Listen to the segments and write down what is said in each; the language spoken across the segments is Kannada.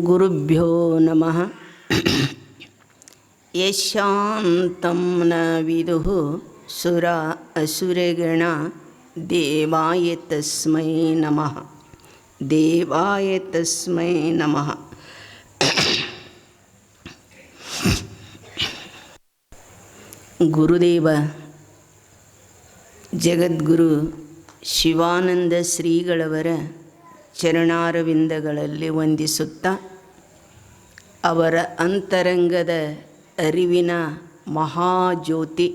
ಗುರುಭ್ಯೋ ನಮಃ. ಯಶಾಂತಂ ನ ವಿದುಃ ಸುರ ಅಸುರಗಣ ದೇವಾಯ ತಸ್ಮೈ ನಮಃ. ದೇವಾಯ ತಸ್ಮೈ ನಮಃ. ಗುರುದೇವ ಜಗದ್ಗುರು ಶಿವಾನಂದ ಶ್ರೀಗಳವರ ಚರಣಾರವಿಂದಗಳಲ್ಲಿ ವಂದಿಸುತ್ತಾ, ಅವರ ಅಂತರಂಗದ ಅರಿವಿನ ಮಹಾಜ್ಯೋತಿ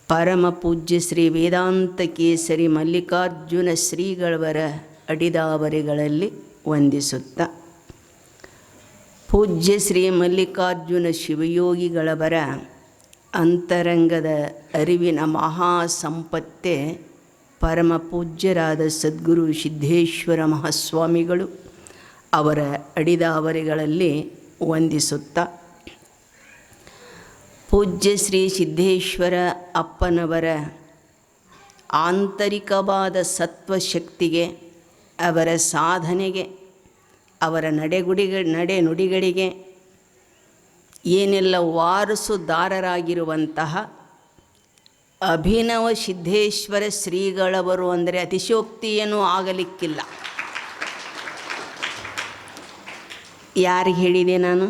ಪರಮ ಪೂಜ್ಯ ಶ್ರೀ ವೇದಾಂತ ಕೇಸರಿ ಮಲ್ಲಿಕಾರ್ಜುನ ಶ್ರೀಗಳವರ ಅಡಿದಾವರೆಗಳಲ್ಲಿ ವಂದಿಸುತ್ತಾ, ಪೂಜ್ಯ ಶ್ರೀ ಮಲ್ಲಿಕಾರ್ಜುನ ಶಿವಯೋಗಿಗಳವರ ಅಂತರಂಗದ ಅರಿವಿನ ಮಹಾ ಸಂಪತ್ತೇ ಪರಮ ಪೂಜ್ಯರಾದ ಸದ್ಗುರು ಸಿದ್ಧೇಶ್ವರ ಮಹಾಸ್ವಾಮಿಗಳು ಅವರ ಅಡಿದಾವರೆಗಳಲ್ಲಿ ವಂದಿಸುತ್ತಾ, ಪೂಜ್ಯ ಶ್ರೀ ಸಿದ್ಧೇಶ್ವರ ಅಪ್ಪನವರ ಆಂತರಿಕವಾದ ಸತ್ವಶಕ್ತಿಗೆ, ಅವರ ಸಾಧನೆಗೆ, ಅವರ ನಡೆನುಡಿಗಳಿಗೆ ಏನೆಲ್ಲ ವಾರಸುದಾರರಾಗಿರುವಂತಹ ಅಭಿನವ ಸಿದ್ಧೇಶ್ವರ ಶ್ರೀಗಳವರು ಅಂದರೆ ಅತಿಶಯೋಕ್ತಿಯೇನೂ ಆಗಲಿಕ್ಕಿಲ್ಲ. ಯಾರಿಗೆ ಹೇಳಿದೆ ನಾನು?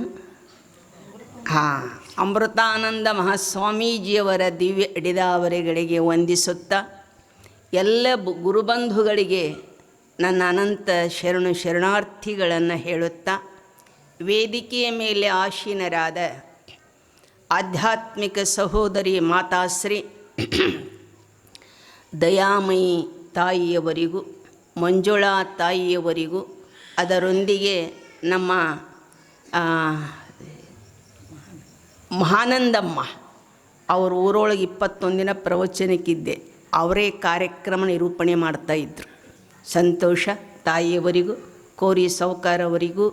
ಅಮೃತಾನಂದ ಮಹಾಸ್ವಾಮೀಜಿಯವರ ದಿವ್ಯ ಅಡಿದಾವರೆಗಳಿಗೆ ವಂದಿಸುತ್ತಾ, ಎಲ್ಲ ಗುರುಬಂಧುಗಳಿಗೆ ನನ್ನ ಅನಂತ ಶರಣಾರ್ಥಿಗಳನ್ನು ಹೇಳುತ್ತಾ, ವೇದಿಕೆಯ ಮೇಲೆ ಆಸೀನರಾದ ಆಧ್ಯಾತ್ಮಿಕ ಸಹೋದರಿ ಮಾತಾಶ್ರೀ ದಯಾಮಯಿ ತಾಯಿಯವರಿಗೂ, ಮಂಜುಳಾ ತಾಯಿಯವರಿಗೂ, ಅದರೊಂದಿಗೆ ನಮ್ಮ ಮಹಾನಂದಮ್ಮ ಅವ್ರ ಊರೊಳಗೆ 21 ದಿನ ಪ್ರವಚನಕ್ಕಿದ್ದೆ, ಅವರೇ ಕಾರ್ಯಕ್ರಮ ನಿರೂಪಣೆ ಮಾಡ್ತಾಯಿದ್ರು. ಸಂತೋಷ ತಾಯಿಯವರಿಗೂ, ಕೋರಿ ಸೌಕಾರವರಿಗೂ,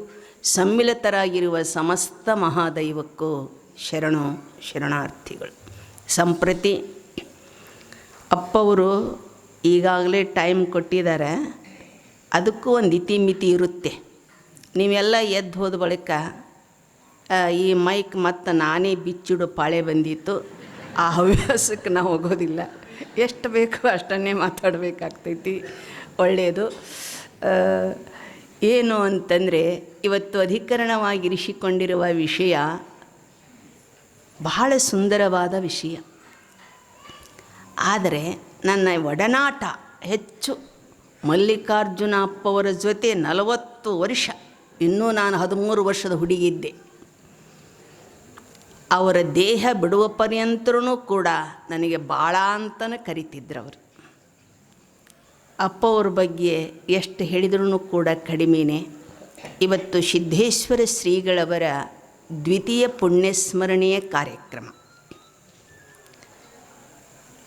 ಸಮ್ಮಿಲಿತರಾಗಿರುವ ಸಮಸ್ತ ಮಹಾದೈವಕ್ಕೂ ಶರಣಾರ್ಥಿಗಳು. ಸಂಪ್ರತಿ ಅಪ್ಪವರು ಈಗಾಗಲೇ ಟೈಮ್ ಕೊಟ್ಟಿದ್ದಾರೆ, ಅದಕ್ಕೂ ಒಂದು ಇತಿಮಿತಿ ಇರುತ್ತೆ. ನೀವೆಲ್ಲ ಎದ್ದು ಹೋದ ಬಳಿಕ ಈ ಮೈಕ್ ಮತ್ತು ನಾನೇ ಬಿಚ್ಚಿಡೋ ಪಾಳೆ ಬಂದಿತ್ತು. ಆ ಹವ್ಯಾಸಕ್ಕೆ ನಾವು ಹೋಗೋದಿಲ್ಲ, ಎಷ್ಟು ಬೇಕೋ ಅಷ್ಟನ್ನೇ ಮಾತಾಡಬೇಕಾಗ್ತೈತಿ. ಒಳ್ಳೆಯದು. ಏನು ಅಂತಂದರೆ, ಇವತ್ತು ಅಧಿಕರಣವಾಗಿರಿಸಿಕೊಂಡಿರುವ ವಿಷಯ ಬಹಳ ಸುಂದರವಾದ ವಿಷಯ. ಆದರೆ ನನ್ನ ಒಡನಾಟ ಹೆಚ್ಚು ಮಲ್ಲಿಕಾರ್ಜುನ ಅಪ್ಪವರ ಜೊತೆ 40 ವರ್ಷ. ಇನ್ನೂ ನಾನು 13 ವರ್ಷದ ಹುಡುಗಿದ್ದೆ. ಅವರ ದೇಹ ಬಿಡುವ ಪರ್ಯಂತರೂ ಕೂಡ ನನಗೆ ಬಾಳ ಅಂತಲೇ ಕರಿತಿದ್ರು ಅವರು. ಅಪ್ಪವ್ರ ಬಗ್ಗೆ ಎಷ್ಟು ಹೇಳಿದ್ರೂ ಕೂಡ ಕಡಿಮೆನೇ. ಇವತ್ತು ಸಿದ್ಧೇಶ್ವರ ಶ್ರೀಗಳವರ ದ್ವಿತೀಯ ಪುಣ್ಯಸ್ಮರಣೆಯ ಕಾರ್ಯಕ್ರಮ.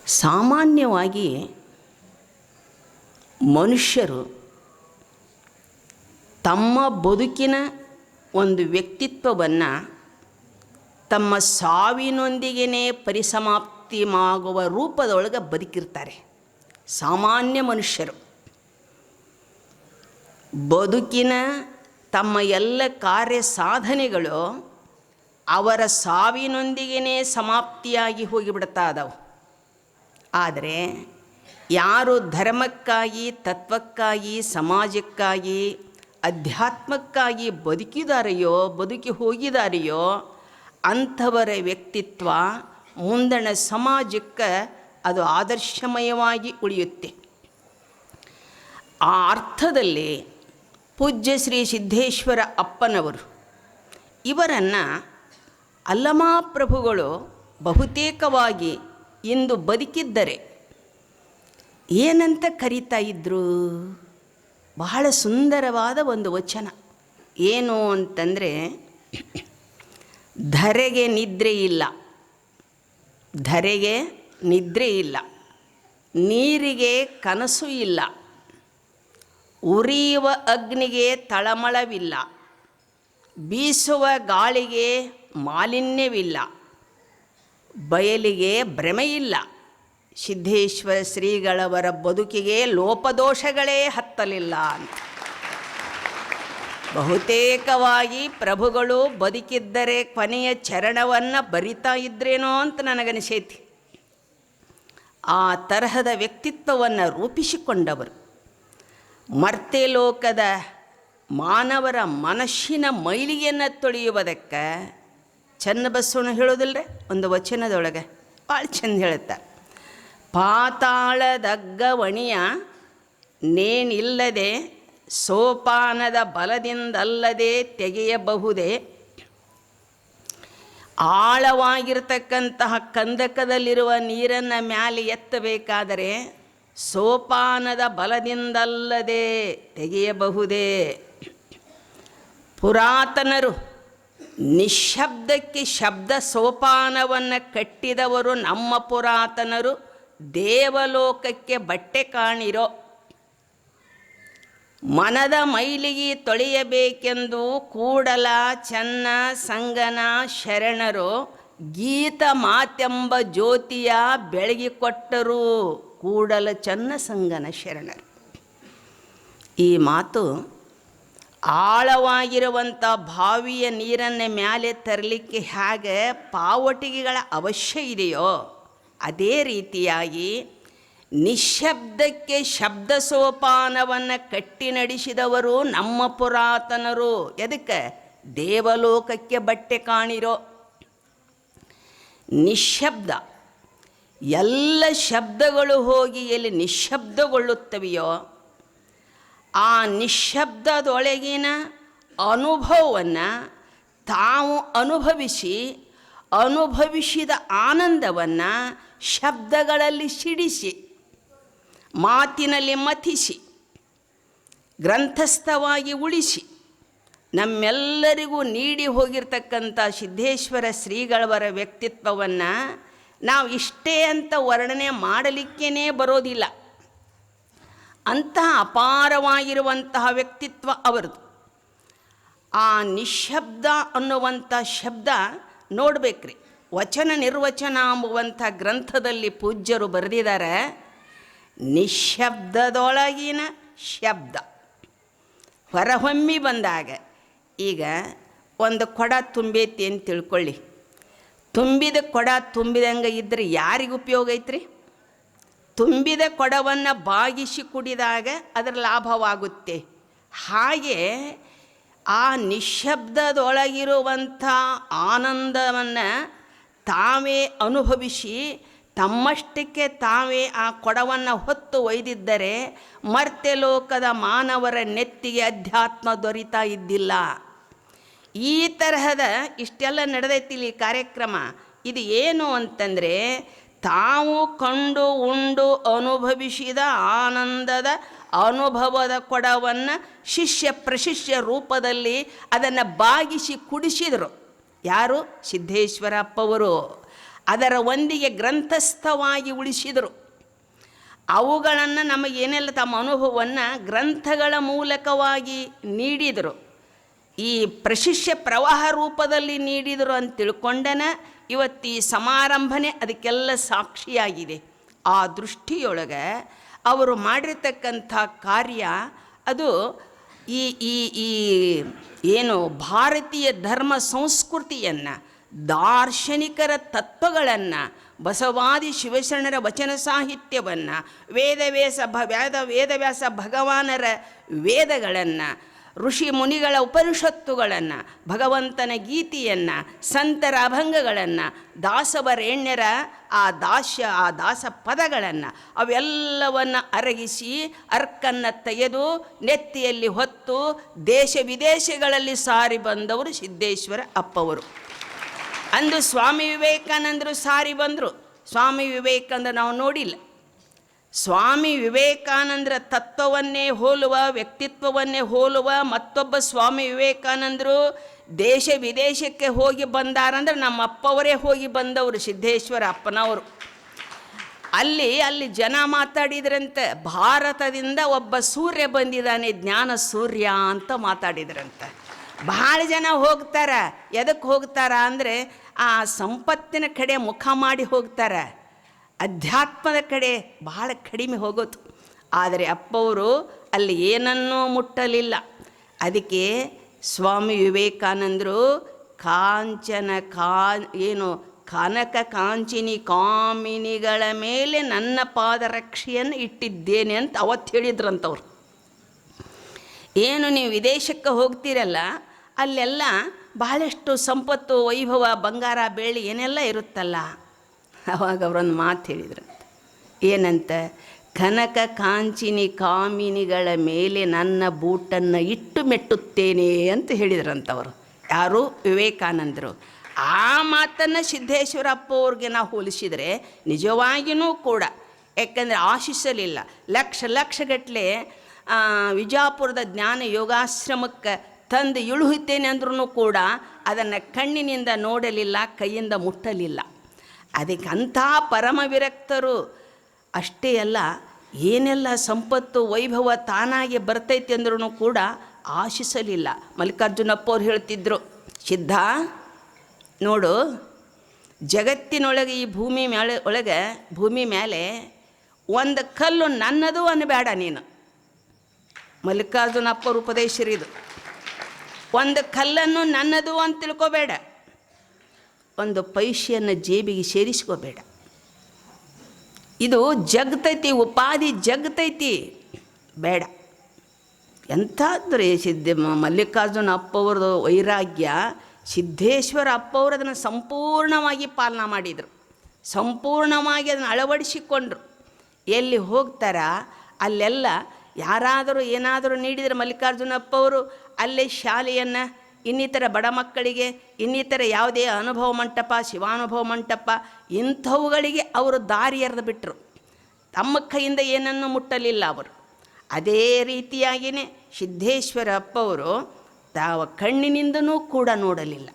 ಸಾಮಾನ್ಯವಾಗಿ ಮನುಷ್ಯರು ತಮ್ಮ ಬದುಕಿನ ಒಂದು ವ್ಯಕ್ತಿತ್ವವನ್ನು ತಮ್ಮ ಸಾವಿನೊಂದಿಗೇ ಪರಿಸಮಾಪ್ತಿಯಾಗುವ ರೂಪದೊಳಗೆ ಬದುಕಿರ್ತಾರೆ. ಸಾಮಾನ್ಯ ಮನುಷ್ಯರು ಬದುಕಿನ ತಮ್ಮ ಎಲ್ಲ ಕಾರ್ಯ ಸಾಧನೆಗಳು ಅವರ ಸಾವಿನೊಂದಿಗೇ ಸಮಾಪ್ತಿಯಾಗಿ ಹೋಗಿಬಿಡ್ತಾ ಇದ್ದಾವೆ. ಆದರೆ ಯಾರು ಧರ್ಮಕ್ಕಾಗಿ, ತತ್ವಕ್ಕಾಗಿ, ಸಮಾಜಕ್ಕಾಗಿ, ಅಧ್ಯಾತ್ಮಕ್ಕಾಗಿ ಬದುಕಿ ಹೋಗಿದಾರೆಯೋ ಅಂಥವರ ವ್ಯಕ್ತಿತ್ವ ಮುಂದಣ ಸಮಾಜಕ್ಕೆ ಅದು ಆದರ್ಶಮಯವಾಗಿ ಉಳಿಯುತ್ತೆ. ಆ ಅರ್ಥದಲ್ಲಿ ಪೂಜ್ಯ ಶ್ರೀ ಸಿದ್ಧೇಶ್ವರ ಅಪ್ಪನವರು ಇವರನ್ನು ಅಲ್ಲಮಾಪ್ರಭುಗಳು ಬಹುತೇಕವಾಗಿ ಇಂದು ಬದುಕಿದ್ದರೆ ಏನಂತ ಕರೀತಾ ಇದ್ದರು? ಬಹಳ ಸುಂದರವಾದ ಒಂದು ವಚನ. ಏನು ಅಂತಂದರೆ, ಧರೆಗೆ ನಿದ್ರೆ ಇಲ್ಲ, ಧರೆಗೆ ನಿದ್ರೆ ಇಲ್ಲ, ನೀರಿಗೆ ಕನಸು ಇಲ್ಲ, ಉರಿಯುವ ಅಗ್ನಿಗೆ ತಳಮಳವಿಲ್ಲ, ಬೀಸುವ ಗಾಳಿಗೆ ಮಾಲಿನ್ಯವಿಲ್ಲ, ಬಯಲಿಗೆ ಭ್ರಮೆಯಿಲ್ಲ, ಸಿದ್ಧೇಶ್ವರ ಶ್ರೀಗಳವರ ಬದುಕಿಗೆ ಲೋಪದೋಷಗಳೇ ಹತ್ತಲಿಲ್ಲ ಅಂತ. ಬಹುತೇಕವಾಗಿ ಪ್ರಭುಗಳು ಬದುಕಿದ್ದರೆ ಕೊನೆಯ ಚರಣವನ್ನು ಬರಿತಾ ಇದ್ರೇನೋ ಅಂತ ನನಗನಿಸೈತಿ. ಆ ತರಹದ ವ್ಯಕ್ತಿತ್ವವನ್ನು ರೂಪಿಸಿಕೊಂಡವರು ಮರ್ತ್ಯಲೋಕದ ಮಾನವರ ಮನಸ್ಸಿನ ಮೈಲಿಗೆಯನ್ನು ತೊಳೆಯುವುದಕ್ಕೆ ಚನ್ನಬಸವಣ್ಣ ಹೇಳೋದಿಲ್ಲರೆ ಒಂದು ವಚನದೊಳಗೆ ಭಾಳ ಚಂದ ಹೇಳುತ್ತಾರೆ. ಪಾತಾಳದಗ್ಗವಣಿಯ ನೇನಿಲ್ಲದೆ ಸೋಪಾನದ ಬಲದಿಂದಲ್ಲದೆ ತೆಗೆಯಬಹುದೇ. ಆಳವಾಗಿರ್ತಕ್ಕಂತಹ ಕಂದಕದಲ್ಲಿರುವ ನೀರನ್ನು ಮ್ಯಾಲೆ ಎತ್ತಬೇಕಾದರೆ ಸೋಪಾನದ ಬಲದಿಂದಲ್ಲದೆ ತೆಗೆಯಬಹುದೇ. ಪುರಾತನರು ನಿಶ್ಶಬ್ದಕ್ಕೆ ಶಬ್ದ ಸೋಪಾನವನ್ನು ಕಟ್ಟಿದವರು ನಮ್ಮ ಪುರಾತನರು. ದೇವಲೋಕಕ್ಕೆ ಬಟ್ಟೆ ಕಾಣಿರೋ ಮನದ ಮೈಲಿಗೆ ತೊಳೆಯಬೇಕೆಂದು ಕೂಡಲ ಚನ್ನ ಸಂಗನ ಶರಣರು ಗೀತ ಮಾತೆಂಬ ಜ್ಯೋತಿಯ ಬೆಳಗಿಕೊಟ್ಟರು. ಕೂಡಲ ಚನ್ನ ಸಂಗನ ಶರಣರು. ಈ ಮಾತು ಆಳವಾಗಿರುವಂಥ ಬಾವಿಯ ನೀರನ್ನು ಮೇಲೆ ತರಲಿಕ್ಕೆ ಹೇಗೆ ಪಾವಟಿಗೆಗಳ ಅವಶ್ಯ ಇದೆಯೋ ಅದೇ ರೀತಿಯಾಗಿ ನಿಶ್ಶಬ್ದಕ್ಕೆ ಶಬ್ದ ಸೋಪಾನವನ್ನು ಕಟ್ಟಿ ನಡೆಸಿದವರು ನಮ್ಮ ಪುರಾತನರು. ಎದಕ್ಕೆ? ದೇವಲೋಕಕ್ಕೆ ಬಟ್ಟೆ ಕಾಣಿರೋ. ನಿಶ್ಶಬ್ದ, ಎಲ್ಲ ಶಬ್ದಗಳು ಹೋಗಿ ಎಲ್ಲಿ ನಿಶ್ಶಬ್ದಗೊಳ್ಳುತ್ತವೆಯೋ ಆ ನಿಶ್ಶಬ್ದದೊಳಗಿನ ಅನುಭವವನ್ನು ತಾವು ಅನುಭವಿಸಿದ ಆನಂದವನ್ನು ಶಬ್ದಗಳಲ್ಲಿ ಸಿಡಿಸಿ ಮಾತಿನಲ್ಲಿ ಮಥಿಸಿ ಗ್ರಂಥಸ್ಥವಾಗಿ ಉಳಿಸಿ ನಮ್ಮೆಲ್ಲರಿಗೂ ನೀಡಿ ಹೋಗಿರ್ತಕ್ಕಂಥ ಸಿದ್ದೇಶ್ವರ ಶ್ರೀಗಳವರ ವ್ಯಕ್ತಿತ್ವವನ್ನು ನಾವು ಇಷ್ಟೇ ಅಂತ ವರ್ಣನೆ ಮಾಡಲಿಕ್ಕೇ ಬರೋದಿಲ್ಲ. ಅಂತಹ ಅಪಾರವಾಗಿರುವಂತಹ ವ್ಯಕ್ತಿತ್ವ ಅವರದು. ಆ ನಿಶ್ಶಬ್ದ ಅನ್ನುವಂಥ ಶಬ್ದ ನೋಡಬೇಕ್ರಿ. ವಚನ ನಿರ್ವಚನ ಎಂಬುವಂಥ ಗ್ರಂಥದಲ್ಲಿ ಪೂಜ್ಯರು ಬರೆದಿದ್ದಾರೆ, ನಿಶ್ಶಬ್ದದೊಳಗಿನ ಶಬ್ದ ಹೊರಹೊಮ್ಮಿ ಬಂದಾಗ. ಈಗ ಒಂದು ಕೊಡ ತುಂಬೈತಿ ಅಂತ ತಿಳ್ಕೊಳ್ಳಿ. ತುಂಬಿದ ಕೊಡ ತುಂಬಿದಂಗೆ ಇದ್ದರೆ ಯಾರಿಗೆ ಉಪಯೋಗ ಐತ್ರಿ? ತುಂಬಿದ ಕೊಡವನ್ನು ಬಾಗಿಸಿ ಕುಡಿದಾಗ ಅದರ ಲಾಭವಾಗುತ್ತೆ. ಹಾಗೆ ಆ ನಿಶ್ಶಬ್ದದೊಳಗಿರುವಂಥ ಆನಂದವನ್ನು ತಾವೇ ಅನುಭವಿಸಿ ತಮ್ಮಷ್ಟಕ್ಕೆ ತಾವೇ ಆ ಕೊಡವನ್ನು ಹೊತ್ತು ಒಯ್ದಿದ್ದರೆ ಮರ್ತ್ಯಲೋಕದ ಮಾನವರ ನೆತ್ತಿಗೆ ಅಧ್ಯಾತ್ಮ ದೊರೀತಾ ಇದ್ದಿಲ್ಲ. ಈ ತರಹದ ಇಷ್ಟೆಲ್ಲ ನಡೆದೈತಿಲ್ಲಿ ಕಾರ್ಯಕ್ರಮ. ಇದು ಏನು ಅಂತಂದರೆ, ತಾವು ಕಂಡು ಉಂಡು ಅನುಭವಿಸಿದ ಆನಂದದ ಅನುಭವದ ಕೊಡವನ್ನು ಶಿಷ್ಯ ಪ್ರಶಿಷ್ಯ ರೂಪದಲ್ಲಿ ಅದನ್ನು ಬಾಗಿಸಿ ಕುಡಿಸಿದರು. ಯಾರು? ಸಿದ್ದೇಶ್ವರಪ್ಪವರು. ಅದರ ಒಂದಿಗೆ ಗ್ರಂಥಸ್ಥವಾಗಿ ಉಳಿಸಿದರು. ಅವುಗಳನ್ನು ನಮಗೇನೆಲ್ಲ ತಮ್ಮ ಅನುಭವವನ್ನು ಗ್ರಂಥಗಳ ಮೂಲಕವಾಗಿ ನೀಡಿದರು. ಈ ಪ್ರಶಿಷ್ಯ ಪ್ರವಾಹ ರೂಪದಲ್ಲಿ ನೀಡಿದರು ಅಂತ ತಿಳ್ಕೊಂಡನ ಇವತ್ತು ಈ ಸಮಾರಂಭನೆ ಅದಕ್ಕೆಲ್ಲ ಸಾಕ್ಷಿಯಾಗಿದೆ. ಆ ದೃಷ್ಟಿಯೊಳಗೆ ಅವರು ಮಾಡಿರ್ತಕ್ಕಂಥ ಕಾರ್ಯ ಅದು ಈ ಈ ಈ ಏನು ಭಾರತೀಯ ಧರ್ಮ ಸಂಸ್ಕೃತಿಯನ್ನು, ದಾರ್ಶನಿಕರ ತತ್ವಗಳನ್ನು, ಬಸವಾದಿ ಶಿವಶರಣರ ವಚನ ಸಾಹಿತ್ಯವನ್ನು, ವೇದವ್ಯಾಸ ಭಗವಾನರ ವೇದಗಳನ್ನು, ಋಷಿ ಮುನಿಗಳ ಉಪನಿಷತ್ತುಗಳನ್ನು, ಭಗವಂತನ ಗೀತೆಯನ್ನು, ಸಂತರ ಅಭಂಗಗಳನ್ನು, ದಾಸವರೇಣ್ಯರ ಆ ದಾಸ ಪದಗಳನ್ನು ಅವೆಲ್ಲವನ್ನು ಅರಗಿಸಿ ಅರ್ಕನ್ನು ತೆಗೆದು ನೆತ್ತಿಯಲ್ಲಿ ಹೊತ್ತು ದೇಶ ವಿದೇಶಗಳಲ್ಲಿ ಸಾರಿ ಬಂದವರು ಸಿದ್ದೇಶ್ವರ ಅಪ್ಪವರು. ಅಂದು ಸ್ವಾಮಿ ವಿವೇಕಾನಂದರು ಸಾರಿ ಬಂದರು. ಸ್ವಾಮಿ ವಿವೇಕಾನಂದ ನಾವು ನೋಡಿಲ್ಲ. ಸ್ವಾಮಿ ವಿವೇಕಾನಂದರ ತತ್ವವನ್ನೇ ಹೋಲುವ, ವ್ಯಕ್ತಿತ್ವವನ್ನೇ ಹೋಲುವ ಮತ್ತೊಬ್ಬ ಸ್ವಾಮಿ ವಿವೇಕಾನಂದರು ದೇಶ ವಿದೇಶಕ್ಕೆ ಹೋಗಿ ಬಂದಾರಂದ್ರೆ ನಮ್ಮ ಅಪ್ಪವರೇ ಹೋಗಿ ಬಂದವರು, ಸಿದ್ದೇಶ್ವರ ಅಪ್ಪನವರು. ಅಲ್ಲಿ ಜನ ಮಾತಾಡಿದ್ರಂತೆ, ಭಾರತದಿಂದ ಒಬ್ಬ ಸೂರ್ಯ ಬಂದಿದ್ದಾನೆ, ಜ್ಞಾನ ಸೂರ್ಯ ಅಂತ ಮಾತಾಡಿದ್ರಂತೆ. ಭಾಳ ಜನ ಹೋಗ್ತಾರೆ. ಎದಕ್ಕೆ ಹೋಗ್ತಾರ ಅಂದರೆ ಆ ಸಂಪತ್ತಿನ ಕಡೆ ಮುಖ ಮಾಡಿ ಹೋಗ್ತಾರೆ, ಅಧ್ಯಾತ್ಮದ ಕಡೆ ಬಹಳ ಕಡಿಮೆ ಹೋಗೋದು. ಆದರೆ ಅಪ್ಪವರು ಅಲ್ಲಿ ಏನನ್ನೂ ಮುಟ್ಟಲಿಲ್ಲ. ಅದಕ್ಕೆ ಸ್ವಾಮಿ ವಿವೇಕಾನಂದರು ಕಾಂಚನ ಕನಕ ಕಾಂಚಿನಿ ಕಾಮಿನಿಗಳ ಮೇಲೆ ನನ್ನ ಪಾದರಕ್ಷೆಯನ್ನು ಇಟ್ಟಿದ್ದೇನೆ ಅಂತ ಅವತ್ತು ಹೇಳಿದ್ರಂತವ್ರು. ಏನು ನೀವು ವಿದೇಶಕ್ಕೆ ಹೋಗ್ತೀರಲ್ಲ, ಅಲ್ಲೆಲ್ಲ ಬಹಳಷ್ಟು ಸಂಪತ್ತು, ವೈಭವ, ಬಂಗಾರ, ಬೆಳ್ಳಿ ಏನೆಲ್ಲ ಇರುತ್ತಲ್ಲ. ಅವಾಗ ಅವರೊಂದು ಮಾತು ಹೇಳಿದ್ರಂತ. ಏನಂತ? ಕನಕ ಕಾಂಚಿನಿ ಕಾಮಿನಿಗಳ ಮೇಲೆ ನನ್ನ ಬೂಟನ್ನು ಇಟ್ಟು ಮೆಟ್ಟುತ್ತೇನೆ ಅಂತ ಹೇಳಿದ್ರಂತವರು. ಯಾರು? ವಿವೇಕಾನಂದರು. ಆ ಮಾತನ್ನು ಸಿದ್ದೇಶ್ವರಪ್ಪ ಅವ್ರಿಗೆ ನಾವು ಹೋಲಿಸಿದರೆ ನಿಜವಾಗಿಯೂ ಕೂಡ, ಯಾಕಂದರೆ ಆಶಿಸಲಿಲ್ಲ. ಲಕ್ಷಗಟ್ಟಲೆ ವಿಜಾಪುರದ ಜ್ಞಾನ ಯೋಗಾಶ್ರಮಕ್ಕೆ ತಂದು ಇಳುಹುತ್ತೇನೆ ಅಂದ್ರೂ ಕೂಡ ಅದನ್ನು ಕಣ್ಣಿನಿಂದ ನೋಡಲಿಲ್ಲ, ಕೈಯಿಂದ ಮುಟ್ಟಲಿಲ್ಲ. ಅದಕ್ಕೆ ಅಂಥ ಪರಮ ವಿರಕ್ತರು. ಅಷ್ಟೇ ಅಲ್ಲ, ಏನೆಲ್ಲ ಸಂಪತ್ತು ವೈಭವ ತಾನಾಗಿ ಬರ್ತೈತೆ ಅಂದ್ರೂ ಕೂಡ ಆಶಿಸಲಿಲ್ಲ. ಮಲ್ಲಿಕಾರ್ಜುನಪ್ಪ ಅವ್ರು ಹೇಳ್ತಿದ್ರು, ಸಿದ್ಧ ನೋಡು, ಜಗತ್ತಿನೊಳಗೆ ಈ ಭೂಮಿ ಮೇಲೆ ಒಂದು ಕಲ್ಲು ನನ್ನದು ಅನ್ನಬೇಡ ನೀನು. ಮಲ್ಲಿಕಾರ್ಜುನಪ್ಪ ಅವ್ರ ಉಪದೇಶರಿದು. ಒಂದು ಕಲ್ಲನ್ನು ನನ್ನದು ಅಂತ ತಿಳ್ಕೊಬೇಡ, ಒಂದು ಪೈಸೆಯನ್ನು ಜೇಬಿಗೆ ಸೇರಿಸ್ಕೋಬೇಡ. ಇದು ಜಗ್ತೈತಿ, ಉಪಾಧಿ ಜಗ್ತೈತಿ, ಬೇಡ. ಎಂಥಾದ್ರೆ ಮಲ್ಲಿಕಾರ್ಜುನ ಅಪ್ಪವ್ರದ್ದು ವೈರಾಗ್ಯ. ಸಿದ್ದೇಶ್ವರ ಅಪ್ಪವರು ಅದನ್ನು ಸಂಪೂರ್ಣವಾಗಿ ಪಾಲನೆ ಮಾಡಿದರು, ಸಂಪೂರ್ಣವಾಗಿ ಅದನ್ನು ಅಳವಡಿಸಿಕೊಂಡ್ರು. ಎಲ್ಲಿ ಹೋಗ್ತಾರ ಅಲ್ಲೆಲ್ಲ ಯಾರಾದರೂ ಏನಾದರೂ ನೀಡಿದರೆ ಮಲ್ಲಿಕಾರ್ಜುನಪ್ಪವರು ಅಲ್ಲೇ ಶಾಲೆಯನ್ನು ಇನ್ನಿತರ ಬಡ ಮಕ್ಕಳಿಗೆ, ಇನ್ನಿತರ ಯಾವುದೇ ಅನುಭವ ಮಂಟಪ, ಶಿವಾನುಭವ ಮಂಟಪ ಇಂಥವುಗಳಿಗೆ ಅವರು ದಾರಿ ಎರೆದು ಬಿಟ್ಟರು. ತಮ್ಮ ಕೈಯಿಂದ ಏನನ್ನು ಮುಟ್ಟಲಿಲ್ಲ ಅವರು. ಅದೇ ರೀತಿಯಾಗಿಯೇ ಸಿದ್ದೇಶ್ವರ ಅಪ್ಪವರು ತಾವ ಕಣ್ಣಿನಿಂದನೂ ಕೂಡ ನೋಡಲಿಲ್ಲ.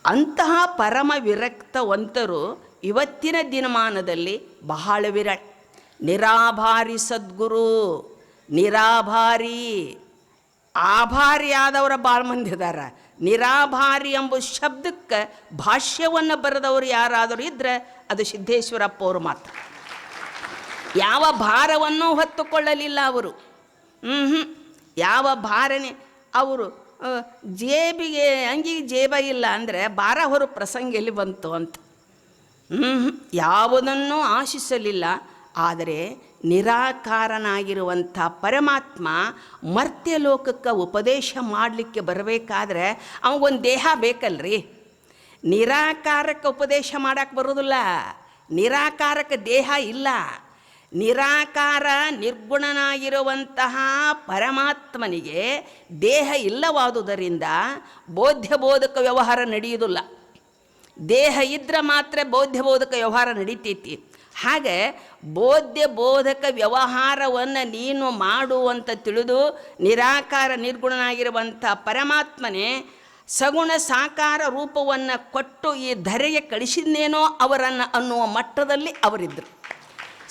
ಅಂತಹ ಪರಮ ವಿರಕ್ತವಂತರು ಇವತ್ತಿನ ದಿನಮಾನದಲ್ಲಿ ಬಹಳ ವಿರಳ. ನಿರಾಭಾರಿ ಸದ್ಗುರು, ನಿರಾಭಾರಿ. ಆಭಾರಿ ಆದವರ ಭಾಳ ಮಂದಿ ಇದಾರ. ನಿರಾಭಾರಿ ಎಂಬ ಶಬ್ದಕ್ಕೆ ಭಾಷ್ಯವನ್ನು ಬರೆದವರು ಯಾರಾದರೂ ಇದ್ದರೆ ಅದು ಸಿದ್ದೇಶ್ವರಪ್ಪ ಅವರು ಮಾತ್ರ. ಯಾವ ಭಾರವನ್ನು ಹೊತ್ತುಕೊಳ್ಳಲಿಲ್ಲ ಅವರು. ಯಾವ ಭಾರನೇ ಅವರು ಜೇಬಿಗೆ ಅಂಗಿಗೆ ಜೇಬ ಇಲ್ಲ ಅಂದರೆ ಭಾರ ಹೊರ ಪ್ರಸಂಗ ಎಲ್ಲಿ ಬಂತು ಅಂತ. ಯಾವುದನ್ನೂ ಆಶಿಸಲಿಲ್ಲ. ಆದರೆ ನಿರಾಕಾರನಾಗಿರುವಂಥ ಪರಮಾತ್ಮ ಮರ್ತ್ಯ ಲೋಕಕ್ಕೆ ಉಪದೇಶ ಮಾಡಲಿಕ್ಕೆ ಬರಬೇಕಾದ್ರೆ ಅವಗೊಂದು ದೇಹ ಬೇಕಲ್ರಿ. ನಿರಾಕಾರಕ್ಕೆ ಉಪದೇಶ ಮಾಡೋಕ್ಕೆ ಬರೋದಿಲ್ಲ, ನಿರಾಕಾರಕ್ಕೆ ದೇಹ ಇಲ್ಲ. ನಿರಾಕಾರ ನಿರ್ಗುಣನಾಗಿರುವಂತಹ ಪರಮಾತ್ಮನಿಗೆ ದೇಹ ಇಲ್ಲವಾದುದರಿಂದ ಬೋಧ್ಯಬೋಧಕ ವ್ಯವಹಾರ ನಡೆಯುವುದಿಲ್ಲ. ದೇಹ ಇದ್ದರೆ ಮಾತ್ರ ಬೋಧ್ಯಬೋಧಕ ವ್ಯವಹಾರ ನಡೀತೈತಿ. ಹಾಗೆ ಬೋಧ್ಯಬೋಧಕ ವ್ಯವಹಾರವನ್ನು ನೀನು ಮಾಡುವಂತ ತಿಳಿದು ನಿರಾಕಾರ ನಿರ್ಗುಣನಾಗಿರುವಂಥ ಪರಮಾತ್ಮನೇ ಸಗುಣ ಸಾಕಾರ ರೂಪವನ್ನು ಕೊಟ್ಟು ಈ ಧರೆಗೆ ಕಳಿಸಿದ್ನೇನೋ ಅವರನ್ನು ಅನ್ನುವ ಮಟ್ಟದಲ್ಲಿ ಅವರಿದ್ದರು.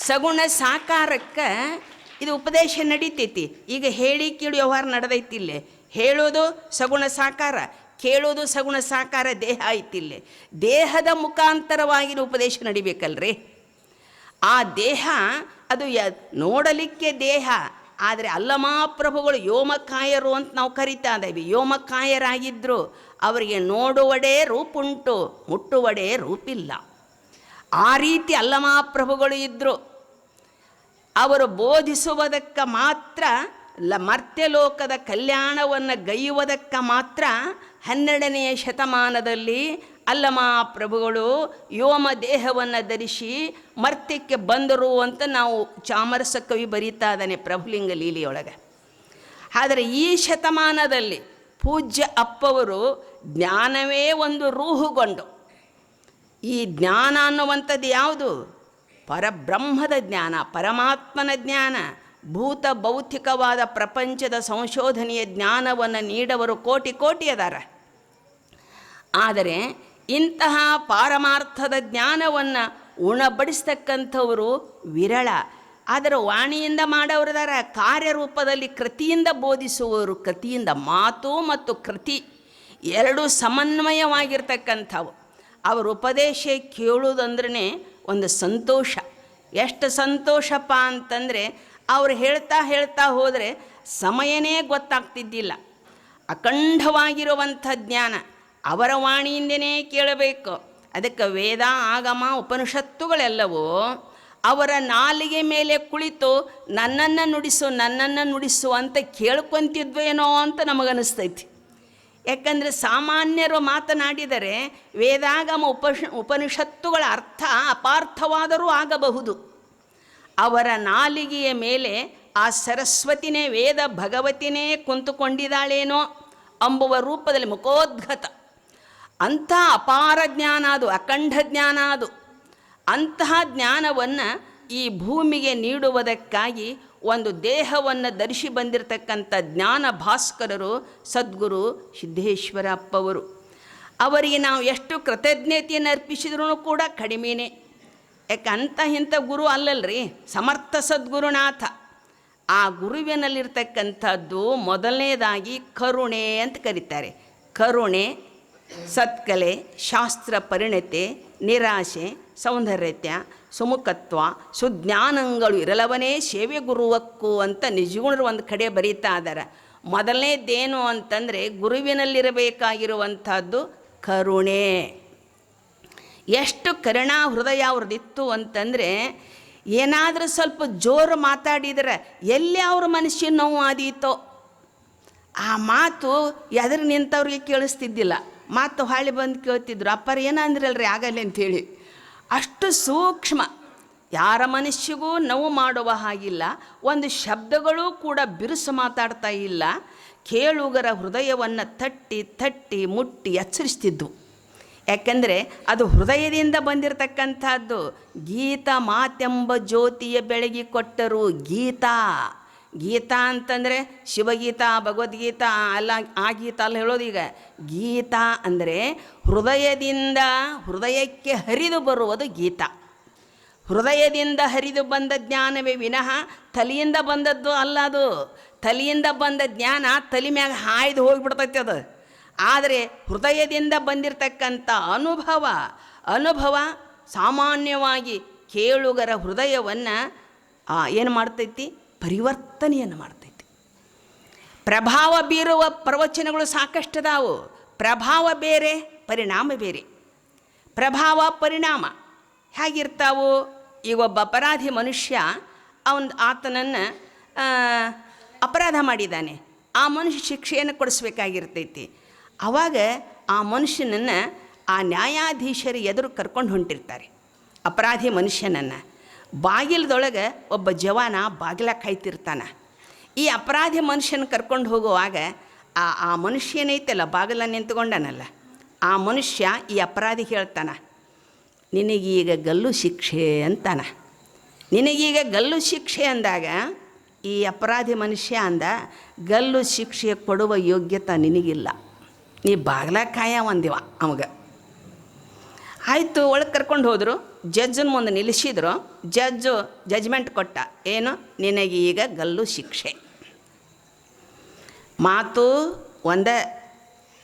ಸಗುಣ ಸಾಕಾರಕ್ಕೆ ಇದು ಉಪದೇಶ ನಡೀತೈತಿ. ಈಗ ಹೇಳಿ ಕೇಳಿ ವ್ಯವಹಾರ ನಡೆದೈತಿ. ಇಲ್ಲೇ ಹೇಳೋದು ಸಗುಣ ಸಾಕಾರ, ಕೇಳೋದು ಸಗುಣ ಸಾಕಾರ, ದೇಹ ಐತಿಲ್ಲೇ. ದೇಹದ ಮುಖಾಂತರವಾಗಿ ಉಪದೇಶ ನಡಿಬೇಕಲ್ರಿ. ಆ ದೇಹ ಅದು ನೋಡಲಿಕ್ಕೆ ದೇಹ, ಆದರೆ ಅಲ್ಲಮಾಪ್ರಭುಗಳು ಯೋಮಕಾಯರು ಅಂತ ನಾವು ಕರಿತಾ ಇದ್ದೀವಿ. ಯೋಮಕಾಯರಾಗಿದ್ದರು. ಅವರಿಗೆ ನೋಡುವಡೆ ರೂಪುಂಟು, ಮುಟ್ಟುವಡೆ ರೂಪಿಲ್ಲ. ಆ ರೀತಿ ಅಲ್ಲಮಾಪ್ರಭುಗಳು ಇದ್ದರು. ಅವರು ಬೋಧಿಸುವುದಕ್ಕೆ ಮಾತ್ರ, ಮರ್ತ್ಯಲೋಕದ ಕಲ್ಯಾಣವನ್ನು ಗೈಯುವುದಕ್ಕೆ ಮಾತ್ರ 12ನೇ ಶತಮಾನದಲ್ಲಿ ಅಲ್ಲಮಾಪ್ರಭುಗಳು ಯೋಮ ದೇಹವನ್ನು ಧರಿಸಿ ಮರ್ತ್ಯಕ್ಕೆ ಬಂದರು ಅಂತ ನಾವು ಚಾಮರಸ ಕವಿ ಬರೀತಾ ಇದ್ದಾನೆ ಪ್ರಭುಲಿಂಗ ಲೀಲೆಯೊಳಗೆ. ಆದರೆ ಈ ಶತಮಾನದಲ್ಲಿ ಪೂಜ್ಯ ಅಪ್ಪವರು ಜ್ಞಾನವೇ ಒಂದು ರೂಹುಗೊಂಡು, ಈ ಜ್ಞಾನ ಅನ್ನುವಂಥದ್ದು ಯಾವುದು? ಪರಬ್ರಹ್ಮದ ಜ್ಞಾನ, ಪರಮಾತ್ಮನ ಜ್ಞಾನ. ಭೂತ ಭೌತಿಕವಾದ ಪ್ರಪಂಚದ ಸಂಶೋಧನೆಯ ಜ್ಞಾನವನ್ನು ನೀಡವರು ಕೋಟಿ ಕೋಟಿ ಅದಾರ. ಆದರೆ ಇಂತಹ ಪಾರಮಾರ್ಥದ ಜ್ಞಾನವನ್ನು ಉಣಬಡಿಸ್ತಕ್ಕಂಥವರು ವಿರಳ. ಆದರೆ ವಾಣಿಯಿಂದ ಮಾಡೋರದಾರ, ಕಾರ್ಯರೂಪದಲ್ಲಿ ಕೃತಿಯಿಂದ ಬೋಧಿಸುವವರು. ಕೃತಿಯಿಂದ ಮಾತು ಮತ್ತು ಕೃತಿ ಎರಡೂ ಸಮನ್ವಯವಾಗಿರ್ತಕ್ಕಂಥವು. ಅವರ ಉಪದೇಶ ಕೇಳುವುದಂದ್ರೆ ಒಂದು ಸಂತೋಷ. ಎಷ್ಟು ಸಂತೋಷಪ್ಪ ಅಂತಂದರೆ ಅವ್ರು ಹೇಳ್ತಾ ಹೋದರೆ ಸಮಯನೇ ಗೊತ್ತಾಗ್ತಿದ್ದಿಲ್ಲ. ಅಖಂಡವಾಗಿರುವಂಥ ಜ್ಞಾನ ಅವರ ವಾಣಿಯಿಂದನೇ ಕೇಳಬೇಕು. ಅದಕ್ಕೆ ವೇದ ಆಗಮ ಉಪನಿಷತ್ತುಗಳೆಲ್ಲವೂ ಅವರ ನಾಲಿಗೆ ಮೇಲೆ ಕುಳಿತು ನನ್ನನ್ನು ನುಡಿಸು ಅಂತ ಕೇಳ್ಕೊಂತಿದ್ವೇನೋ ಅಂತ ನಮಗನಿಸ್ತೈತಿ. ಯಾಕಂದರೆ ಸಾಮಾನ್ಯರು ಮಾತನಾಡಿದರೆ ವೇದಾಗಮ ಉಪನಿಷತ್ತುಗಳ ಅರ್ಥ ಅಪಾರ್ಥವಾದರೂ ಆಗಬಹುದು. ಅವರ ನಾಲಿಗೆಯ ಮೇಲೆ ಆ ಸರಸ್ವತಿನೇ ವೇದ ಭಗವತಿನೇ ಕುಂತುಕೊಂಡಿದ್ದಾಳೇನೋ ಅಂಬುವ ರೂಪದಲ್ಲಿ ಮುಖೋದ್ಗತ ಅಂಥ ಅಪಾರ ಜ್ಞಾನ ಅದು, ಅಖಂಡ ಜ್ಞಾನ ಅದು. ಅಂತಹ ಜ್ಞಾನವನ್ನು ಈ ಭೂಮಿಗೆ ನೀಡುವುದಕ್ಕಾಗಿ ಒಂದು ದೇಹವನ್ನು ಧರಿಸಿ ಬಂದಿರತಕ್ಕಂಥ ಜ್ಞಾನ ಭಾಸ್ಕರರು ಸದ್ಗುರು ಸಿದ್ದೇಶ್ವರ ಅಪ್ಪವರು. ಅವರಿಗೆ ನಾವು ಎಷ್ಟು ಕೃತಜ್ಞತೆಯನ್ನು ಅರ್ಪಿಸಿದ್ರೂ ಕೂಡ ಕಡಿಮೆಯೇ. ಯಾಕೆ ಇಂಥ ಗುರು ಅಲ್ಲಲ್ರಿ, ಸಮರ್ಥ ಸದ್ಗುರುನಾಥ. ಆ ಗುರುವಿನಲ್ಲಿರ್ತಕ್ಕಂಥದ್ದು ಮೊದಲನೇದಾಗಿ ಕರುಣೆ ಅಂತ ಕರೀತಾರೆ. ಕರುಣೆ, ಸತ್ಕಲೆ, ಶಾಸ್ತ್ರ ಪರಿಣತೆ, ನಿರಾಶೆ, ಸೌಂದರ್ಯತೆ, ಸುಮುಖತ್ವ, ಸುಜ್ಞಾನಗಳು ಇರಲವನೇ ಸೇವೆ ಗುರುವಕ್ಕು ಅಂತ ನಿಜಗುಣರು ಒಂದು ಕಡೆ ಬರೀತಾ ಇದ್ದಾರೆ. ಮೊದಲನೇದೇನು ಅಂತಂದರೆ ಗುರುವಿನಲ್ಲಿರಬೇಕಾಗಿರುವಂಥದ್ದು ಕರುಣೆ. ಎಷ್ಟು ಕರುಣಾ ಹೃದಯ ಅವ್ರದ್ದಿತ್ತು ಅಂತಂದರೆ ಏನಾದರೂ ಸ್ವಲ್ಪ ಜೋರು ಮಾತಾಡಿದರೆ ಎಲ್ಲಿ ಅವ್ರ ಮನುಷ್ಯ ನೋವು ಆದೀತೋ ಆ ಮಾತು ಎದುರು ನಿಂತವ್ರಿಗೆ ಕೇಳಿಸ್ತಿದ್ದಿಲ್ಲ. ಮಾತು ಹಾಳಿ ಬಂದು ಕೇಳ್ತಿದ್ರು, ಅಪ್ಪರ ಏನಂದ್ರಲ್ರಿ ಆಗಲ್ಲ ಅಂಥೇಳಿ. ಅಷ್ಟು ಸೂಕ್ಷ್ಮ, ಯಾರ ಮನುಷ್ಯಗೂ ನೋವು ಮಾಡುವ ಹಾಗಿಲ್ಲ. ಒಂದು ಶಬ್ದಗಳೂ ಕೂಡ ಬಿರುಸು ಮಾತಾಡ್ತಾ ಇಲ್ಲ. ಕೇಳುಗರ ಹೃದಯವನ್ನು ತಟ್ಟಿ ತಟ್ಟಿ ಮುಟ್ಟಿ ಎಚ್ಚರಿಸ್ತಿದ್ದು. ಯಾಕೆಂದರೆ ಅದು ಹೃದಯದಿಂದ ಬಂದಿರತಕ್ಕಂಥದ್ದು. ಗೀತಾ ಮಾತೆಂಬ ಜ್ಯೋತಿಯ ಬೆಳಗಿ ಕೊಟ್ಟರು ಗೀತಾ. ಗೀತಾ ಅಂತಂದರೆ ಶಿವಗೀತಾ, ಭಗವದ್ಗೀತಾ ಅಲ್ಲ, ಆ ಗೀತಾ ಅಲ್ಲ ಹೇಳೋದು. ಈಗ ಗೀತಾ ಅಂದರೆ ಹೃದಯದಿಂದ ಹೃದಯಕ್ಕೆ ಹರಿದು ಬರುವುದು ಗೀತಾ. ಹೃದಯದಿಂದ ಹರಿದು ಬಂದ ಜ್ಞಾನವೇ ವಿನಃ ತಲೆಯಿಂದ ಬಂದದ್ದು ಅಲ್ಲ. ಅದು ತಲೆಯಿಂದ ಬಂದ ಜ್ಞಾನ ತಲೆ ಮ್ಯಾಗ ಹಾಯ್ದು ಹೋಗಿಬಿಡ್ತೈತೆ ಅದು. ಆದರೆ ಹೃದಯದಿಂದ ಬಂದಿರತಕ್ಕಂಥ ಅನುಭವ ಸಾಮಾನ್ಯವಾಗಿ ಕೇಳುಗರ ಹೃದಯವನ್ನು ಏನು ಮಾಡ್ತೈತಿ? ಪರಿವರ್ತನೆಯನ್ನು ಮಾಡ್ತೈತಿ. ಪ್ರಭಾವ ಬೀರುವ ಪ್ರವಚನಗಳು ಸಾಕಷ್ಟದಾವು. ಪ್ರಭಾವ ಬೇರೆ, ಪರಿಣಾಮ ಬೇರೆ. ಪ್ರಭಾವ ಪರಿಣಾಮ ಹೇಗಿರ್ತಾವು? ಈಗ ಒಬ್ಬ ಅಪರಾಧಿ ಮನುಷ್ಯ ಆತನನ್ನು ಅಪರಾಧ ಮಾಡಿದ್ದಾನೆ. ಆ ಮನುಷ್ಯ ಶಿಕ್ಷೆಯನ್ನು ಕೊಡಿಸ್ಬೇಕಾಗಿರ್ತೈತಿ. ಆವಾಗ ಆ ಮನುಷ್ಯನನ್ನು ಆ ನ್ಯಾಯಾಧೀಶರು ಎದುರು ಕರ್ಕೊಂಡು ಹೊಂಟಿರ್ತಾರೆ. ಅಪರಾಧಿ ಮನುಷ್ಯನನ್ನು ಬಾಗಿಲದೊಳಗೆ ಒಬ್ಬ ಜವಾನ ಬಾಗಿಲ ಕಾಯ್ತಿರ್ತಾನೆ. ಈ ಅಪರಾಧಿ ಮನುಷ್ಯನ ಕರ್ಕೊಂಡು ಹೋಗುವಾಗ ಆ ಮನುಷ್ಯ ಏನೈತಲ್ಲ, ಬಾಗಿಲ ನಿಂತ್ಕೊಂಡನಲ್ಲ, ಆ ಮನುಷ್ಯ ಈ ಅಪರಾಧಿ ಹೇಳ್ತಾನೆ, ನಿನಗೀಗ ಗಲ್ಲು ಶಿಕ್ಷೆ ಅಂತಾನ. ನಿನಗೀಗ ಗಲ್ಲು ಶಿಕ್ಷೆ ಅಂದಾಗ ಈ ಅಪರಾಧಿ ಮನುಷ್ಯ ಅಂದ, ಗಲ್ಲು ಶಿಕ್ಷೆ ಕೊಡುವ ಯೋಗ್ಯತೆ ನಿನಗಿಲ್ಲ, ನೀ ಬಾಗಿಲ ಕಾಯ ಅಂದಿವ ಅವಾಗ. ಆಯಿತು, ಒಳಗೆ ಕರ್ಕೊಂಡು ಹೋದರು. ಜಡ್ಜನ ಮುಂದೆ ನಿಲ್ಲಿಸಿದ್ರು. ಜಜ್ಮೆಂಟ್ ಕೊಟ್ಟ, ಏನು? ನಿನಗೀಗ ಗಲ್ಲು ಶಿಕ್ಷೆ. ಮಾತು ಒಂದೇ.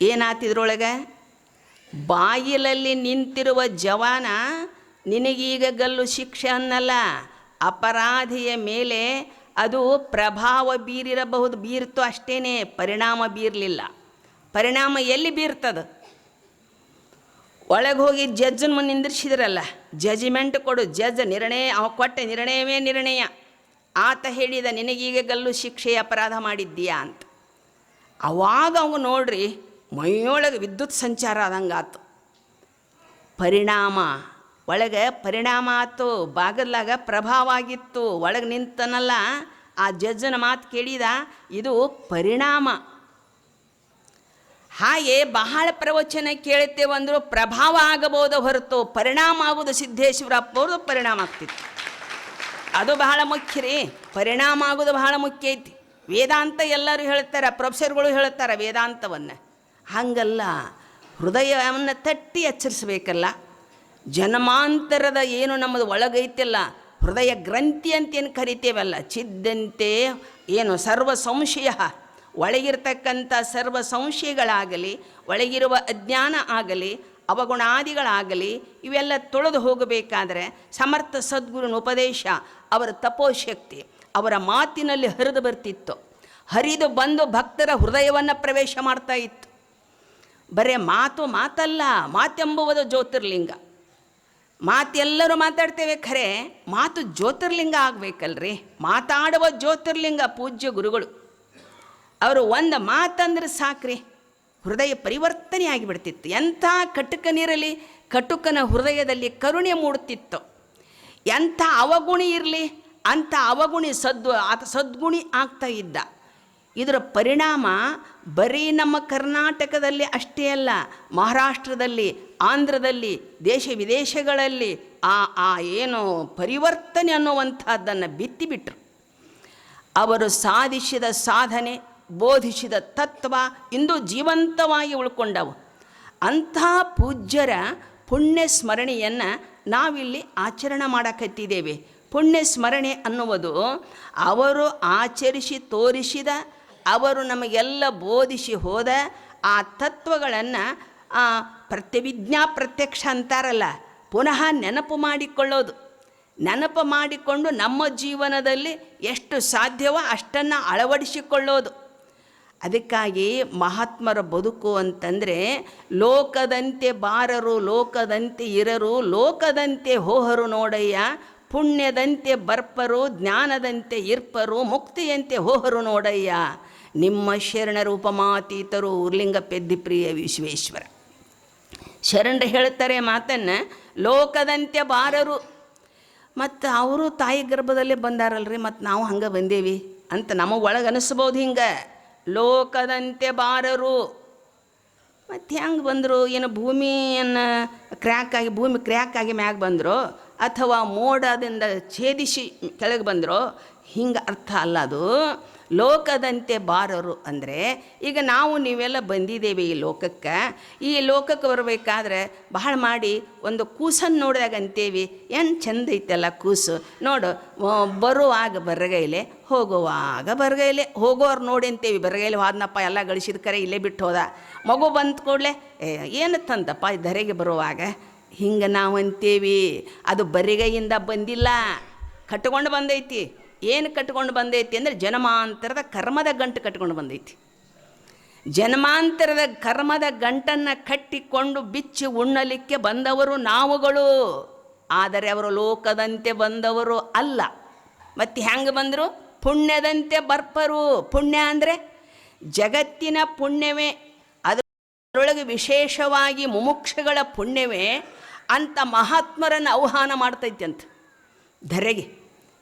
ಏನಾತಿದ್ರೊಳಗೆ? ಬಾಗಿಲಲ್ಲಿ ನಿಂತಿರುವ ಜವಾನ ನಿನಗೀಗ ಗಲ್ಲು ಶಿಕ್ಷೆ ಅನ್ನಲ್ಲ, ಅಪರಾಧಿಯ ಮೇಲೆ ಅದು ಪ್ರಭಾವ ಬೀರಿರಬಹುದು. ಬೀರ್ತು ಅಷ್ಟೇ, ಪರಿಣಾಮ ಬೀರಲಿಲ್ಲ. ಪರಿಣಾಮ ಎಲ್ಲಿ ಬೀರ್ತದೆ? ಒಳಗೆ ಹೋಗಿ ಜಡ್ಜನ ಮುಂದೆ ನಿಂದಿರ್ಸಿದ್ರಲ್ಲ, ಜಜ್ಮೆಂಟ್ ಕೊಡು. ಜಡ್ಜ್ ನಿರ್ಣಯ, ಅವ ಕೊಟ್ಟ ನಿರ್ಣಯವೇ ನಿರ್ಣಯ. ಆತ ಹೇಳಿದ, ನಿನಗೀಗ ಗಲ್ಲು ಶಿಕ್ಷೆ, ಅಪರಾಧ ಮಾಡಿದ್ದೀಯಾ ಅಂತ. ಅವಾಗ ಅವ ನೋಡ್ರಿ, ಮೈಯೊಳಗೆ ವಿದ್ಯುತ್ ಸಂಚಾರ ಆದಂಗೆ ಆತು. ಪರಿಣಾಮ ಒಳಗೆ ಪರಿಣಾಮ ಆಯ್ತು. ಬಾಗಿಲಾಗ ಪ್ರಭಾವ ಆಗಿತ್ತು. ಒಳಗೆ ನಿಂತನಲ್ಲ, ಆ ಜಡ್ಜನ ಮಾತು ಕೇಳಿದ, ಇದು ಪರಿಣಾಮ. ಹಾಗೆ ಬಹಳ ಪ್ರವಚನ ಕೇಳುತ್ತೇವಂದರೂ ಪ್ರಭಾವ ಆಗಬಹುದು ಹೊರತು ಪರಿಣಾಮ ಆಗೋದು ಸಿದ್ದೇಶ್ವರ ಅಪ್ಪವ್ರದ್ದು ಪರಿಣಾಮ ಆಗ್ತಿತ್ತು. ಅದು ಬಹಳ ಮುಖ್ಯ ರೀ. ಪರಿಣಾಮ ಆಗೋದು ಬಹಳ ಮುಖ್ಯ ಐತಿ. ವೇದಾಂತ ಎಲ್ಲರೂ ಹೇಳ್ತಾರೆ, ಪ್ರೊಫೆಸರ್ಗಳು ಹೇಳ್ತಾರೆ ವೇದಾಂತವನ್ನು. ಹಾಗಲ್ಲ, ಹೃದಯವನ್ನು ತಟ್ಟಿ ಎಚ್ಚರಿಸಬೇಕಲ್ಲ. ಜನ್ಮಾಂತರದ ಏನು ನಮ್ಮದು ಒಳಗೈತಿಲ್ಲ, ಹೃದಯ ಗ್ರಂಥಿ ಅಂತೇನು ಕರಿತೇವಲ್ಲ, ಚಿದ್ದಂತೆ ಏನು ಸರ್ವ ಸಂಶಯ, ಒಳಗಿರ್ತಕ್ಕಂಥ ಸರ್ವ ಸಂಶಯಗಳಾಗಲಿ, ಒಳಗಿರುವ ಅಜ್ಞಾನ ಆಗಲಿ, ಅವಗುಣಾದಿಗಳಾಗಲಿ, ಇವೆಲ್ಲ ತೊಳೆದು ಹೋಗಬೇಕಾದರೆ ಸಮರ್ಥ ಸದ್ಗುರುನ ಉಪದೇಶ, ಅವರ ತಪೋಶಕ್ತಿ ಅವರ ಮಾತಿನಲ್ಲಿ ಹರಿದು ಬರ್ತಿತ್ತು. ಹರಿದು ಬಂದು ಭಕ್ತರ ಹೃದಯವನ್ನು ಪ್ರವೇಶ ಮಾಡ್ತಾ ಇತ್ತು. ಬರೇ ಮಾತಲ್ಲ, ಮಾತೆಂಬುವುದು ಜ್ಯೋತಿರ್ಲಿಂಗ. ಮಾತೆಲ್ಲರೂ ಮಾತಾಡ್ತೇವೆ, ಖರೆ ಮಾತು ಜ್ಯೋತಿರ್ಲಿಂಗ ಆಗಬೇಕಲ್ರಿ. ಮಾತಾಡುವ ಜ್ಯೋತಿರ್ಲಿಂಗ ಪೂಜ್ಯ ಗುರುಗಳು. ಅವರು ಒಂದು ಮಾತಂದ್ರೆ ಸಾಕ್ರಿ, ಹೃದಯ ಪರಿವರ್ತನೆ ಆಗಿಬಿಡ್ತಿತ್ತು. ಎಂಥ ಕಟುಕನಿರಲಿ, ಕಟುಕನ ಹೃದಯದಲ್ಲಿ ಕರುಣೆ ಮೂಡುತ್ತಿತ್ತು. ಎಂಥ ಅವಗುಣಿ ಇರಲಿ, ಅಂಥ ಅವಗುಣಿ ಸದ್ಗುಣಿ ಆಗ್ತಾ ಇದ್ದ. ಇದರ ಪರಿಣಾಮ ಬರೀ ನಮ್ಮ ಕರ್ನಾಟಕದಲ್ಲಿ ಅಷ್ಟೇ ಅಲ್ಲ, ಮಹಾರಾಷ್ಟ್ರದಲ್ಲಿ, ಆಂಧ್ರದಲ್ಲಿ, ದೇಶ ವಿದೇಶಗಳಲ್ಲಿ ಏನು ಪರಿವರ್ತನೆ ಅನ್ನುವಂಥದ್ದನ್ನು ಬಿತ್ತಿಬಿಟ್ರು. ಅವರು ಸಾಧಿಸಿದ ಸಾಧನೆ, ಬೋಧಿಸಿದ ತತ್ವ ಇಂದು ಜೀವಂತವಾಗಿ ಉಳ್ಕೊಂಡವು. ಅಂಥ ಪೂಜ್ಯರ ಪುಣ್ಯ ಸ್ಮರಣೆಯನ್ನು ನಾವಿಲ್ಲಿ ಆಚರಣೆ ಮಾಡಕತ್ತಿದ್ದೇವೆ. ಪುಣ್ಯ ಸ್ಮರಣೆ ಅನ್ನುವುದು ಅವರು ಆಚರಿಸಿ ತೋರಿಸಿದ, ಅವರು ನಮಗೆಲ್ಲ ಬೋಧಿಸಿ ಹೋದ ಆ ತತ್ವಗಳನ್ನು ಪ್ರತ್ಯವಿಜ್ಞಾ ಪ್ರತ್ಯಕ್ಷ ಅಂತಾರಲ್ಲ, ಪುನಃ ನೆನಪು ಮಾಡಿಕೊಳ್ಳೋದು. ನೆನಪು ಮಾಡಿಕೊಂಡು ನಮ್ಮ ಜೀವನದಲ್ಲಿ ಎಷ್ಟು ಸಾಧ್ಯವೋ ಅಷ್ಟನ್ನು ಅಳವಡಿಸಿಕೊಳ್ಳೋದು. ಅದಕ್ಕಾಗಿ ಮಹಾತ್ಮರ ಬದುಕು ಅಂತಂದರೆ ಲೋಕದಂತೆ ಬಾರರು, ಲೋಕದಂತೆ ಇರರು, ಲೋಕದಂತೆ ಹೋಹರು ನೋಡಯ್ಯ, ಪುಣ್ಯದಂತೆ ಬರ್ಪರು, ಜ್ಞಾನದಂತೆ ಇರ್ಪರು, ಮುಕ್ತಿಯಂತೆ ಹೋಹರು ನೋಡಯ್ಯ, ನಿಮ್ಮ ಶರಣರು ಉಪಮಾತೀತರು ಉರ್ಲಿಂಗ ಪೆದ್ದಿಪ್ರಿಯ ವಿಶ್ವೇಶ್ವರ. ಶರಣರು ಹೇಳ್ತಾರೆ ಮಾತನ್ನು, ಲೋಕದಂತೆ ಬಾರರು. ಮತ್ತು ಅವರು ತಾಯಿ ಗರ್ಭದಲ್ಲೇ ಬಂದಾರಲ್ರಿ, ಮತ್ತು ನಾವು ಹಂಗೆ ಬಂದೇವಿ ಅಂತ ನಮಗೆ ಒಳಗೆ ಅನಿಸ್ಬೋದು. ಹಿಂಗೆ ಲೋಕದಂತೆ ಬಾರರು, ಮತ್ತು ಹೆಂಗೆ ಬಂದರು? ಏನು ಭೂಮಿ ಕ್ರ್ಯಾಕ್ ಆಗಿ ಮ್ಯಾಗ ಬಂದರು, ಅಥವಾ ಮೋಡದಿಂದ ಛೇದಿಸಿ ಕೆಳಗೆ ಬಂದರು, ಹಿಂಗೆ ಅರ್ಥ ಅಲ್ಲ ಅದು. ಲೋಕದಂತೆ ಬಾರರು ಅಂದರೆ ಈಗ ನಾವು ನೀವೆಲ್ಲ ಬಂದಿದ್ದೇವೆ ಈ ಲೋಕಕ್ಕೆ. ಈ ಲೋಕಕ್ಕೆ ಬರಬೇಕಾದ್ರೆ ಬಹಳ ಮಾಡಿ ಒಂದು ಕೂಸನ್ನು ನೋಡಿದಾಗ ಅಂತೇವಿ, ಏನು ಚೆಂದ ಐತಲ್ಲ ಕೂಸು ನೋಡು, ಬರುವಾಗ ಬರಗೈಲೆ, ಹೋಗುವಾಗ ಬರಗೈಲೆ. ಹೋಗೋರು ನೋಡಿ ಅಂತೇವಿ, ಬರಗೈಲೆ ಹೋದ್ನಪ್ಪ ಎಲ್ಲ ಗಳಿಸಿದ ಕರೆ ಇಲ್ಲೇ ಬಿಟ್ಟು ಹೋದ. ಮಗು ಬಂದ ಕೂಡಲೇ ಏನು ತಂದಪ್ಪ ಧರೆಗೆ ಬರುವಾಗ, ಹಿಂಗೆ ನಾವು ಅಂತೇವಿ. ಅದು ಬರಿಗೈಯಿಂದ ಬಂದಿಲ್ಲ, ಕಟ್ಕೊಂಡು ಬಂದೈತಿ. ಏನು ಕಟ್ಕೊಂಡು ಬಂದೈತಿ ಅಂದರೆ ಜನ್ಮಾಂತರದ ಕರ್ಮದ ಗಂಟು ಕಟ್ಕೊಂಡು ಬಂದೈತಿ. ಜನ್ಮಾಂತರದ ಕರ್ಮದ ಗಂಟನ್ನು ಕಟ್ಟಿಕೊಂಡು ಬಿಚ್ಚಿ ಉಣ್ಣಲಿಕ್ಕೆ ಬಂದವರು ನಾವುಗಳು. ಆದರೆ ಅವರು ಲೋಕದಂತೆ ಬಂದವರು ಅಲ್ಲ. ಮತ್ತು ಹೆಂಗೆ ಬಂದರು? ಪುಣ್ಯದಂತೆ ಬರ್ಪರು. ಪುಣ್ಯ ಅಂದರೆ ಜಗತ್ತಿನ ಪುಣ್ಯವೇ, ಅದರೊಳಗೆ ವಿಶೇಷವಾಗಿ ಮುಮುಕ್ಷಗಳ ಪುಣ್ಯವೇ ಅಂತ ಮಹಾತ್ಮರನ್ನು ಆಹ್ವಾನ ಮಾಡ್ತೈತಿ ಅಂತ ಧರೆಗೆ.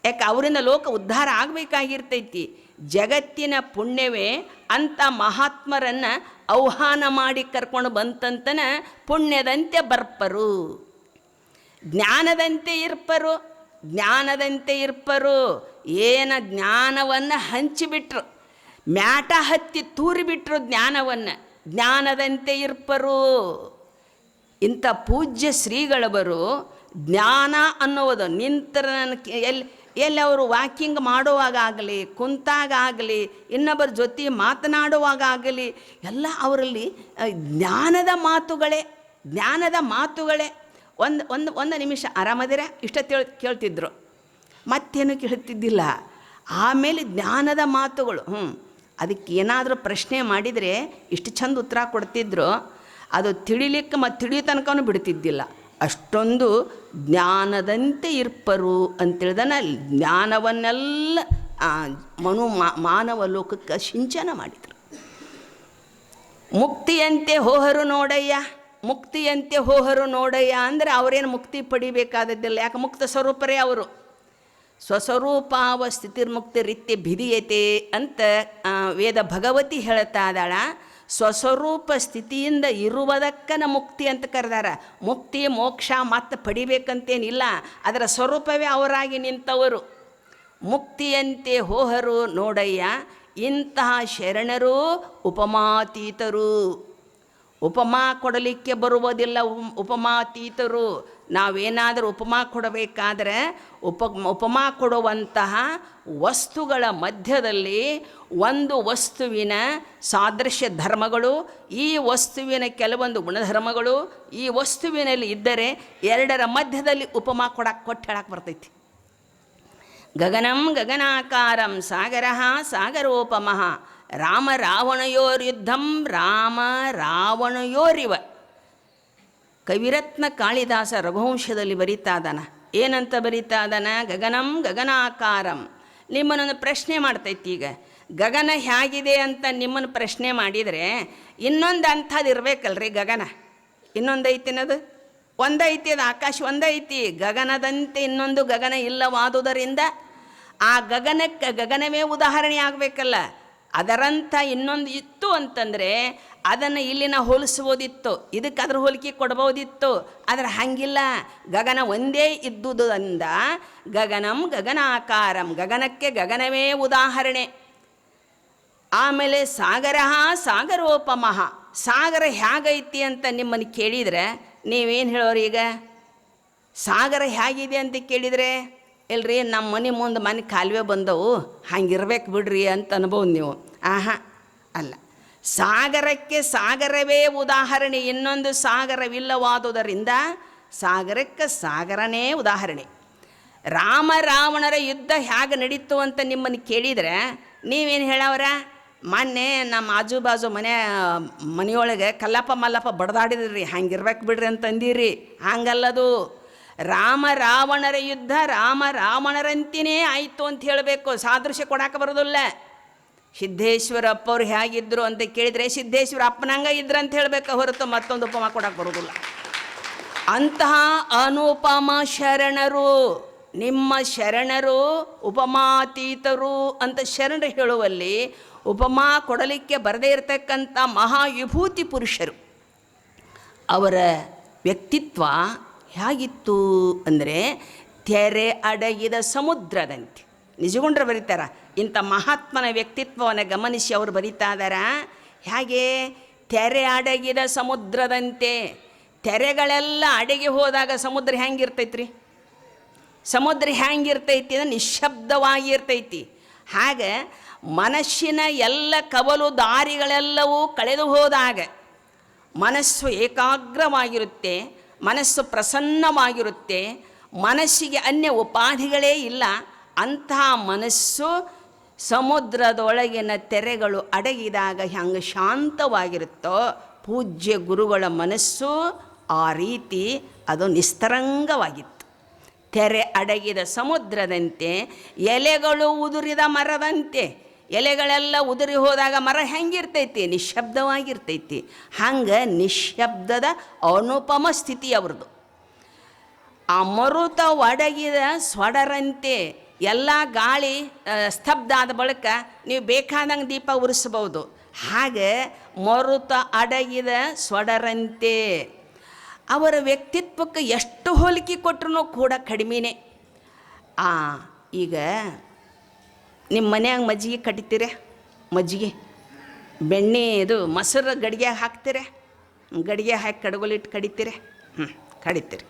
ಯಾಕೆ? ಅವರಿಂದ ಲೋಕ ಉದ್ಧಾರ ಆಗಬೇಕಾಗಿರ್ತೈತಿ. ಜಗತ್ತಿನ ಪುಣ್ಯವೇ ಅಂತ ಮಹಾತ್ಮರನ್ನು ಆಹ್ವಾನ ಮಾಡಿ ಕರ್ಕೊಂಡು ಬಂತಂತನ ಪುಣ್ಯದಂತೆ ಬರ್ಪರು, ಜ್ಞಾನದಂತೆ ಇರ್ಪರು. ಜ್ಞಾನದಂತೆ ಇರ್ಪರು ಏನ ಜ್ಞಾನವನ್ನು ಹಂಚಿಬಿಟ್ರು, ಮ್ಯಾಟ ಹತ್ತಿ ತೂರಿಬಿಟ್ರು ಜ್ಞಾನವನ್ನು. ಜ್ಞಾನದಂತೆ ಇರ್ಪರು. ಇಂಥ ಪೂಜ್ಯ ಶ್ರೀಗಳವರು ಜ್ಞಾನ ಅನ್ನುವುದು ನಿಂತರ ಎಲ್ಲಿ ಅವರು ವಾಕಿಂಗ್ ಮಾಡುವಾಗ ಆಗಲಿ, ಕುಂತಾಗ ಆಗಲಿ, ಇನ್ನೊಬ್ಬರ ಜೊತೆ ಮಾತನಾಡುವಾಗ ಆಗಲಿ, ಎಲ್ಲ ಅವರಲ್ಲಿ ಜ್ಞಾನದ ಮಾತುಗಳೇ, ಜ್ಞಾನದ ಮಾತುಗಳೇ. ಒಂದು ನಿಮಿಷ ಆರಾಮದಿರ ಇಷ್ಟ ಕೇಳ್ತಿದ್ರು, ಮತ್ತೇನು ಕೇಳ್ತಿದ್ದಿಲ್ಲ. ಆಮೇಲೆ ಜ್ಞಾನದ ಮಾತುಗಳು. ಅದಕ್ಕೆ ಏನಾದರೂ ಪ್ರಶ್ನೆ ಮಾಡಿದರೆ ಇಷ್ಟು ಚಂದ ಉತ್ತರ ಕೊಡ್ತಿದ್ರು, ಅದು ತಿಳಿಲಿಕ್ಕೆ ಮತ್ತು ತಿಳಿಯೋ ತನಕನೂ ಬಿಡ್ತಿದ್ದಿಲ್ಲ. ಅಷ್ಟೊಂದು ಜ್ಞಾನದಂತೆ ಇರ್ಪರು ಅಂತೇಳ್ದನ. ಜ್ಞಾನವನ್ನೆಲ್ಲ ಮಾನವ ಲೋಕಕ್ಕೆ ಸಿಂಚನ ಮಾಡಿದರು. ಮುಕ್ತಿಯಂತೆ ಹೋಹರು ನೋಡಯ್ಯ, ಮುಕ್ತಿಯಂತೆ ಹೋಹರು ನೋಡಯ್ಯ ಅಂದರೆ ಅವರೇನು ಮುಕ್ತಿ ಪಡಿಬೇಕಾದದ್ದಿಲ್ಲ. ಯಾಕೆ? ಮುಕ್ತ ಸ್ವರೂಪರೇ ಅವರು. ಸ್ವಸ್ವರೂಪಾವ ಸ್ಥಿತಿರ್ಮುಕ್ತಿ ರೀತ್ಯ ಭಿದಿಯತೆ ಅಂತ ವೇದ ಭಗವತಿ ಹೇಳ್ತಾ ಇದ್ದಾಳ. ಸ್ವಸ್ವರೂಪ ಸ್ಥಿತಿಯಿಂದ ಇರುವುದಕ್ಕನ ಮುಕ್ತಿ ಅಂತ ಕರೆದಾರ. ಮುಕ್ತಿ ಮೋಕ್ಷ ಮತ್ತೆ ಪಡಿಬೇಕಂತೇನಿಲ್ಲ, ಅದರ ಸ್ವರೂಪವೇ ಅವರಾಗಿ ನಿಂತವರು. ಮುಕ್ತಿಯಂತೆ ಹೋಹರು ನೋಡಯ್ಯ, ಇಂತಹ ಶರಣರು ಉಪಮಾತೀತರು. ಉಪಮಾ ಕೊಡಲಿಕ್ಕೆ ಬರುವುದಿಲ್ಲ ಉಪಮಾತೀತರು. ನಾವೇನಾದರೂ ಉಪಮಾ ಕೊಡಬೇಕಾದ್ರೆ ಉಪಮಾ ಕೊಡುವಂತಹ ವಸ್ತುಗಳ ಮಧ್ಯದಲ್ಲಿ ಒಂದು ವಸ್ತುವಿನ ಸಾದೃಶ್ಯ ಧರ್ಮಗಳು, ಈ ವಸ್ತುವಿನ ಕೆಲವೊಂದು ಗುಣಧರ್ಮಗಳು ಈ ವಸ್ತುವಿನಲ್ಲಿ ಇದ್ದರೆ ಎರಡರ ಮಧ್ಯದಲ್ಲಿ ಉಪಮಾ ಕೊಟ್ಟು ಹೇಳಕ್ಕೆ ಬರ್ತೈತಿ. ಗಗನಂ ಗಗನಾಕಾರಂ ಸಾಗರಃ ಸಾಗರೋಪಮಃ ರಾಮ ರಾವಣಯೋರ್ಯುದ್ಧಂ ರಾಮ ರಾವಣಯೋರಿವ. ಕವಿರತ್ನ ಕಾಳಿದಾಸ ರಘುವಂಶದಲ್ಲಿ ಬರೀತಾ ಇದ್ದಾನ. ಏನಂತ ಬರೀತಾ ಇದ್ದಾನ? ಗಗನಂ ಗಗನಾಕಾರಂ. ನಿಮ್ಮನ್ನು ಪ್ರಶ್ನೆ ಮಾಡ್ತೈತಿ. ಈಗ ಗಗನ ಹೇಗಿದೆ ಅಂತ ನಿಮ್ಮನ್ನು ಪ್ರಶ್ನೆ ಮಾಡಿದರೆ ಇನ್ನೊಂದು ಅಂಥದ್ದು ಇರಬೇಕಲ್ರಿ ಗಗನ. ಇನ್ನೊಂದು ಐತಿನದು ಒಂದೈತಿ, ಅದು ಆಕಾಶ ಒಂದೈತಿ. ಗಗನದಂತೆ ಇನ್ನೊಂದು ಗಗನ ಇಲ್ಲವಾದುದರಿಂದ ಆ ಗಗನಕ್ಕೆ ಗಗನವೇ ಉದಾಹರಣೆ ಆಗಬೇಕಲ್ಲ. ಅದರಂಥ ಇನ್ನೊಂದು ಇತ್ತು ಅಂತಂದರೆ ಅದನ್ನು ಇಲ್ಲಿನ ಹೋಲಿಸ್ಬೋದಿತ್ತು, ಇದಕ್ಕೆ ಅದ್ರ ಹೋಲಿಕೆ ಕೊಡ್ಬೋದಿತ್ತು. ಆದರೆ ಹಾಗಿಲ್ಲ, ಗಗನ ಒಂದೇ ಇದ್ದುದರಿಂದ ಗಗನಂ ಗಗನಾಕಾರಂ, ಗಗನಕ್ಕೆ ಗಗನವೇ ಉದಾಹರಣೆ. ಆಮೇಲೆ ಸಾಗರ ಸಾಗರೋಪಮಃ, ಸಾಗರ ಹೇಗೈತಿ ಅಂತ ನಿಮ್ಮನ್ನು ಕೇಳಿದರೆ ನೀವೇನು ಹೇಳೋರು? ಈಗ ಸಾಗರ ಹೇಗಿದೆ ಅಂತ ಕೇಳಿದರೆ, ಇಲ್ರಿ ನಮ್ಮ ಮನೆ ಮುಂದೆ ಮನೆ ಕಾಲುವೆ ಬಂದವು ಹಂಗಿರ್ಬೇಕು ಬಿಡ್ರಿ ಅಂತ ಅನ್ಬೋದು ನೀವು. ಅಲ್ಲ, ಸಾಗರಕ್ಕೆ ಸಾಗರವೇ ಉದಾಹರಣೆ, ಇನ್ನೊಂದು ಸಾಗರವಿಲ್ಲವಾದುದರಿಂದ ಸಾಗರಕ್ಕೆ ಸಾಗರನೇ ಉದಾಹರಣೆ. ರಾಮ ರಾವಣರ ಯುದ್ಧ ಹೇಗೆ ನಡೀತು ಅಂತ ನಿಮ್ಮನ್ನು ಕೇಳಿದರೆ ನೀವೇನು ಹೇಳವ್ರ? ಮೊನ್ನೆ ನಮ್ಮ ಆಜು ಬಾಜು ಮನೆಯೊಳಗೆ ಕಲ್ಲಪ್ಪ ಮಲ್ಲಪ್ಪ ಬಡ್ದಾಡಿದ್ರಿ, ಹಂಗಿರ್ಬೇಕು ಬಿಡ್ರಿ ಅಂತಂದಿರಿ. ಹಂಗಲ್ಲದು. ರಾಮ ರಾವಣರ ಯುದ್ಧ ರಾಮ ರಾವಣರಂತೆಯೇ ಆಯಿತು ಅಂತ ಹೇಳಬೇಕು, ಸಾದೃಶ್ಯ ಕೊಡಕ್ಕೆ ಬರೋದಿಲ್ಲ. ಸಿದ್ದೇಶ್ವರ ಅಪ್ಪವ್ರು ಹೇಗಿದ್ರು ಅಂತ ಕೇಳಿದರೆ ಸಿದ್ದೇಶ್ವರ ಅಪ್ಪನಂಗ ಇದ್ರು ಅಂತ ಹೇಳಬೇಕು ಹೊರತು ಮತ್ತೊಂದು ಉಪಮ ಕೊಡಕ್ಕೆ ಬರೋದಿಲ್ಲ. ಅಂತಹ ಅನುಪಮ ಶರಣರು ನಿಮ್ಮ ಶರಣರು, ಉಪಮಾತೀತರು ಅಂತ ಶರಣರು ಹೇಳುವಲ್ಲಿ ಉಪಮಾ ಕೊಡಲಿಕ್ಕೆ ಬರದೇ ಇರತಕ್ಕಂಥ ಮಹಾವಿಭೂತಿ ಪುರುಷರು. ಅವರ ವ್ಯಕ್ತಿತ್ವ ಹೇಗಿತ್ತು ಅಂದರೆ ತೆರೆ ಅಡಗಿದ ಸಮುದ್ರದಂತೆ. ನಿಜಗೊಂಡ್ರೆ ಬರೀತಾರ. ಇಂಥ ಮಹಾತ್ಮನ ವ್ಯಕ್ತಿತ್ವವನ್ನು ಗಮನಿಸಿ ಅವರು ಬರೀತಾ ಇದ್ದಾರ. ಹೇಗೆ? ತೆರೆ ಅಡಗಿದ ಸಮುದ್ರದಂತೆ. ತೆರೆಗಳೆಲ್ಲ ಅಡಗಿ ಹೋದಾಗ ಸಮುದ್ರ ಹೆಂಗಿರ್ತೈತ್ರಿ? ಸಮುದ್ರ ಹೆಂಗಿರ್ತೈತಿ ಅಂದರೆ ನಿಶ್ಶಬ್ದವಾಗಿರ್ತೈತಿ. ಹಾಗೆ ಮನಸ್ಸಿನ ಎಲ್ಲ ಕವಲು ದಾರಿಗಳೆಲ್ಲವೂ ಕಳೆದು ಹೋದಾಗ ಮನಸ್ಸು ಏಕಾಗ್ರವಾಗಿರುತ್ತೆ, ಮನಸ್ಸು ಪ್ರಸನ್ನವಾಗಿರುತ್ತೆ, ಮನಸ್ಸಿಗೆ ಅನ್ಯ ಉಪಾಧಿಗಳೇ ಇಲ್ಲ. ಅಂತಹ ಮನಸ್ಸು ಸಮುದ್ರದೊಳಗಿನ ತೆರೆಗಳು ಅಡಗಿದಾಗ ಹೆಂಗೆ ಶಾಂತವಾಗಿರುತ್ತೋ ಪೂಜ್ಯ ಗುರುಗಳ ಮನಸ್ಸು ಆ ರೀತಿ ಅದು ನಿಸ್ತರಂಗವಾಗಿತ್ತು. ತೆರೆ ಅಡಗಿದ ಸಮುದ್ರದಂತೆ, ಎಲೆಗಳು ಉದುರಿದ ಮರದಂತೆ. ಎಲೆಗಳೆಲ್ಲ ಉದುರಿ ಹೋದಾಗ ಮರ ಹೆಂಗಿರ್ತೈತಿ? ನಿಶ್ಶಬ್ದವಾಗಿರ್ತೈತಿ. ಹಂಗೆ ನಿಶ್ಶಬ್ದದ ಅನುಪಮ ಸ್ಥಿತಿ ಅವ್ರದ್ದು. ಆ ಮರುತ ಒಡಗಿದ ಸ್ವಡರಂತೆ. ಎಲ್ಲ ಗಾಳಿ ಸ್ತಬ್ಧ ಆದ ಬಳಿಕ ನೀವು ಬೇಕಾದಂಗೆ ದೀಪ ಉರಿಸ್ಬೋದು. ಹಾಗೆ ಮರುತ ಅಡಗಿದ ಸ್ವಡರಂತೆ. ಅವರ ವ್ಯಕ್ತಿತ್ವಕ್ಕೆ ಎಷ್ಟು ಹೋಲಿಕೆ ಕೊಟ್ಟರು ಕೂಡ ಕಡಿಮೆನೇ. ಈಗ ನಿಮ್ಮ ಮನ್ಯಾಗ ಮಜ್ಜಿಗೆ ಕಡಿತೀರ, ಮಜ್ಜಿಗೆ ಬೆಣ್ಣೆ ಇದು ಮೊಸರು ಗಡಿಗೆ ಹಾಕ್ತೀರ, ಗಡಿಗೆ ಹಾಕಿ ಕಡ್ಗೊಲಿಟ್ಟು ಕಡಿತೀರ, ಕಡಿತೀರಿ.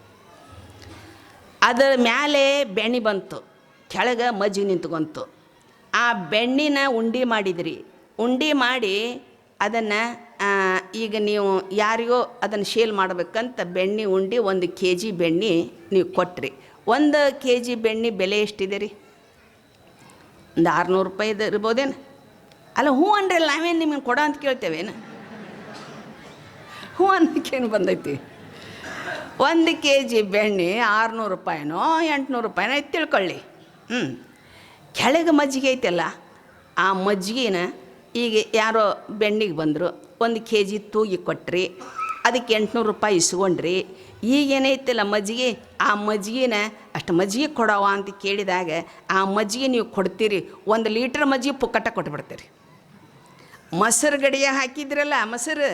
ಅದರ ಮೇಲೆ ಬೆಣ್ಣೆ ಬಂತು, ಕೆಳಗೆ ಮಜ್ಜಿಗೆ ನಿಂತ್ಕೊಂತು. ಆ ಬೆಣ್ಣಿನ ಉಂಡೆ ಮಾಡಿದ್ರಿ. ಉಂಡೆ ಮಾಡಿ ಅದನ್ನು ಈಗ ನೀವು ಯಾರಿಗೋ ಅದನ್ನು ಶೇಲ್ ಮಾಡಬೇಕಂತ ಬೆಣ್ಣೆ ಉಂಡೆ 1 kg ಬೆಣ್ಣೆ ನೀವು ಕೊಟ್ರಿ. 1 kg ಬೆಣ್ಣೆ ಬೆಲೆ ಎಷ್ಟಿದೆ ರೀ? ಒಂದು 600 ರೂಪಾಯಿದು ಇರ್ಬೋದೇನು? ಅಲ್ಲ, ಹ್ಞೂ ಅನ್ರಿ, ನಾವೇನು ನಿಮಗೆ ಕೊಡ ಅಂತ ಕೇಳ್ತೇವೇನು? ಹ್ಞೂ ಅನ್ನೋಕ್ಕೇನು ಬಂದೈತಿ? 1 kg ಬೆಣ್ಣೆ 600 ರೂಪಾಯಿನೋ 800 ರೂಪಾಯಿನೋ ಐತೆ ತಿಳ್ಕೊಳ್ಳಿ. ಕೆಳಗೆ ಮಜ್ಜಿಗೆ ಐತಲ್ಲ, ಆ ಮಜ್ಜಿಗೆನ ಈಗ ಯಾರೋ ಬೆಣ್ಣಿಗೆ ಬಂದರು, 1 kg ತೂಗಿ ಕೊಟ್ರಿ, ಅದಕ್ಕೆ 800 ರೂಪಾಯಿ ಇಸ್ಕೊಂಡ್ರಿ. ಈಗೇನೈತಿಲ್ಲ ಮಜ್ಜಿಗೆ, ಆ ಮಜ್ಜಿಗೆನ ಅಷ್ಟು ಮಜ್ಜಿಗೆ ಕೊಡವ ಅಂತ ಕೇಳಿದಾಗ ಆ ಮಜ್ಜಿಗೆ ನೀವು ಕೊಡ್ತೀರಿ. 1 ಲೀಟ್ರ್ ಮಜ್ಜಿಗೆ ಪುಕ್ಕಟ್ಟ ಕೊಟ್ಬಿಡ್ತೀರಿ. ಮೊಸರು ಗಡಿಗೆ ಹಾಕಿದ್ರಲ್ಲ, ಮೊಸರು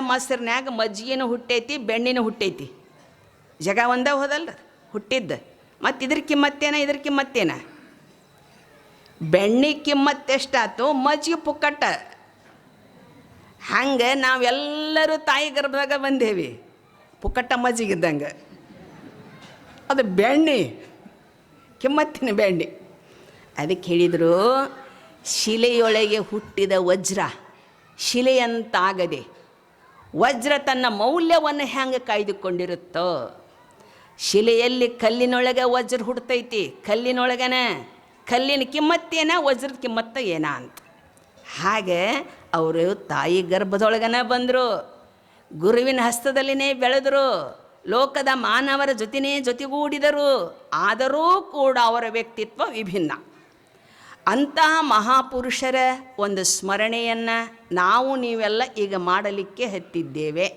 ಮೊಸರಿನ್ಯಾಗ ಮಜ್ಜಿಗೆನೂ ಹುಟ್ಟೈತಿ, ಬೆಣ್ಣಿನೂ ಹುಟ್ಟೈತಿ. ಜಗ ಒಂದೇ ಹೋದಲ್ಲ ಹುಟ್ಟಿದ್ದು. ಮತ್ತು ಇದ್ರ ಕಿಮ್ಮತ್ತೇನ, ಇದ್ರ ಕಿಮ್ಮತ್ತೇನ? ಬೆಣ್ಣೆ ಕಿಮ್ಮತ್ತೆಷ್ಟಾಯ್ತು, ಮಜ್ಜಿಗೆ ಪುಕ್ಕಟ್ಟ. ಹಂಗೆ ನಾವೆಲ್ಲರೂ ತಾಯಿ ಗರ್ಭದಾಗ ಬಂದೇವಿ, ಪುಕ್ಕಟ್ಟ ಮಜ್ಜಿಗಿದ್ದಂಗೆ. ಅದು ಬೆಣ್ಣೆ ಕಿಮ್ಮತ್ತಿನ ಬೆಣ್ಣೆ. ಅದಕ್ಕೆ ಹೇಳಿದರು, ಶಿಲೆಯೊಳಗೆ ಹುಟ್ಟಿದ ವಜ್ರ ಶಿಲೆಯಂತಾಗದೆ ವಜ್ರ ತನ್ನ ಮೌಲ್ಯವನ್ನು ಹೆಂಗೆ ಕಾಯ್ದುಕೊಂಡಿರುತ್ತೋ ಶಿಲೆಯಲ್ಲಿ ಕಲ್ಲಿನೊಳಗೆ ವಜ್ರ ಹುಡ್ತೈತಿ, ಕಲ್ಲಿನೊಳಗನ ಕಲ್ಲಿನ ಕಿಮ್ಮತ್ತೇನ, ವಜ್ರದ ಕಿಮ್ಮತ್ತ ಏನ ಅಂತ. ಹಾಗೆ ಅವರು ತಾಯಿ ಗರ್ಭದೊಳಗನ ಬಂದರು, ಗುರುವಿನ ಹಸ್ತದಲ್ಲಿನೇ ಬೆಳೆದರು, ಲೋಕದ ಮಾನವರ ಜೊತೆಗೂಡಿದರು. ಆದರೂ ಕೂಡ ಅವರ ವ್ಯಕ್ತಿತ್ವ ವಿಭಿನ್ನ. ಅಂತಹ ಮಹಾಪುರುಷರ ಒಂದು ಸ್ಮರಣೆಯನ್ನು ನಾವು ನೀವೆಲ್ಲ ಈಗ ಮಾಡಲಿಕ್ಕೆ ಹತ್ತಿದ್ದೇವೆ.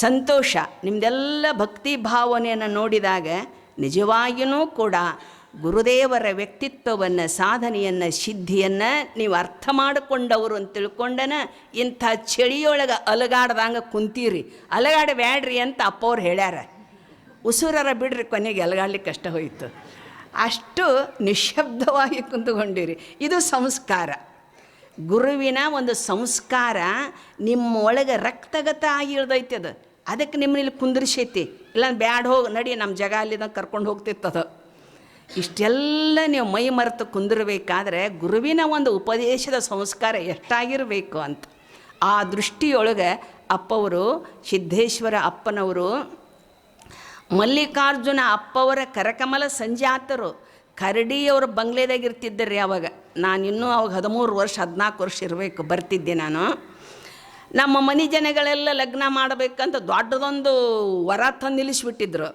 ಸಂತೋಷ. ನಿಮ್ಮದೆಲ್ಲ ಭಕ್ತಿ ಭಾವನೆಯನ್ನು ನೋಡಿದಾಗ ನಿಜವಾಗಿಯೂ ಕೂಡ ಗುರುದೇವರ ವ್ಯಕ್ತಿತ್ವವನ್ನು, ಸಾಧನೆಯನ್ನು, ಸಿದ್ಧಿಯನ್ನು ನೀವು ಅರ್ಥ ಮಾಡಿಕೊಂಡವರು ಅಂತ ತಿಳ್ಕೊಂಡನ ಇಂಥ ಚಳಿಯೊಳಗೆ ಅಲಗಾಡ್ದಂಗೆ ಕುಂತೀರಿ. ಅಲಗಾಡಬೇಡ್ರಿ ಅಂತ ಅಪ್ಪವ್ರು ಹೇಳ್ಯಾರ. ಉಸುರರ ಬಿಡ್ರಿ, ಕೊನೆಗೆ ಅಲಗಾಡ್ಲಿಕ್ಕೆ ಕಷ್ಟ ಹೋಯಿತು. ಅಷ್ಟು ನಿಶ್ಶಬ್ದವಾಗಿ ಕುಂತುಕೊಂಡಿರಿ. ಇದು ಸಂಸ್ಕಾರ. ಗುರುವಿನ ಒಂದು ಸಂಸ್ಕಾರ ನಿಮ್ಮ ಒಳಗೆ ರಕ್ತಗತ ಆಗಿ ಇಳ್ದೈತೆ. ಅದಕ್ಕೆ ನಿಮ್ಮಲ್ಲಿ ಕುಂದ್ರಿಸೈತಿ. ಇಲ್ಲ ಬ್ಯಾಡ ಹೋಗಿ ನಡಿ, ನಮ್ಮ ಜಾಗ ಅಲ್ಲಿದಂಗೆ ಕರ್ಕೊಂಡು ಹೋಗ್ತಿತ್ತದು. ಇಷ್ಟೆಲ್ಲ ನೀವು ಮೈ ಮರೆತು ಕುಂದಿರಬೇಕಾದ್ರೆ ಗುರುವಿನ ಒಂದು ಉಪದೇಶದ ಸಂಸ್ಕಾರ ಎಷ್ಟಾಗಿರಬೇಕು ಅಂತ. ಆ ದೃಷ್ಟಿಯೊಳಗೆ ಅಪ್ಪವರು, ಸಿದ್ದೇಶ್ವರ ಅಪ್ಪನವರು, ಮಲ್ಲಿಕಾರ್ಜುನ ಅಪ್ಪವರ ಕರಕಮಲ ಸಂಜಾತರು. ಕರಡಿಯವ್ರ ಬಂಗ್ಲೆದಾಗಿರ್ತಿದ್ದೆ ಅವಾಗ. ನಾನಿನ್ನೂ ಅವಾಗ 13 ವರ್ಷ 14 ವರ್ಷ ಇರಬೇಕು, ಬರ್ತಿದ್ದೆ ನಾನು. ನಮ್ಮ ಮನೆ ಜನಗಳೆಲ್ಲ ಲಗ್ನ ಮಾಡಬೇಕಂತ ದೊಡ್ಡದೊಂದು ವರ ತಂದು ನಿಲ್ಲಿಸ್ಬಿಟ್ಟಿದ್ರು.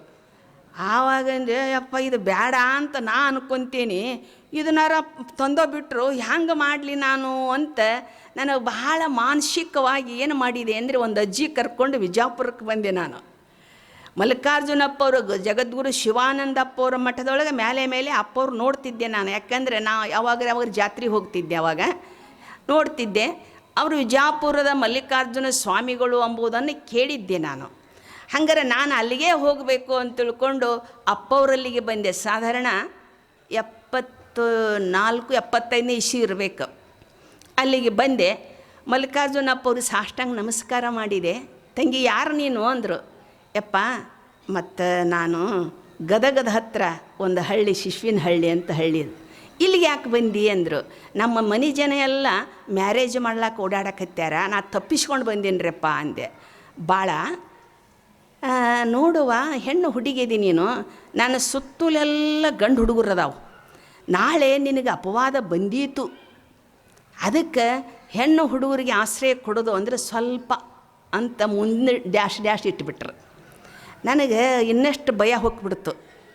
ಆವಾಗ ಅಪ್ಪ ಇದು ಬೇಡ ಅಂತ ನಾ ಅನ್ಕೊತೀನಿ, ಇದನ್ನಾರ ತಂದೋ ಬಿಟ್ಟರು ಹ್ಯಾಂಗೆ ಮಾಡಲಿ ನಾನು ಅಂತ ನನಗೆ ಬಹಳ ಮಾನಸಿಕವಾಗಿ ಏನು ಮಾಡಿದೆ ಅಂದರೆ, ಒಂದು ಅಜ್ಜಿ ಕರ್ಕೊಂಡು ವಿಜಾಪುರಕ್ಕೆ ಬಂದೆ ನಾನು. ಮಲ್ಲಿಕಾರ್ಜುನಪ್ಪವರು ಜಗದ್ಗುರು ಶಿವಾನಂದಪ್ಪವ್ರ ಮಠದೊಳಗೆ ಮೇಲೆ ಅಪ್ಪವ್ರು ನೋಡ್ತಿದ್ದೆ ನಾನು. ಯಾಕಂದರೆ ಯಾವಾಗ ಜಾತ್ರೆಗೆ ಹೋಗ್ತಿದ್ದೆ, ಅವಾಗ ನೋಡ್ತಿದ್ದೆ. ಅವರು ವಿಜಾಪುರದ ಮಲ್ಲಿಕಾರ್ಜುನ ಸ್ವಾಮಿಗಳು ಎಂಬುದನ್ನು ಕೇಳಿದ್ದೆ ನಾನು. ಹಂಗಾರೆ ನಾನು ಅಲ್ಲಿಗೆ ಹೋಗಬೇಕು ಅಂತ ತಿಳ್ಕೊಂಡು ಅಪ್ಪವರಲ್ಲಿಗೆ ಬಂದೆ. ಸಾಧಾರಣ 74-75 ಇಸ್ವಿ ಇರಬೇಕು. ಅಲ್ಲಿಗೆ ಬಂದೆ. ಮಲ್ಲಿಕಾರ್ಜುನಪ್ಪವ್ರು ಸಾಷ್ಟಾಂಗ ನಮಸ್ಕಾರ ಮಾಡಿದೆ. ತಂಗಿ ಯಾರು ನೀನು ಅಂದರು. ಯಪ್ಪ, ಮತ್ತು ನಾನು ಗದಗದ ಹತ್ರ ಒಂದು ಹಳ್ಳಿ, ಶಿಶ್ವಿನ ಹಳ್ಳಿ ಅಂತ ಹಳ್ಳಿ, ಇಲ್ಲಿಗೆ ಯಾಕೆ ಬಂದಿ ಅಂದರು. ನಮ್ಮ ಮನೆ ಜನ ಎಲ್ಲ ಮ್ಯಾರೇಜ್ ಮಾಡ್ಲಾಕ ಓಡಾಡಕತ್ಯಾರ, ನಾ ತಪ್ಪಿಸ್ಕೊಂಡು ಬಂದೀನಿರಪ್ಪ ಅಂದೆ. ಭಾಳ ನೋಡುವ ಹೆಣ್ಣು ಹುಡುಗಿದಿ ನೀನು, ನನ್ನ ಸುತ್ತಲೆಲ್ಲ ಗಂಡು ಹುಡುಗರದಾವು, ನಾಳೆ ನಿನಗೆ ಅಪವಾದ ಬಂದೀತು, ಅದಕ್ಕೆ ಹೆಣ್ಣು ಹುಡುಗರಿಗೆ ಆಶ್ರಯ ಕೊಡೋದು ಅಂದರೆ ಸ್ವಲ್ಪ ಅಂತ ಮುಂದೆ ಡ್ಯಾಶ್ ಇಟ್ಬಿಟ್ರು. ನನಗೆ ಇನ್ನಷ್ಟು ಭಯ ಹೋಗ್ಬಿಡ್ತು.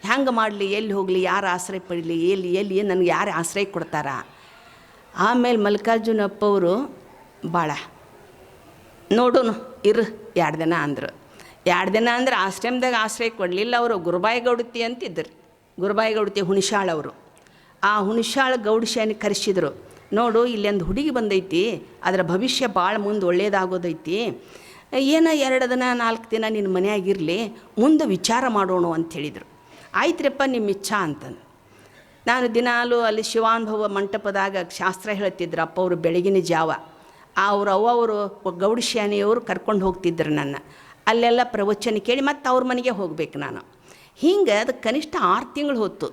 ಹ್ಯಾಂಗೆ ಮಾಡಲಿ, ಎಲ್ಲಿ ಹೋಗಲಿ, ಯಾರು ಆಶ್ರಯ ಪಡಲಿ, ಎಲ್ಲಿ ನನಗೆ ಯಾರು ಆಶ್ರಯ ಕೊಡ್ತಾರ. ಆಮೇಲೆ ಮಲ್ಲಿಕಾರ್ಜುನಪ್ಪವರು ಭಾಳ ನೋಡೋನು ಇರು 2 ದಿನ ಅಂದರು. 2 ದಿನ ಅಂದ್ರೆ ಆಶ್ರಮದಾಗ ಆಶ್ರಯ ಕೊಡಲಿಲ್ಲ ಅವರು. ಗುರುಬಾಯಿ ಗೌಡತಿ ಅಂತಿದ್ದರು. ಗುರುಬಾಯಿ ಗೌಡತಿ ಹುಣಸಾಳವರು. ಆ ಹುಣಸಾಳ ಗೌಡಶಾನಿ ಕರೆಸಿದ್ರು. ನೋಡು, ಇಲ್ಲೊಂದು ಹುಡುಗಿ ಬಂದೈತಿ, ಅದರ ಭವಿಷ್ಯ ಭಾಳ ಮುಂದೆ ಒಳ್ಳೇದಾಗೋದೈತಿ, ಏನೋ 2 ದಿನ 4 ದಿನ ನಿನ್ನ ಮನೆಯಾಗಿರಲಿ, ಮುಂದೆ ವಿಚಾರ ಮಾಡೋಣ ಅಂತ ಹೇಳಿದರು. ಆಯ್ತ್ರಪ್ಪ, ನಿಮ್ಮ ಇಚ್ಛಾ ಅಂತಂದು ನಾನು ದಿನಾಲು ಅಲ್ಲಿ ಶಿವಾನುಭವ ಮಂಟಪದಾಗ ಶಾಸ್ತ್ರ ಹೇಳ್ತಿದ್ರು ಅಪ್ಪವರು. ಬೆಳಗಿನ ಜಾವ ಅವರು ಗೌಡಶಾನಿಯವರು ಕರ್ಕೊಂಡು ಹೋಗ್ತಿದ್ರು ನನ್ನ. ಅಲ್ಲೆಲ್ಲ ಪ್ರವಚನ ಕೇಳಿ ಮತ್ತೆ ಅವ್ರ ಮನೆಗೆ ಹೋಗ್ಬೇಕು ನಾನು. ಹಿಂಗೆ ಅದು ಕನಿಷ್ಠ 6 ತಿಂಗಳು ಹೊತ್ತು.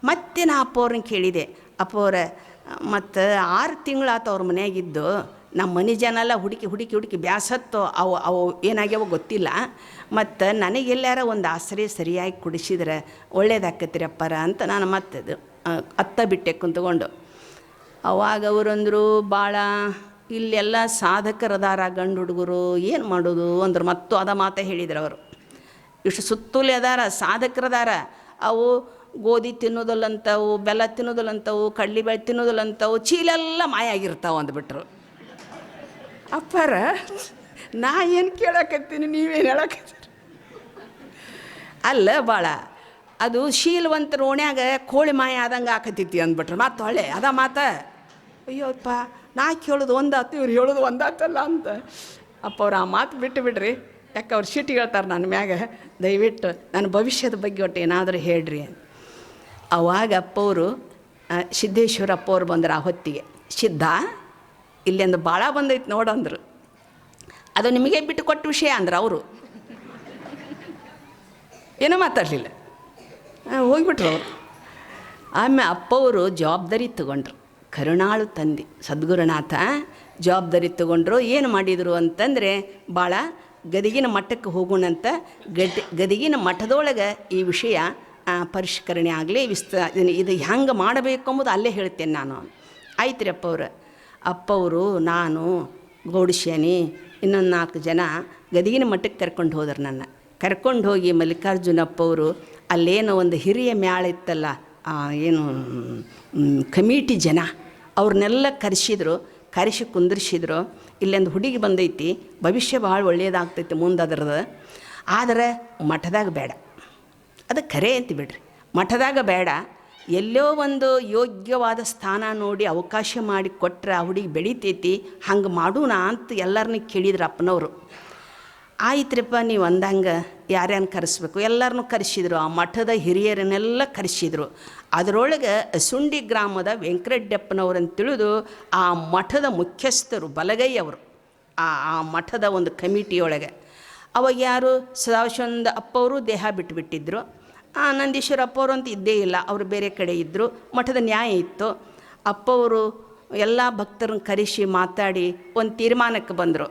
ಮತ್ತೆ ನಾ ಅಪ್ಪವ್ರನ್ನ ಕೇಳಿದೆ, ಅಪ್ಪವ್ರ ಮತ್ತು 6 ತಿಂಗಳಾತ ಅವ್ರ ಮನೆಯಾಗಿದ್ದು, ನಮ್ಮ ಮನೆ ಜನ ಎಲ್ಲ ಹುಡುಕಿ ಬ್ಯಾಸತ್ತು, ಅವು ಏನಾಗ್ಯಾವ ಗೊತ್ತಿಲ್ಲ, ಮತ್ತು ನನಗೆಲ್ಲಾರ ಒಂದು ಆಶ್ರಯ ಸರಿಯಾಗಿ ಕೊಡಿಸಿದ್ರೆ ಒಳ್ಳೇದಾಕತ್ರಿ ಅಪ್ಪರ ಅಂತ ನಾನು ಮತ್ತೆ ಅತ್ತ ಬಿಟ್ಟೆ ಕುಂತ್ಕೊಂಡು. ಅವಾಗ ಅವರಂದರು, ಭಾಳ ಇಲ್ಲೆಲ್ಲ ಸಾಧಕರದಾರ ಗಂಡು ಹುಡುಗರು, ಏನು ಮಾಡೋದು ಅಂದರು. ಮತ್ತು ಅದ ಮಾತೇ ಹೇಳಿದ್ರು ಅವರು. ಇಷ್ಟು ಸುತ್ತಲೇ ಅದಾರ, ಸಾಧಕರದಾರ, ಅವು ಗೋಧಿ ತಿನ್ನೋದಲ್ಲಂತವು, ಬೆಲ್ಲ ತಿನ್ನೋದಲ್ಲಂತವು, ಕಡ್ಲಿಬೇಳೆ ತಿನ್ನೋದಲ್ಲಂತವು, ಚೀಲೆಲ್ಲ ಮಾಯ ಆಗಿರ್ತಾವೆ ಅಂದ್ಬಿಟ್ರು. ಅಪ್ಪಾರ, ನಾ ಏನು ಕೇಳಕತ್ತೀನಿ, ನೀವೇನು ಹೇಳಕತ್ತೀರಿ? ಅಲ್ಲ, ಭಾಳ ಅದು ಶೀಲವಂತರ ಓಣ್ಯಾಗ ಕೋಳಿ ಮಾಯ ಆದಂಗೆ ಆಕತ್ತೈತಿ ಅಂದ್ಬಿಟ್ರು. ಮತ್ತು ಹೊಳೆ ಅದ ಮಾತ. ಅಯ್ಯೋಪ್ಪ, ನಾ ಕೇಳೋದು ಒಂದಾತು, ಇವ್ರು ಹೇಳೋದು ಒಂದಾತಲ್ಲ ಅಂತ. ಅಪ್ಪವ್ರು ಆ ಮಾತು ಬಿಟ್ಟು ಬಿಡ್ರಿ, ಯಾಕೆ ಅವ್ರು ಸಿಟ್ಟು ಹೇಳ್ತಾರೆ ನನ್ನ ಮ್ಯಾಗ. ದಯವಿಟ್ಟು ನನ್ನ ಭವಿಷ್ಯದ ಬಗ್ಗೆ ಒಟ್ಟು ಏನಾದರೂ ಹೇಳ್ರಿ. ಅವಾಗ ಅಪ್ಪವರು ಸಿದ್ದೇಶ್ವರ ಅಪ್ಪವ್ರು ಬಂದರು. ಆ ಹೊತ್ತಿಗೆ ಸಿದ್ಧ ಇಲ್ಲಿಂದ ಭಾಳ ಬಂದೈತೆ ನೋಡಂದ್ರು. ಅದು ನಿಮಗೆ ಬಿಟ್ಟು ಕೊಟ್ಟ ವಿಷಯ ಅಂದ್ರೆ ಅವರು ಏನೋ ಮಾತಾಡಲಿಲ್ಲ, ಹೋಗಿಬಿಟ್ರು ಅವರು. ಆಮೇಲೆ ಅಪ್ಪವರು ಜವಾಬ್ದಾರಿ ತಗೊಂಡ್ರು. ಕರುಣಾಳು ತಂದೆ ಸದ್ಗುರುನಾಥ ಜವಾಬ್ದಾರಿ ತಗೊಂಡ್ರು. ಏನು ಮಾಡಿದರು ಅಂತಂದರೆ, ಭಾಳ ಗದಗಿನ ಮಠಕ್ಕೆ ಹೋಗೋಣಂತ ಗದಗಿನ ಮಠದೊಳಗೆ ಈ ವಿಷಯ ಪರಿಷ್ಕರಣೆ ಆಗಲಿ ಇದು ಹೆಂಗೆ ಮಾಡಬೇಕು ಅಂಬುದು ಅಲ್ಲೇ ಹೇಳ್ತೇನೆ ನಾನು. ಆಯ್ತು ರೀ ಅಪ್ಪವರು ನಾನು ಗೌಡಶಾನಿ ಇನ್ನೊಂದು 4 ಜನ ಗದಗಿನ ಮಠಕ್ಕೆ ಕರ್ಕೊಂಡು ಹೋದ್ರು. ಕರ್ಕೊಂಡು ಹೋಗಿ ಮಲ್ಲಿಕಾರ್ಜುನಪ್ಪವರು ಅಲ್ಲೇನೋ ಒಂದು ಹಿರಿಯ ಮ್ಯಾಳ ಇತ್ತಲ್ಲ, ಏನು ಕಮಿಟಿ ಜನ ಅವ್ರನ್ನೆಲ್ಲ ಕರೆಸಿ ಕುಂದಿರ್ಸಿದ್ರು. ಇಲ್ಲೊಂದು ಹುಡುಗಿ ಬಂದೈತಿ, ಭವಿಷ್ಯ ಭಾಳ ಒಳ್ಳೆಯದಾಗ್ತೈತಿ ಮುಂದೆ ಅದರದ್ದು, ಆದರೆ ಮಠದಾಗ ಬೇಡ. ಅದು ಖರೆ ಅಂತ ಬಿಡ್ರಿ, ಮಠದಾಗ ಬೇಡ, ಎಲ್ಲೋ ಒಂದು ಯೋಗ್ಯವಾದ ಸ್ಥಾನ ನೋಡಿ ಅವಕಾಶ ಮಾಡಿ ಕೊಟ್ಟರೆ ಆ ಹುಡುಗಿ ಬೆಳಿತೈತಿ, ಹಂಗೆ ಮಾಡೋಣ ಅಂತ ಎಲ್ಲರನ್ನೂ ಕೇಳಿದ್ರು ಅಪ್ಪನವರು. ಆಯ್ತ್ರಪ್ಪ ನೀವು ಅಂದಂಗೆ ಯಾರ್ಯಾನು ಕರೆಸ್ಬೇಕು ಎಲ್ಲರನ್ನೂ ಕರೆಸಿದ್ರು. ಆ ಮಠದ ಹಿರಿಯರನ್ನೆಲ್ಲ ಕರೆಸಿದ್ರು. ಅದರೊಳಗೆ ಸುಂಡಿ ಗ್ರಾಮದ ವೆಂಕಟಪ್ಪನವ್ರಂತ ತಿಳಿದು ಆ ಮಠದ ಮುಖ್ಯಸ್ಥರು ಬಲಗೈಯವರು, ಆ ಮಠದ ಒಂದು ಕಮಿಟಿಯೊಳಗೆ. ಅವಾಗ ಯಾರು ಸದಾಶಿವಂದ ಅಪ್ಪವರು ದೇಹ ಬಿಟ್ಟುಬಿಟ್ಟಿದ್ರು. ನಂದೀಶ್ವರ ಅಪ್ಪವರು ಅಂತ ಇದ್ದೇ ಇಲ್ಲ, ಅವರು ಬೇರೆ ಕಡೆ ಇದ್ದರು. ಮಠದ ನ್ಯಾಯ ಇತ್ತು. ಅಪ್ಪವರು ಎಲ್ಲ ಭಕ್ತರನ್ನು ಕರೆಸಿ ಮಾತಾಡಿ ಒಂದು ತೀರ್ಮಾನಕ್ಕೆ ಬಂದರು.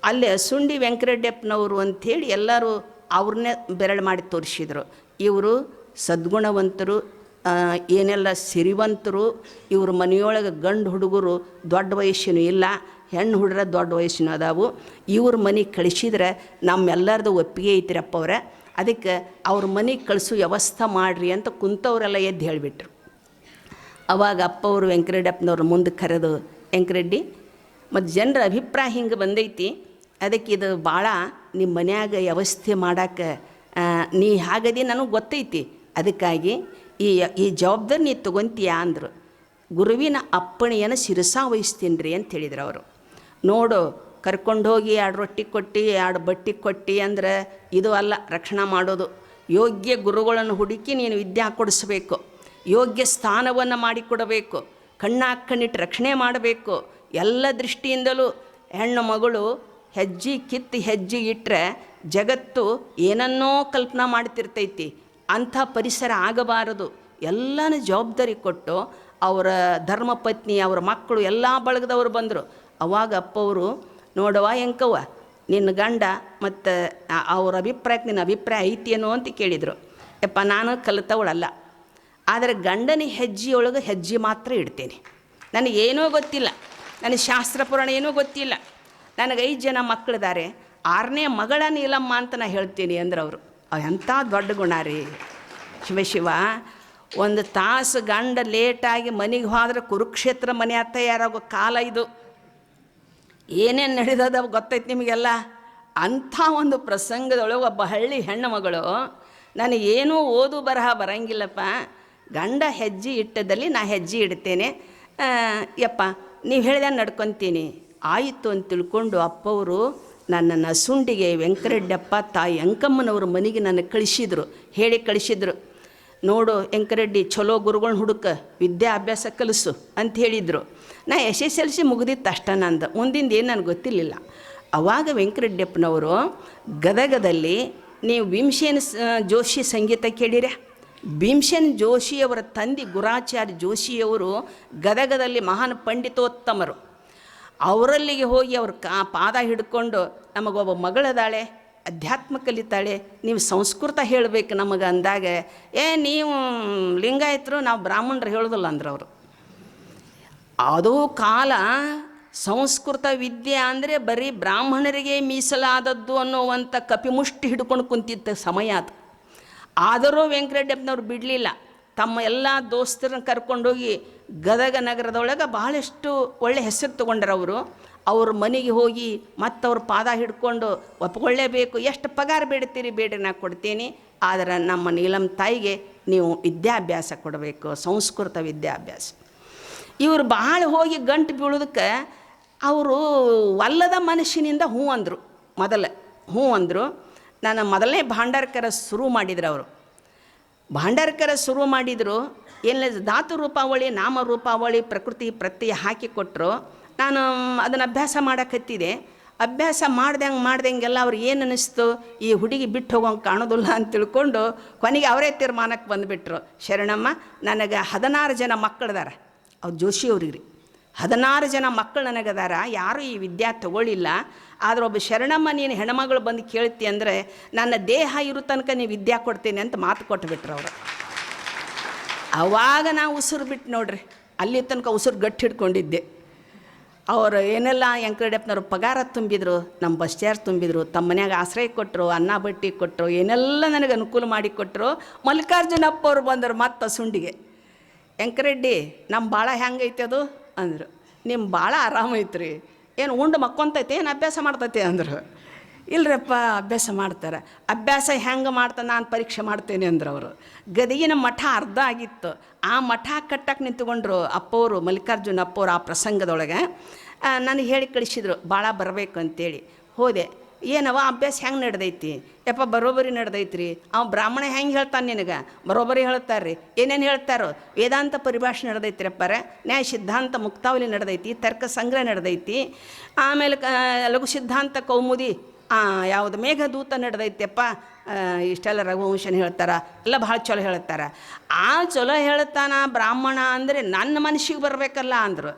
ಅಲ್ಲೇ ಸುಂಡಿ ವೆಂಕಟಪ್ಪನವರು ಅಂಥೇಳಿ ಎಲ್ಲರೂ ಅವ್ರನ್ನೇ ಬೆರಳು ಮಾಡಿ ತೋರಿಸಿದರು. ಇವರು ಸದ್ಗುಣವಂತರು, ಏನೆಲ್ಲ ಸಿರಿವಂತರು, ಇವರು ಮನೆಯೊಳಗೆ ಗಂಡು ಹುಡುಗರು ದೊಡ್ಡ ವಯಸ್ಸಿನೂ ಇಲ್ಲ, ಹೆಣ್ಣು ಹುಡುಗರ ದೊಡ್ಡ ವಯಸ್ಸಿನ ಅದಾವು. ಇವ್ರ ಮನೆಗೆ ಕಳಿಸಿದ್ರೆ ನಮ್ಮೆಲ್ಲರದು ಒಪ್ಪಿಗೆ ಐತಿರಪ್ಪ ಅವರ, ಅದಕ್ಕೆ ಅವ್ರ ಮನೆಗೆ ಕಳಿಸೋ ವ್ಯವಸ್ಥೆ ಮಾಡಿರಿ ಅಂತ ಕುಂತವರೆಲ್ಲ ಎದ್ದು ಹೇಳಿಬಿಟ್ರು. ಅವಾಗ ಅಪ್ಪವರು ವೆಂಕಟಪ್ಪನವ್ರ ಮುಂದೆ ಕರೆದು, ವೆಂಕರೆಡ್ಡಿ ಮತ್ತು ಜನರ ಅಭಿಪ್ರಾಯ ಹಿಂಗೆ ಬಂದೈತಿ, ಅದಕ್ಕೆ ಇದು ಭಾಳ ನಿಮ್ಮ ಮನ್ಯಾಗ ವ್ಯವಸ್ಥೆ ಮಾಡೋಕ್ಕೆ ನೀ ಹಾಗದಿ ನನಗೆ ಗೊತ್ತೈತಿ, ಅದಕ್ಕಾಗಿ ಈ ಜವಾಬ್ದಾರಿ ನೀ ತೊಗೊಂತೀಯಾ ಅಂದರು. ಗುರುವಿನ ಅಪ್ಪಣೆಯನ್ನು ಶಿರಸಾ ವಹಿಸ್ತೀನಿ ರೀ ಅಂತ ಹೇಳಿದ್ರು ಅವರು. ನೋಡು, ಕರ್ಕೊಂಡೋಗಿ 2 ರೊಟ್ಟಿ ಕೊಟ್ಟು 2 ಬಟ್ಟೆ ಕೊಟ್ಟು ಅಂದ್ರೆ ಇದು ಅಲ್ಲ ರಕ್ಷಣೆ ಮಾಡೋದು. ಯೋಗ್ಯ ಗುರುಗಳನ್ನು ಹುಡುಕಿ ನೀನು ವಿದ್ಯೆ ಕೊಡಿಸ್ಬೇಕು, ಯೋಗ್ಯ ಸ್ಥಾನವನ್ನು ಮಾಡಿಕೊಡಬೇಕು, ಕಣ್ಣಿಟ್ಟು ರಕ್ಷಣೆ ಮಾಡಬೇಕು. ಎಲ್ಲ ದೃಷ್ಟಿಯಿಂದಲೂ ಹೆಣ್ಣು ಮಗಳು ಹೆಜ್ಜೆ ಇಟ್ಟರೆ ಜಗತ್ತು ಏನನ್ನೋ ಕಲ್ಪನಾ ಮಾಡ್ತಿರ್ತೈತಿ, ಅಂಥ ಪರಿಸರ ಆಗಬಾರದು. ಎಲ್ಲನೂ ಜವಾಬ್ದಾರಿ ಕೊಟ್ಟು ಅವರ ಧರ್ಮಪತ್ನಿ, ಅವರ ಮಕ್ಕಳು ಎಲ್ಲ ಬಳಗದವರು ಬಂದರು. ಅವಾಗ ಅಪ್ಪವರು, ನೋಡವ್ವ ಎಂಕವ್ವ, ನಿನ್ನ ಗಂಡ ಮತ್ತು ಅವ್ರ ಅಭಿಪ್ರಾಯಕ್ಕೆ ನಿನ್ನ ಅಭಿಪ್ರಾಯ ಐತಿಯೇನೋ ಅಂತ ಕೇಳಿದರು. ಯಪ್ಪ ನಾನು ಕಲಿತವಳಲ್ಲ, ಆದರೆ ಗಂಡನ ಹೆಜ್ಜೆಯೊಳಗೆ ಹೆಜ್ಜೆ ಮಾತ್ರ ಇಡ್ತೇನೆ. ನನಗೇನೂ ಗೊತ್ತಿಲ್ಲ, ನನಗೆ ಶಾಸ್ತ್ರ ಪುರಾಣ ಏನೂ ಗೊತ್ತಿಲ್ಲ, ನನಗೆ 5 ಜನ ಮಕ್ಕಳಿದ್ದಾರೆ, 6ನೇ ಮಗಳ ನೀಲಮ್ಮ ಅಂತ ನಾನು ಹೇಳ್ತೀನಿ ಅಂದ್ರೆ ಅವರು. ಎಂಥ ದೊಡ್ಡ ಗುಣ ರೀ ಶಿವ. 1 ತಾಸು ಗಂಡ ಲೇಟಾಗಿ ಮನೆಗೆ ಹೋದ್ರೆ ಕುರುಕ್ಷೇತ್ರ ಮನೆ ತಯಾರಾಗೋ ಕಾಲ ಇದು. ಏನೇನು ನಡೆದದ ಗೊತ್ತೈತೆ ನಿಮಗೆಲ್ಲ. ಅಂಥ ಒಂದು ಪ್ರಸಂಗದೊಳಗೆ ಒಬ್ಬ ಹಳ್ಳಿ ಹೆಣ್ಣು ಮಗಳು, ನನಗೇನೂ ಓದು ಬರಹ ಬರಂಗಿಲ್ಲಪ್ಪ, ಗಂಡ ಹೆಜ್ಜೆ ಇಟ್ಟದಲ್ಲಿ ನಾ ಹೆಜ್ಜೆ ಇಡ್ತೇನೆ, ಯಪ್ಪ ನೀವು ಹೇಳಿದ ನಡ್ಕೊತೀನಿ ಆಯಿತು ಅಂತ ತಿಳ್ಕೊಂಡು ಅಪ್ಪವರು ನನ್ನನ್ನು ಸುಂಡಿಗೆ ವೆಂಕರೆಡ್ಡಪ್ಪ ತಾಯಿ ಅಂಕಮ್ಮನವ್ರ ಮನೆಗೆ ನನ್ನ ಹೇಳಿ ಕಳಿಸಿದ್ರು. ನೋಡು ವೆಂಕರೆಡ್ಡಿ, ಚಲೋ ಗುರುಗಳನ್ನ ಹುಡುಕ, ವಿದ್ಯಾಭ್ಯಾಸ ಕಲಿಸು ಅಂತ ಹೇಳಿದರು. ನಾ SSLC ಮುಗಿದಿತ್ತು ಅಷ್ಟ, ನಂದು ಮುಂದಿಂದ ಏನು ನನಗೆ ಗೊತ್ತಿರಲಿಲ್ಲ. ಆವಾಗ ವೆಂಕರೆಡ್ಡಪ್ಪನವರು ಗದಗದಲ್ಲಿ, ನೀವು ಭೀಮಸೇನ ಜೋಶಿ ಸಂಗೀತ ಕೇಳಿರ? ಭೀಮಸೇನ ಜೋಶಿಯವರ ತಂದೆ ಗುರಾಚಾರ್ಯ ಜೋಶಿಯವರು ಗದಗದಲ್ಲಿ ಮಹಾನ್ ಪಂಡಿತೋತ್ತಮರು. ಅವರಲ್ಲಿಗೆ ಹೋಗಿ ಅವ್ರ ಪಾದ ಹಿಡ್ಕೊಂಡು, ನಮಗೊಬ್ಬ ಮಗಳದಾಳೆ, ಅಧ್ಯಾತ್ಮ ಕಲಿತಾಳೆ, ನೀವು ಸಂಸ್ಕೃತ ಹೇಳಬೇಕು ನಮಗೆ ಅಂದಾಗ, ನೀವು ಲಿಂಗಾಯತರು, ನಾವು ಬ್ರಾಹ್ಮಣರು ಹೇಳೋದಿಲ್ಲ ಅಂದ್ರೆ ಅವರು. ಅದು ಕಾಲ ಸಂಸ್ಕೃತ ವಿದ್ಯೆ ಅಂದರೆ ಬರೀ ಬ್ರಾಹ್ಮಣರಿಗೆ ಮೀಸಲಾದದ್ದು ಅನ್ನೋವಂಥ ಕಪಿಮುಷ್ಟಿ ಹಿಡ್ಕೊಂಡು ಕುಂತಿದ್ದ ಸಮಯ ಅದು. ಆದರೂ ವೆಂಕಟಪ್ಪನವ್ರು ಬಿಡಲಿಲ್ಲ. ತಮ್ಮ ಎಲ್ಲ ದೋಸ್ತರನ್ನ ಕರ್ಕೊಂಡೋಗಿ ಗದಗ ನಗರದೊಳಗೆ ಭಾಳಷ್ಟು ಒಳ್ಳೆ ಹೆಸರು ತೊಗೊಂಡ್ರವರು. ಅವ್ರ ಮನೆಗೆ ಹೋಗಿ ಮತ್ತು ಅವ್ರ ಪಾದ ಹಿಡ್ಕೊಂಡು ಒಪ್ಕೊಳ್ಳೇಬೇಕು, ಎಷ್ಟು ಪಗಾರ ಬೇಡ್ತೀರಿ ಬೇಡ್ರಿ ನಾ ಕೊಡ್ತೀನಿ, ಆದರೆ ನಮ್ಮ ನೀಲಮ್ಮ ತಾಯಿಗೆ ನೀವು ವಿದ್ಯಾಭ್ಯಾಸ ಕೊಡಬೇಕು, ಸಂಸ್ಕೃತ ವಿದ್ಯಾಭ್ಯಾಸ. ಇವರು ಭಾಳ ಹೋಗಿ ಗಂಟು ಬೀಳೋದಕ್ಕೆ ಅವರು ಒಲ್ಲದ ಮನಸ್ಸಿನಿಂದ ಹ್ಞೂ ಅಂದರು. ನಾನು ಮೊದಲನೇ ಭಾಂಡಾರಕರ ಶುರು ಮಾಡಿದ್ರು. ಅವರು ಭಾಂಡಾರಕರ ಶುರು ಮಾಡಿದರು. ಏನಿಲ್ಲ, ಧಾತು ರೂಪಾವಳಿ, ನಾಮ ರೂಪಾವಳಿ, ಪ್ರಕೃತಿ ಪ್ರತ್ಯಯ ಹಾಕಿಕೊಟ್ರು. ನಾನು ಅದನ್ನು ಅಭ್ಯಾಸ ಮಾಡೋಕತ್ತಿದೆ. ಅಭ್ಯಾಸ ಮಾಡ್ದಂಗೆಲ್ಲ ಅವ್ರಿಗೆ ಏನು ಅನ್ನಿಸ್ತು, ಈ ಹುಡುಗಿ ಬಿಟ್ಟು ಹೋಗೋಂಗೆ ಕಾಣೋದಿಲ್ಲ ಅಂತ ತಿಳ್ಕೊಂಡು ಕೊನೆಗೆ ಅವರೇ ತೀರ್ಮಾನಕ್ಕೆ ಬಂದುಬಿಟ್ರು. ಶರಣಮ್ಮ, ನನಗೆ 16 ಜನ ಮಕ್ಕಳಿದಾರೆ, ಅವ್ರು ಜೋಶಿಯವ್ರಿಗೆ ರೀ, 16 ಜನ ಮಕ್ಕಳು ನನಗದಾರ, ಯಾರೂ ಈ ವಿದ್ಯೆ ತಗೊಳ್ಳಿಲ್ಲ. ಆದರೆ ಒಬ್ಬ ಶರಣಮ್ಮ ನೀನು ಹೆಣ್ಮಗಳು ಬಂದು ಕೇಳ್ತಿ ಅಂದರೆ ನನ್ನ ದೇಹ ಇರೋ ತನಕ ನೀವು ವಿದ್ಯೆ ಕೊಡ್ತೀನಿ ಅಂತ ಮಾತು ಕೊಟ್ಬಿಟ್ರು ಅವರು. ಆವಾಗ ನಾವು ಉಸಿರು ಬಿಟ್ಟು ನೋಡ್ರಿ, ಅಲ್ಲಿ ತನಕ ಉಸಿರು ಗಟ್ಟಿ ಹಿಡ್ಕೊಂಡಿದ್ದೆ. ಅವರು ಏನೆಲ್ಲ ವೆಂಕಟಪ್ಪನವ್ರು ಪಗಾರ ತುಂಬಿದ್ರು, ನಮ್ಮ ಬಸ್ ಚಾರ್ಜ್ ತುಂಬಿದ್ರು, ತಮ್ಮ ಮನ್ಯಾಗ ಆಶ್ರಯ ಕೊಟ್ಟರು, ಅನ್ನ ಬಟ್ಟಿ ಕೊಟ್ಟರು, ಏನೆಲ್ಲ ನನಗೆ ಅನುಕೂಲ ಮಾಡಿ ಕೊಟ್ಟರು. ಮಲ್ಲಿಕಾರ್ಜುನಪ್ಪ ಅವ್ರು ಬಂದರು ಮತ್ತು ಸುಂಡಿಗೆ, ವೆಂಕರೆಡ್ಡಿ ನಮ್ಮ ಭಾಳ ಹೆಂಗೈತೆ ಅದು ಅಂದರು. ನಿಮ್ಮ ಭಾಳ ಆರಾಮೈತ್ರಿ, ಏನು ಉಂಡು ಮಕ್ಕೊಂತೈತೆ ಏನು ಅಭ್ಯಾಸ ಮಾಡ್ತೈತೆ ಅಂದರು. ಇಲ್ಲರಪ್ಪ ಅಭ್ಯಾಸ ಮಾಡ್ತಾರೆ. ಅಭ್ಯಾಸ ಹೆಂಗೆ ಮಾಡ್ತಾನೆ ನಾನು ಪರೀಕ್ಷೆ ಮಾಡ್ತೇನೆ ಅಂದ್ರೆ ಅವರು. ಗದಗಿನ ಮಠ ಅರ್ಧ ಆಗಿತ್ತು, ಆ ಮಠ ಕಟ್ಟಕ್ಕೆ ನಿಂತ್ಕೊಂಡ್ರು ಅಪ್ಪವರು, ಮಲ್ಲಿಕಾರ್ಜುನ ಅಪ್ಪವರು. ಆ ಪ್ರಸಂಗದೊಳಗೆ ನನಗೆ ಹೇಳಿ ಕಳಿಸಿದ್ರು ಭಾಳ ಬರಬೇಕು ಅಂತೇಳಿ. ಹೋದೆ. ಏನವ ಅಭ್ಯಾಸ ಹೆಂಗೆ ನಡೆದೈತಿ? ಯಪ್ಪ ಬರೋಬ್ಬರಿ ನಡೆದೈತ್ರಿ. ಅವ ಬ್ರಾಹ್ಮಣ ಹೆಂಗೆ ಹೇಳ್ತಾನೆ ನಿನಗೆ? ಬರೋಬ್ಬರಿ ಹೇಳ್ತಾರೆ ರೀ. ಏನೇನು ಹೇಳ್ತಾರೋ? ವೇದಾಂತ ಪರಿಭಾಷೆ ನಡೆದೈತಿ ರಪ್ಪರ, ನ್ಯಾಯ ಸಿದ್ಧಾಂತ ಮುಕ್ತಾವಲಿ ನಡೆದೈತಿ, ತರ್ಕ ಸಂಗ್ರಹ ನಡೆದೈತಿ, ಆಮೇಲೆ ಲಘು ಸಿದ್ಧಾಂತ ಕೌಮುದಿ ಯಾವುದು ಮೇಘದೂತ ನಡೆದೈತೆಪ್ಪ. ಇಷ್ಟೆಲ್ಲ ರಘುವಂಶನ ಹೇಳ್ತಾರೆ, ಎಲ್ಲ ಭಾಳ ಚಲೋ ಹೇಳ್ತಾರೆ. ಆ ಚಲೋ ಹೇಳ್ತಾನ ಬ್ರಾಹ್ಮಣ ಅಂದರೆ ನನ್ನ ಮನಸ್ಸಿಗೆ ಬರಬೇಕಲ್ಲ ಅಂದರು.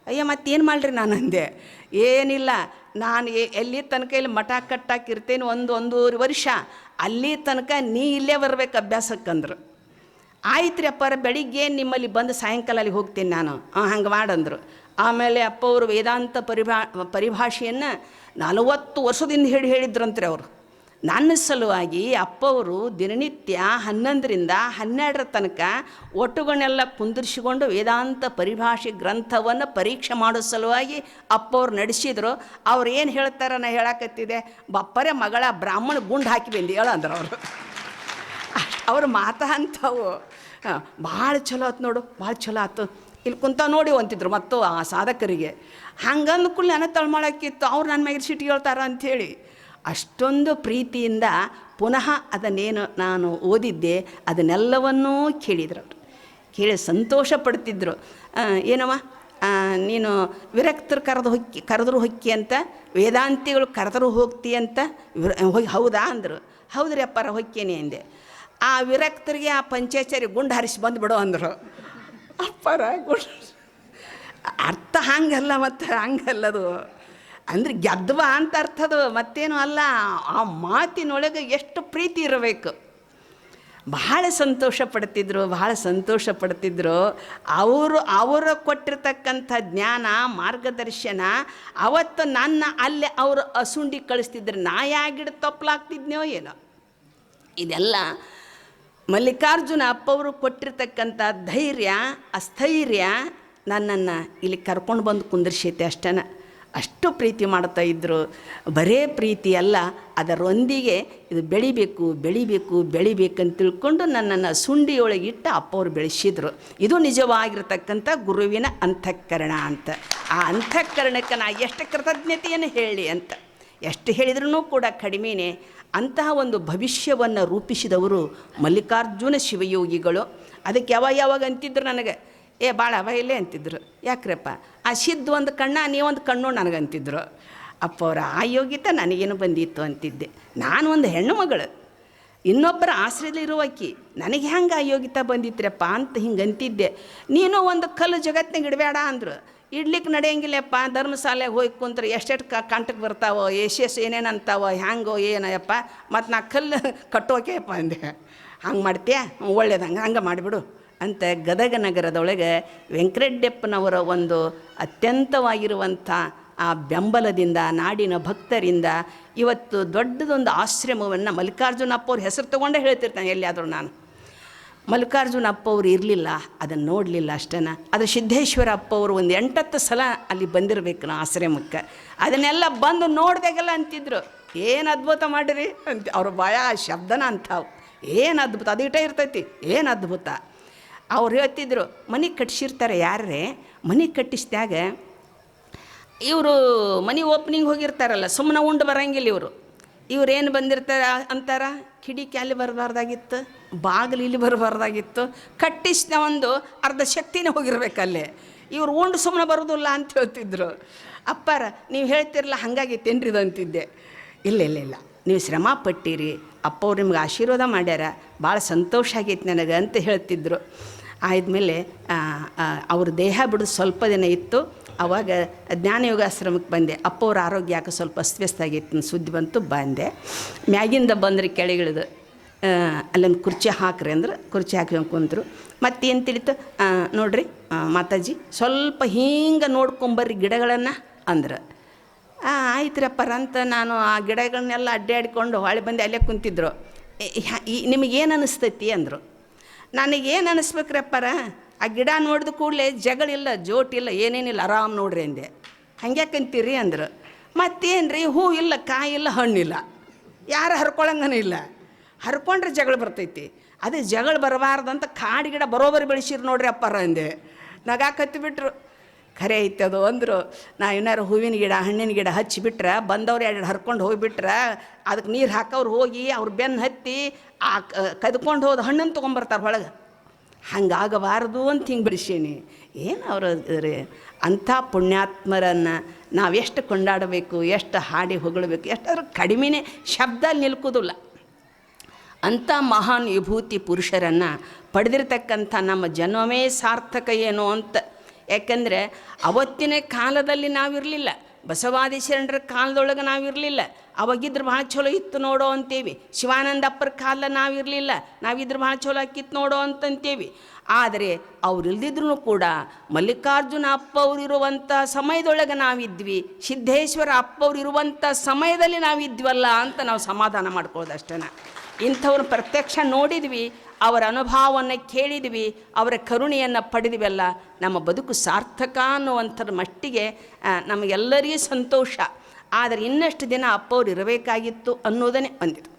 ಅಯ್ಯ ಮತ್ತೇನು ಮಾಡ್ರಿ ನಾನು ಅಂದೆ. ಏನಿಲ್ಲ, ನಾನು ಎಲ್ಲಿ ತನಕ ಇಲ್ಲಿ ಮಠ ಕಟ್ಟಾಕಿರ್ತೇನೆ ಒಂದೂವರೆ ವರ್ಷ, ಅಲ್ಲಿ ತನಕ ನೀ ಇಲ್ಲೇ ಬರ್ಬೇಕು ಅಭ್ಯಾಸಕ್ಕಂದ್ರು. ಆಯ್ತು ರೀ ಅಪ್ಪಾರ, ಬೆಳಿಗ್ಗೆ ನಿಮ್ಮಲ್ಲಿ ಬಂದು ಸಾಯಂಕಾಲ ಅಲ್ಲಿ ಹೋಗ್ತೀನಿ ನಾನು. ಹಂಗೆ ಮಾಡಂದರು. ಆಮೇಲೆ ಅಪ್ಪ ಅವರು ವೇದಾಂತ ಪರಿಭಾಷೆಯನ್ನು 40 ವರ್ಷದಿಂದ ಹೇಳಿದ್ರಂತ್ರಿ ಅವರು. ನನ್ನ ಸಲುವಾಗಿ ಅಪ್ಪವರು ದಿನನಿತ್ಯ 11ರಿಂದ 12 ತನಕ ಒಟ್ಟುಗಳನ್ನೆಲ್ಲ ಕುಂದಿರಿಸಿಕೊಂಡು ವೇದಾಂತ ಪರಿಭಾಷೆ ಗ್ರಂಥವನ್ನು ಪರೀಕ್ಷೆ ಮಾಡೋ ಸಲುವಾಗಿ ಅಪ್ಪವ್ರು ನಡೆಸಿದ್ರು. ಅವ್ರು ಏನು ಹೇಳ್ತಾರೆ ನಾ ಹೇಳಕತ್ತಿದೆ, ಬಪ್ಪರೆ ಮಗಳ ಬ್ರಾಹ್ಮಣ ಗುಂಡು ಹಾಕಿ ಬಂದು ಹೇಳಂದ್ರೆ ಅವರು. ಅವ್ರ ಮಾತಾ ಅಂಥವು ಭಾಳ ಚಲೋ ಆಯ್ತು ನೋಡು, ಭಾಳ ಚಲೋ ಆಯ್ತು, ಇಲ್ಲಿ ಕುಂತ ನೋಡಿ ಅಂತಿದ್ರು ಮತ್ತು ಆ ಸಾಧಕರಿಗೆ. ಹಂಗಂದು ಕೂಡಲೇ ನನ್ನ ತಳ್ಮಾಳಕ್ಕಿತ್ತು, ಅವ್ರು ನನ್ನ ಮ್ಯಾಗೆ ಸಿಟ್ಟಿಗೆ ಹೇಳ್ತಾರ ಅಂಥೇಳಿ. ಅಷ್ಟೊಂದು ಪ್ರೀತಿಯಿಂದ ಪುನಃ ಅದನ್ನೇನು ನಾನು ಓದಿದ್ದೆ ಅದನ್ನೆಲ್ಲವನ್ನೂ ಕೇಳಿದ್ರು ಅವರು. ಕೇಳಿ ಸಂತೋಷ ಪಡ್ತಿದ್ರು. ಏನವ ನೀನು ವಿರಕ್ತರು ಕರೆದ್ರು ಹೊಕ್ಕಿ ಅಂತ, ವೇದಾಂತಿಗಳು ಕರೆದರೂ ಹೋಗ್ತಿ ಅಂತ ಹೋಗಿ ಹೌದಾ ಅಂದರು. ಹೌದ್ರಿ ಅಪ್ಪಾರ ಹೊಕ್ಕೇನೆ ಅಂದೆ. ಆ ವಿರಕ್ತರಿಗೆ ಆ ಪಂಚಾಚಾರಿ ಗುಂಡು ಹಾರಿಸಿ ಬಂದುಬಿಡೋ ಅಂದರು. ಅಪ್ಪಾರ ಗುಂಡು ಅರ್ಥ ಹಂಗಲ್ಲ, ಮತ್ತು ಹಂಗಲ್ಲದು ಅಂದರೆ ಗೆದ್ದವ ಅಂತ ಅರ್ಥದು, ಮತ್ತೇನು ಅಲ್ಲ. ಆ ಮಾತಿನೊಳಗೆ ಎಷ್ಟು ಪ್ರೀತಿ ಇರಬೇಕು. ಬಹಳ ಸಂತೋಷ ಪಡ್ತಿದ್ರು, ಬಹಳ ಸಂತೋಷ ಪಡ್ತಿದ್ರು. ಅವರು ಕೊಟ್ಟಿರ್ತಕ್ಕಂಥ ಜ್ಞಾನ ಮಾರ್ಗದರ್ಶನ ಅವತ್ತು ನನ್ನ ಅಲ್ಲೇ ಅವರು ಅಸುಂಡಿ ಕಳಿಸ್ತಿದ್ರು. ನಾ ಯಾಗಿಡ ತಪ್ಪಲಾಗ್ತಿದ್ನೋ ಏನೋ. ಇದೆಲ್ಲ ಮಲ್ಲಿಕಾರ್ಜುನ ಅಪ್ಪವರು ಕೊಟ್ಟಿರ್ತಕ್ಕಂಥ ಧೈರ್ಯ ಅಸ್ಥೈರ್ಯ ನನ್ನನ್ನು ಇಲ್ಲಿ ಕರ್ಕೊಂಡು ಬಂದು ಕುಂದಿರ್ಸೈತೆ ಅಷ್ಟನ. ಅಷ್ಟು ಪ್ರೀತಿ ಮಾಡ್ತಾಯಿದ್ರು. ಬರೇ ಪ್ರೀತಿ ಅಲ್ಲ, ಅದರೊಂದಿಗೆ ಇದು ಬೆಳಿಬೇಕಂತ ತಿಳ್ಕೊಂಡು ನನ್ನನ್ನು ಸುಂಡಿಯೊಳಗೆ ಇಟ್ಟು ಅಪ್ಪವ್ರು ಬೆಳೆಸಿದ್ರು. ಇದು ನಿಜವಾಗಿರ್ತಕ್ಕಂಥ ಗುರುವಿನ ಅಂತಃಕರಣ ಅಂತ. ಆ ಅಂತಃಕರಣಕ್ಕೆ ನಾ ಎಷ್ಟು ಕೃತಜ್ಞತೆಯನ್ನು ಹೇಳಿ ಅಂತ, ಎಷ್ಟು ಹೇಳಿದ್ರೂ ಕೂಡ ಕಡಿಮೆನೇ. ಅಂತಹ ಒಂದು ಭವಿಷ್ಯವನ್ನು ರೂಪಿಸಿದವರು ಮಲ್ಲಿಕಾರ್ಜುನ ಶಿವಯೋಗಿಗಳು. ಅದಕ್ಕೆ ಯಾವಾಗ ಅಂತಿದ್ರು ನನಗೆ, ಭಾಳ ಇಲ್ಲೇ ಅಂತಿದ್ರು. ಯಾಕ್ರಪ್ಪ ಆ ಸಿದ್ದು ಒಂದು ಕಣ್ಣ ನೀವೊಂದು ಕಣ್ಣು ನನಗಂತಿದ್ರು. ಅಪ್ಪವ್ರ ಆ ಯೋಗ್ಯತೆ ನನಗೇನು ಬಂದಿತ್ತು ಅಂತಿದ್ದೆ. ನಾನು ಒಂದು ಹೆಣ್ಣು ಮಗಳು, ಇನ್ನೊಬ್ಬರ ಆಶ್ರಯದಲ್ಲಿರುವಾಕಿ, ನನಗೆ ಹೆಂಗೆ ಆ ಯೋಗ್ಯತೆ ಬಂದಿತ್ರಪ್ಪ ಅಂತ ಹಿಂಗೆ ಅಂತಿದ್ದೆ. ನೀನು ಒಂದು ಕಲ್ಲು ಜಗತ್ತಿನಾಗ ಇಡಬೇಡ ಅಂದರು. ಇಡ್ಲಿಕ್ಕೆ ನಡೆಯಂಗಿಲ್ಲಪ್ಪ, ಧರ್ಮಶಾಲೆಗೆ ಹೋಗಿ ಕುಂತ್ರೆ ಎಷ್ಟೆಷ್ಟು ಕಂಟಕ್ಕೆ ಬರ್ತಾವೋ, ಎಷ್ಟೆಷ್ಟು ಏನೇನು ಅಂತಾವೋ, ಹ್ಯಾಂಗೋ ಏನಯ್ಯಪ್ಪ, ಮತ್ತು ನಾ ಕಲ್ಲು ಕಟ್ಟೋಕೆಯಪ್ಪ ಅಂದೆ. ಹಂಗೆ ಮಾಡ್ತೀಯ, ಒಳ್ಳೇದಂಗೆ ಹಂಗೆ ಮಾಡಿಬಿಡು ಅಂತ ಗದಗ ನಗರದೊಳಗೆ ವೆಂಕಟಪ್ಪನವರ ಒಂದು ಅತ್ಯಂತವಾಗಿರುವಂಥ ಆ ಬೆಂಬಲದಿಂದ, ನಾಡಿನ ಭಕ್ತರಿಂದ ಇವತ್ತು ದೊಡ್ಡದೊಂದು ಆಶ್ರಮವನ್ನು ಮಲ್ಲಿಕಾರ್ಜುನ ಅಪ್ಪವ್ರ ಹೆಸರು ತೊಗೊಂಡೇ ಹೇಳ್ತಿರ್ತಾನೆ ಎಲ್ಲಿಯಾದರೂ ನಾನು. ಮಲ್ಲಿಕಾರ್ಜುನ ಅಪ್ಪವ್ರು ಇರಲಿಲ್ಲ, ಅದನ್ನು ನೋಡಲಿಲ್ಲ ಅಷ್ಟೇನ. ಅದು ಸಿದ್ದೇಶ್ವರ ಅಪ್ಪವರು ಒಂದು 8-10 ಸಲ ಅಲ್ಲಿ ಬಂದಿರಬೇಕು ನಾ ಆಶ್ರಮಕ್ಕೆ. ಅದನ್ನೆಲ್ಲ ಬಂದು ನೋಡಿದಾಗೆಲ್ಲ ಅಂತಿದ್ರು, ಏನು ಅದ್ಭುತ ಮಾಡಿರಿ ಅಂತ. ಅವ್ರ ಭಯ ಶಬ್ದನ ಅಂತಾವು, ಏನು ಅದ್ಭುತ, ಅದಿಟ ಇರ್ತೈತಿ, ಏನು ಅದ್ಭುತ. ಅವ್ರು ಹೇಳ್ತಿದ್ರು, ಮನೆ ಕಟ್ಟಿಸಿರ್ತಾರೆ ಯಾರೇ, ಮನೆ ಕಟ್ಟಿಸಿದಾಗ ಇವರು ಮನೆ ಓಪನಿಂಗ್ ಹೋಗಿರ್ತಾರಲ್ಲ, ಸುಮ್ಮನೆ ಉಂಡು ಬರೋಂಗಿಲ್ಲ ಇವ್ರೇನು ಬಂದಿರ್ತಾರೆ ಅಂತಾರ, ಕಿಡಿಕಿ ಅಲ್ಲಿ ಬರಬಾರ್ದಾಗಿತ್ತು, ಬಾಗಿಲು ಇಲ್ಲಿ ಬರಬಾರ್ದಾಗಿತ್ತು, ಕಟ್ಟಿಸಿದ ಒಂದು ಅರ್ಧ ಶಕ್ತಿನೇ ಹೋಗಿರ್ಬೇಕಲ್ಲೇ, ಇವ್ರು ಉಂಡು ಸುಮ್ಮನೆ ಬರೋದಿಲ್ಲ ಅಂತ ಹೇಳ್ತಿದ್ರು. ಅಪ್ಪಾರ ನೀವು ಹೇಳ್ತಿರಲ್ಲ ಹಾಗಾಗಿತ್ತೇನ್ರಿ ಇದು ಅಂತಿದ್ದೆ. ಇಲ್ಲ ನೀವು ಶ್ರಮ ಪಟ್ಟಿರಿ, ಅಪ್ಪವ್ರು ನಿಮ್ಗೆ ಆಶೀರ್ವಾದ ಮಾಡ್ಯಾರ, ಭಾಳ ಸಂತೋಷ ಆಗೈತೆ ನನಗೆ ಅಂತ ಹೇಳ್ತಿದ್ರು. ಆದಮೇಲೆ ಅವ್ರ ದೇಹ ಬಿಡೋದು ಸ್ವಲ್ಪ ದಿನ ಇತ್ತು. ಆವಾಗ ಜ್ಞಾನಯೋಗಾಶ್ರಮಕ್ಕೆ ಬಂದೆ. ಅಪ್ಪವ್ರ ಆರೋಗ್ಯ ಯಾಕೆ ಸ್ವಲ್ಪ ಅಸ್ತವ್ಯಸ್ತ ಆಗಿತ್ತು, ಸುದ್ದಿ ಬಂತು, ಬಂದೆ. ಮ್ಯಾಗಿಂದ ಬಂದ್ರಿ ಕೆಳಗಿಳಿದು ಅಲ್ಲೊಂದು ಕುರ್ಚಿ ಹಾಕ್ರಿ ಅಂದ್ರೆ ಕುರ್ಚಿ ಹಾಕಿ ಕುಂತರು. ಮತ್ತೇನು ತಿಳಿತು, ನೋಡ್ರಿ ಮಾತಾಜಿ ಸ್ವಲ್ಪ ಹಿಂಗೆ ನೋಡ್ಕೊಂಬರ್ರಿ ಗಿಡಗಳನ್ನು ಅಂದ್ರೆ. ಆಯ್ತರಪ್ಪರ ಅಂತ ನಾನು ಆ ಗಿಡಗಳನ್ನೆಲ್ಲ ಅಡ್ಡಾಡಿಕೊಂಡು ಹೊಳೆ ಬಂದು ಅಲ್ಲೇ ಕುಂತಿದ್ರು. ನಿಮಗೇನು ಅನ್ನಿಸ್ತೈತಿ ಅಂದರು. ನನಗೇನು ಅನ್ನಿಸ್ಬೇಕ್ರಪ್ಪರ, ಆ ಗಿಡ ನೋಡಿದ ಕೂಡಲೇ ಜಗಳಿಲ್ಲ, ಜೋಟಿಲ್ಲ, ಏನೇನಿಲ್ಲ, ಆರಾಮ್ ನೋಡ್ರಿ ಅಂದೆ. ಹಂಗ್ಯಾಕಂತೀರಿ ಅಂದರು. ಮತ್ತೇನು ರೀ, ಹೂ ಇಲ್ಲ, ಕಾಯಿ ಇಲ್ಲ, ಹಣ್ಣಿಲ್ಲ, ಯಾರು ಹರ್ಕೊಳಂಗನೂ ಇಲ್ಲ, ಹರ್ಕೊಂಡ್ರೆ ಜಗಳ ಬರ್ತೈತಿ. ಅದೇ ಜಗಳ ಬರಬಾರ್ದಂತ ಕಾಡು ಗಿಡ ಬರೋಬರಿ ಬೆಳೆಸಿರಿ ನೋಡ್ರಿ ಅಪ್ಪಾರ ಅಂದೆ. ನಗಾಕತ್ತಿ ಬಿಟ್ರು. ಖರೆ ಐತೆ ಅದು ಅಂದರು. ನಾ ಏನಾರು ಹೂವಿನ ಗಿಡ ಹಣ್ಣಿನ ಗಿಡ ಹಚ್ಚಿಬಿಟ್ರೆ ಬಂದವ್ರು ಎರಡು ಹರ್ಕೊಂಡು ಹೋಗಿಬಿಟ್ರೆ ಅದಕ್ಕೆ ನೀರು ಹಾಕೋರು ಹೋಗಿ ಅವ್ರು ಬೆನ್ನು ಹತ್ತಿ ಆ ಕದ್ಕೊಂಡು ಹೋದ ಹಣ್ಣನ್ನು ತೊಗೊಂಬರ್ತಾರೆ ಹೊಳಗೆ. ಹಂಗಾಗಬಾರ್ದು ಅಂತ ಹಿಂಗೆ ಬಿಡಿಸೀನಿ. ಏನು ಅವರು ರೀ, ಅಂಥ ಪುಣ್ಯಾತ್ಮರನ್ನು ನಾವೆಷ್ಟು ಕೊಂಡಾಡಬೇಕು, ಎಷ್ಟು ಹಾಡಿ ಹೊಗಳಬೇಕು, ಎಷ್ಟಾದ್ರೂ ಕಡಿಮೆನೇ, ಶಬ್ದ ನಿಲ್ಕೋದಿಲ್ಲ. ಅಂಥ ಮಹಾನ್ ವಿಭೂತಿ ಪುರುಷರನ್ನು ಪಡೆದಿರ್ತಕ್ಕಂಥ ನಮ್ಮ ಜನ್ಮವೇ ಸಾರ್ಥಕ ಏನು ಅಂತ. ಯಾಕಂದರೆ ಅವತ್ತಿನ ಕಾಲದಲ್ಲಿ ನಾವಿರಲಿಲ್ಲ, ಬಸವಾದಿ ಶರಣರ ಕಾಲದೊಳಗೆ ನಾವಿರಲಿಲ್ಲ. ಅವಾಗಿದ್ರೆ ಭಾಳ ಚಲೋ ಇತ್ತು ನೋಡೋ ಅಂತೇವಿ. ಶಿವಾನಂದ ಅಪ್ಪರ ಕಾಲ ನಾವಿರಲಿಲ್ಲ, ನಾವಿದ್ರೆ ಭಾಳ ಚಲೋ ಆಕಿತ್ತು ನೋಡೋ ಅಂತಂತೇವಿ. ಆದರೆ ಅವ್ರು ಇಲ್ದಿದ್ರೂ ಕೂಡ ಮಲ್ಲಿಕಾರ್ಜುನ ಅಪ್ಪವ್ರು ಇರುವಂಥ ಸಮಯದೊಳಗೆ ನಾವಿದ್ವಿ, ಸಿದ್ದೇಶ್ವರ ಅಪ್ಪವ್ರು ಇರುವಂಥ ಸಮಯದಲ್ಲಿ ನಾವಿದ್ವಲ್ಲ ಅಂತ ನಾವು ಸಮಾಧಾನ ಮಾಡ್ಕೊಳ್ಳೋದು ಅಷ್ಟೇ. ಇಂಥವ್ರು ಪ್ರತ್ಯಕ್ಷ ನೋಡಿದ್ವಿ, ಅವರ ಅನುಭವವನ್ನು ಕೇಳಿದ್ವಿ, ಅವರ ಕರುಣೆಯನ್ನು ಪಡೆದಿವೆಲ್ಲ, ನಮ್ಮ ಬದುಕು ಸಾರ್ಥಕ ಅನ್ನುವಂಥರ ಮಟ್ಟಿಗೆ ನಮಗೆಲ್ಲರಿಗೂ ಸಂತೋಷ. ಆದರೆ ಇನ್ನಷ್ಟು ದಿನ ಅಪ್ಪವ್ರು ಇರಬೇಕಾಗಿತ್ತು ಅನ್ನೋದನ್ನೇ ಬಂದಿತ್ತು.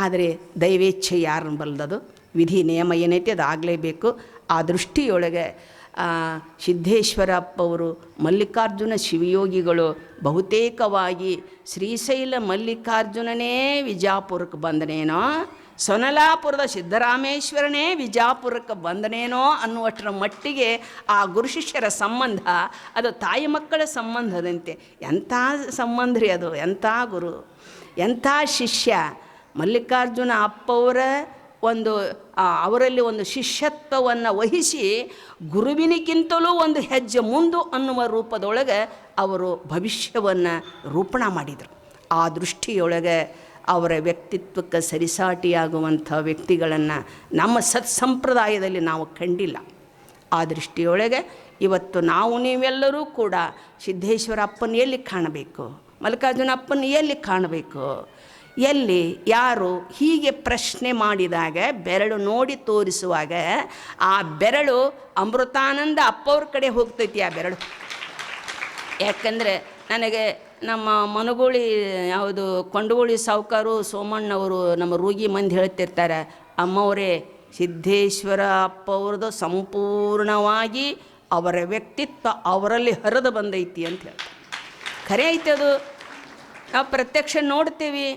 ಆದರೆ ದೈವೇಚ್ಛೆ ಯಾರನ್ನು ಬಲ್ಲದು, ವಿಧಿ ನಿಯಮ ಏನೈತಿ ಅದು ಆಗಲೇಬೇಕು. ಆ ದೃಷ್ಟಿಯೊಳಗೆ ಸಿದ್ದೇಶ್ವರ ಅಪ್ಪವರು ಮಲ್ಲಿಕಾರ್ಜುನ ಶಿವಯೋಗಿಗಳು ಬಹುತೇಕವಾಗಿ ಶ್ರೀಶೈಲ ಮಲ್ಲಿಕಾರ್ಜುನನೇ ವಿಜಾಪುರಕ್ಕೆ ಬಂದನೇನೋ, ಸೊನಲಾಪುರದ ಸಿದ್ದರಾಮೇಶ್ವರನೇ ವಿಜಾಪುರಕ್ಕೆ ಬಂದನೇನೋ ಅನ್ನುವಷ್ಟರ ಮಟ್ಟಿಗೆ ಆ ಗುರು ಶಿಷ್ಯರ ಸಂಬಂಧ ಅದು ತಾಯಿ ಮಕ್ಕಳ ಸಂಬಂಧದಂತೆ. ಎಂಥ ಸಂಬಂಧ ರೀ ಅದು, ಎಂಥ ಗುರು, ಎಂಥ ಶಿಷ್ಯ. ಮಲ್ಲಿಕಾರ್ಜುನ ಅಪ್ಪವರ ಒಂದು ಅವರಲ್ಲಿ ಒಂದು ಶಿಷ್ಯತ್ವವನ್ನು ವಹಿಸಿ ಗುರುವಿನಿಗಿಂತಲೂ ಒಂದು ಹೆಜ್ಜೆ ಮುಂದು ಅನ್ನುವ ರೂಪದೊಳಗೆ ಅವರು ಭವಿಷ್ಯವನ್ನು ರೂಪಣ ಮಾಡಿದರು. ಆ ದೃಷ್ಟಿಯೊಳಗೆ ಅವರ ವ್ಯಕ್ತಿತ್ವಕ್ಕೆ ಸರಿಸಾಟಿಯಾಗುವಂಥ ವ್ಯಕ್ತಿಗಳನ್ನು ನಮ್ಮ ಸತ್ಸಂಪ್ರದಾಯದಲ್ಲಿ ನಾವು ಕಂಡಿಲ್ಲ. ಆ ದೃಷ್ಟಿಯೊಳಗೆ ಇವತ್ತು ನಾವು ನೀವೆಲ್ಲರೂ ಕೂಡ ಸಿದ್ದೇಶ್ವರ ಅಪ್ಪನ ಎಲ್ಲಿ ಕಾಣಬೇಕು, ಮಲ್ಲಿಕಾರ್ಜುನ ಅಪ್ಪನ ಎಲ್ಲಿ ಕಾಣಬೇಕು, ಎಲ್ಲಿ ಯಾರು ಹೀಗೆ ಪ್ರಶ್ನೆ ಮಾಡಿದಾಗ ಬೆರಳು ನೋಡಿ ತೋರಿಸುವಾಗ ಆ ಬೆರಳು ಅಮೃತಾನಂದ ಅಪ್ಪವ್ರ ಕಡೆ ಹೋಗ್ತೈತಿ. ಆ ಬೆರಳು ಯಾಕಂದರೆ ನನಗೆ ನಮ್ಮ ಮನಗೋಳಿ ಯಾವುದು ಕೊಂಡಗೋಳಿ ಸಾವುಕಾರು ಸೋಮಣ್ಣವರು ನಮ್ಮ ರೂಗಿ ಮಂದಿ ಹೇಳ್ತಿರ್ತಾರೆ, ಅಮ್ಮವರೇ ಸಿದ್ದೇಶ್ವರ ಅಪ್ಪವ್ರದ್ದು ಸಂಪೂರ್ಣವಾಗಿ ಅವರ ವ್ಯಕ್ತಿತ್ವ ಅವರಲ್ಲಿ ಹರಿದು ಬಂದೈತಿ ಅಂತ ಹೇಳ್ತಾರೆ. ಖರೆ ಐತೆ ಅದು, ನಾವು ಪ್ರತ್ಯಕ್ಷ ನೋಡ್ತೀವಿ.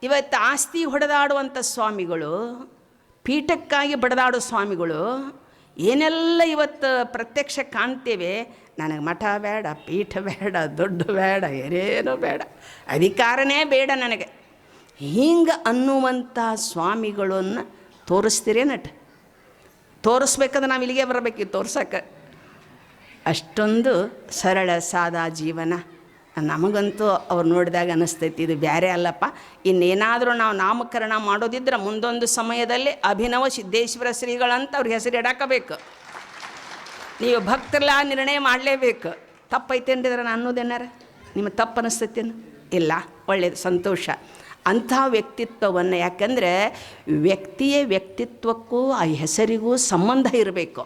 ಇವತ್ತು ಆಸ್ತಿ ಹೊಡೆದಾಡುವಂಥ ಸ್ವಾಮಿಗಳು, ಪೀಠಕ್ಕಾಗಿ ಬಡದಾಡೋ ಸ್ವಾಮಿಗಳು ಏನೆಲ್ಲ ಇವತ್ತು ಪ್ರತ್ಯಕ್ಷ ಕಾಣ್ತೇವೆ. ನನಗೆ ಮಠ ಬೇಡ, ಪೀಠ ಬೇಡ, ದುಡ್ಡು ಬೇಡ, ಏನೇನೋ ಬೇಡ, ಅಧಿಕಾರನೇ ಬೇಡ ನನಗೆ, ಹಿಂಗೆ ಅನ್ನುವಂಥ ಸ್ವಾಮಿಗಳನ್ನು ತೋರಿಸ್ತೀರೇ ನಟ. ತೋರಿಸ್ಬೇಕಾದ್ರೆ ನಾವು ಇಲ್ಲಿಗೆ ಬರಬೇಕಿತ್ತು ತೋರ್ಸೋಕ್ಕೆ. ಅಷ್ಟೊಂದು ಸರಳ ಸಾದಾ ಜೀವನ. ನಮಗಂತೂ ಅವ್ರು ನೋಡಿದಾಗ ಅನ್ನಿಸ್ತೈತಿ ಇದು ಬೇರೆ ಅಲ್ಲಪ್ಪ, ಇನ್ನೇನಾದರೂ ನಾವು ನಾಮಕರಣ ಮಾಡೋದಿದ್ರೆ ಮುಂದೊಂದು ಸಮಯದಲ್ಲಿ ಅಭಿನವ ಸಿದ್ದೇಶ್ವರ ಶ್ರೀಗಳಂತ ಅವ್ರ ಹೆಸರು ಇಡಾಕಬೇಕು. ನೀವು ಭಕ್ತರೆಲ್ಲ ನಿರ್ಣಯ ಮಾಡಲೇಬೇಕು. ತಪ್ಪೈತೇನ್ರಿದ್ರೆ ನಾನು ಅನ್ನೋದೇನಾರ ನಿಮ್ಮ ತಪ್ಪು ಅನ್ನಿಸ್ತೈತೇನು? ಇಲ್ಲ, ಒಳ್ಳೆಯದು, ಸಂತೋಷ. ಅಂಥ ವ್ಯಕ್ತಿತ್ವವನ್ನು, ಯಾಕಂದರೆ ವ್ಯಕ್ತಿಯ ವ್ಯಕ್ತಿತ್ವಕ್ಕೂ ಆ ಹೆಸರಿಗೂ ಸಂಬಂಧ ಇರಬೇಕು.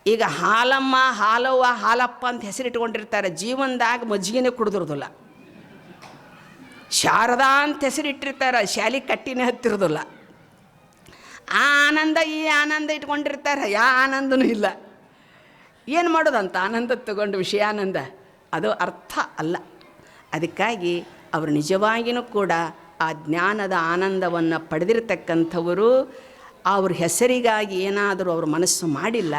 ಈಗ ಹಾಲಮ್ಮ, ಹಾಲವ್ವ, ಹಾಲಪ್ಪ ಅಂತ ಹೆಸರಿಟ್ಕೊಂಡಿರ್ತಾರೆ, ಜೀವನದಾಗ ಮಜ್ಜಿಗೆನೇ ಕುಡಿದಿರೋದಿಲ್ಲ. ಶಾರದಾ ಅಂತ ಹೆಸರಿಟ್ಟಿರ್ತಾರೆ, ಶಾಲಿ ಕಟ್ಟಿನೇ ಹತ್ತಿರೋದಿಲ್ಲ. ಆ ಆನಂದ ಈ ಆನಂದ ಇಟ್ಕೊಂಡಿರ್ತಾರೆ, ಯಾವ ಆನಂದನೂ ಇಲ್ಲ. ಏನು ಮಾಡೋದಂತ ಆನಂದ ತಗೊಂಡು ವಿಷಯಾನಂದ, ಅದು ಅರ್ಥ ಅಲ್ಲ. ಅದಕ್ಕಾಗಿ ಅವರು ನಿಜವಾಗಿಯೂ ಕೂಡ ಆ ಜ್ಞಾನದ ಆನಂದವನ್ನು ಪಡೆದಿರ್ತಕ್ಕಂಥವರು. ಅವ್ರ ಹೆಸರಿಗಾಗಿ ಏನಾದರೂ ಅವ್ರ ಮನಸ್ಸು ಮಾಡಿಲ್ಲ.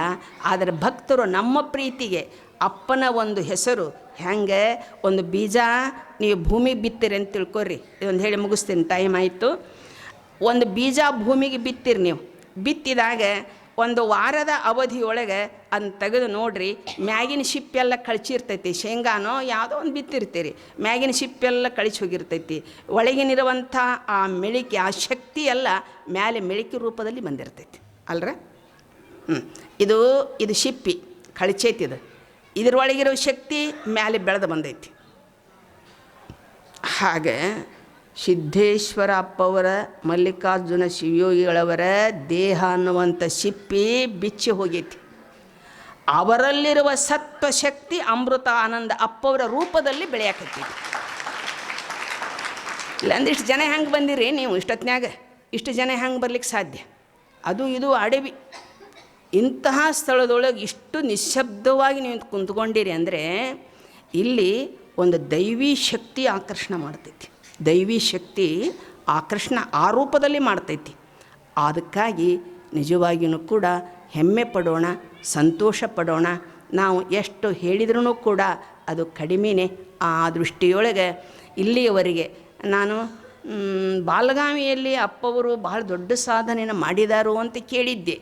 ಆದರೆ ಭಕ್ತರು ನಮ್ಮ ಪ್ರೀತಿಗೆ ಅಪ್ಪನ ಒಂದು ಹೆಸರು ಹೆಂಗೆ, ಒಂದು ಬೀಜ ನೀವು ಭೂಮಿಗೆ ಬಿತ್ತೀರಿ ಅಂತ ತಿಳ್ಕೊರಿ. ಇದೊಂದು ಹೇಳಿ ಮುಗಿಸ್ತೀನಿ, ಟೈಮ್ ಆಯಿತು. ಒಂದು ಬೀಜ ಭೂಮಿಗೆ ಬಿತ್ತೀರಿ ನೀವು. ಬಿತ್ತಿದಾಗ ಒಂದು ವಾರದ ಅವಧಿಯೊಳಗೆ ಅದನ್ನ ತೆಗೆದು ನೋಡ್ರಿ, ಮ್ಯಾಗಿನ ಶಿಪ್ಪೆಲ್ಲ ಕಳಚಿರ್ತೈತಿ. ಶೇಂಗಾನೋ ಯಾವುದೋ ಒಂದು ಬಿತ್ತಿರ್ತೀರಿ, ಮ್ಯಾಗಿನ ಶಿಪ್ಪೆಲ್ಲ ಕಳಿಸಿ ಹೋಗಿರ್ತೈತಿ. ಒಳಗಿನಿರುವಂಥ ಆ ಮೆಳಿಕೆ, ಆ ಶಕ್ತಿ ಎಲ್ಲ ಮ್ಯಾಲೆ ಮೆಳಿಕೆ ರೂಪದಲ್ಲಿ ಬಂದಿರ್ತೈತಿ ಅಲ್ರ. ಇದು ಶಿಪ್ಪಿ ಕಳಚೈತಿ. ಇದರೊಳಗಿರೋ ಶಕ್ತಿ ಮ್ಯಾಲೆ ಬೆಳೆದು ಬಂದೈತಿ. ಹಾಗೆ ಸಿದ್ದೇಶ್ವರ ಅಪ್ಪವರ, ಮಲ್ಲಿಕಾರ್ಜುನ ಶಿವಯೋಗಿಗಳವರ ದೇಹ ಅನ್ನುವಂಥ ಶಿಪ್ಪಿ ಬಿಚ್ಚಿ ಹೋಗೈತಿ. ಅವರಲ್ಲಿರುವ ಸತ್ವಶಕ್ತಿ ಅಮೃತ ಆನಂದ ಅಪ್ಪವರ ರೂಪದಲ್ಲಿ ಬೆಳೆಯಾಕತ್ತೀವಿ. ಇಲ್ಲಾಂದ್ರೆ ಇಷ್ಟು ಜನ ಹೆಂಗೆ ಬಂದಿರಿ ನೀವು? ಇಷ್ಟೊತ್ತಿನಾಗ ಇಷ್ಟು ಜನ ಹೆಂಗೆ ಬರ್ಲಿಕ್ಕೆ ಸಾಧ್ಯ? ಅದು ಇದು ಅಡವಿ. ಇಂತಹ ಸ್ಥಳದೊಳಗೆ ಇಷ್ಟು ನಿಶ್ಶಬ್ದವಾಗಿ ನೀವು ಕುಂತ್ಕೊಂಡಿರಿ ಅಂದರೆ ಇಲ್ಲಿ ಒಂದು ದೈವಿ ಶಕ್ತಿ ಆಕರ್ಷಣೆ ಮಾಡ್ತೈತಿ. ದೈವಿ ಶಕ್ತಿ ಆಕರ್ಷಣ ಆ ರೂಪದಲ್ಲಿ ಮಾಡ್ತೈತಿ. ಅದಕ್ಕಾಗಿ ನಿಜವಾಗಿಯೂ ಕೂಡ ಹೆಮ್ಮೆ ಪಡೋಣ, ಸಂತೋಷ ಪಡೋಣ. ನಾವು ಎಷ್ಟು ಹೇಳಿದ್ರೂ ಕೂಡ ಅದು ಕಡಿಮೆನೇ. ಆ ದೃಷ್ಟಿಯೊಳಗೆ ಇಲ್ಲಿಯವರೆಗೆ ನಾನು ಬಾಲಗಾಮಿಯಲ್ಲಿ ಅಪ್ಪವರು ಬಹಳ ದೊಡ್ಡ ಸಾಧನೆಯನ್ನು ಮಾಡಿದಾರು ಅಂತ ಕೇಳಿದ್ದೆ.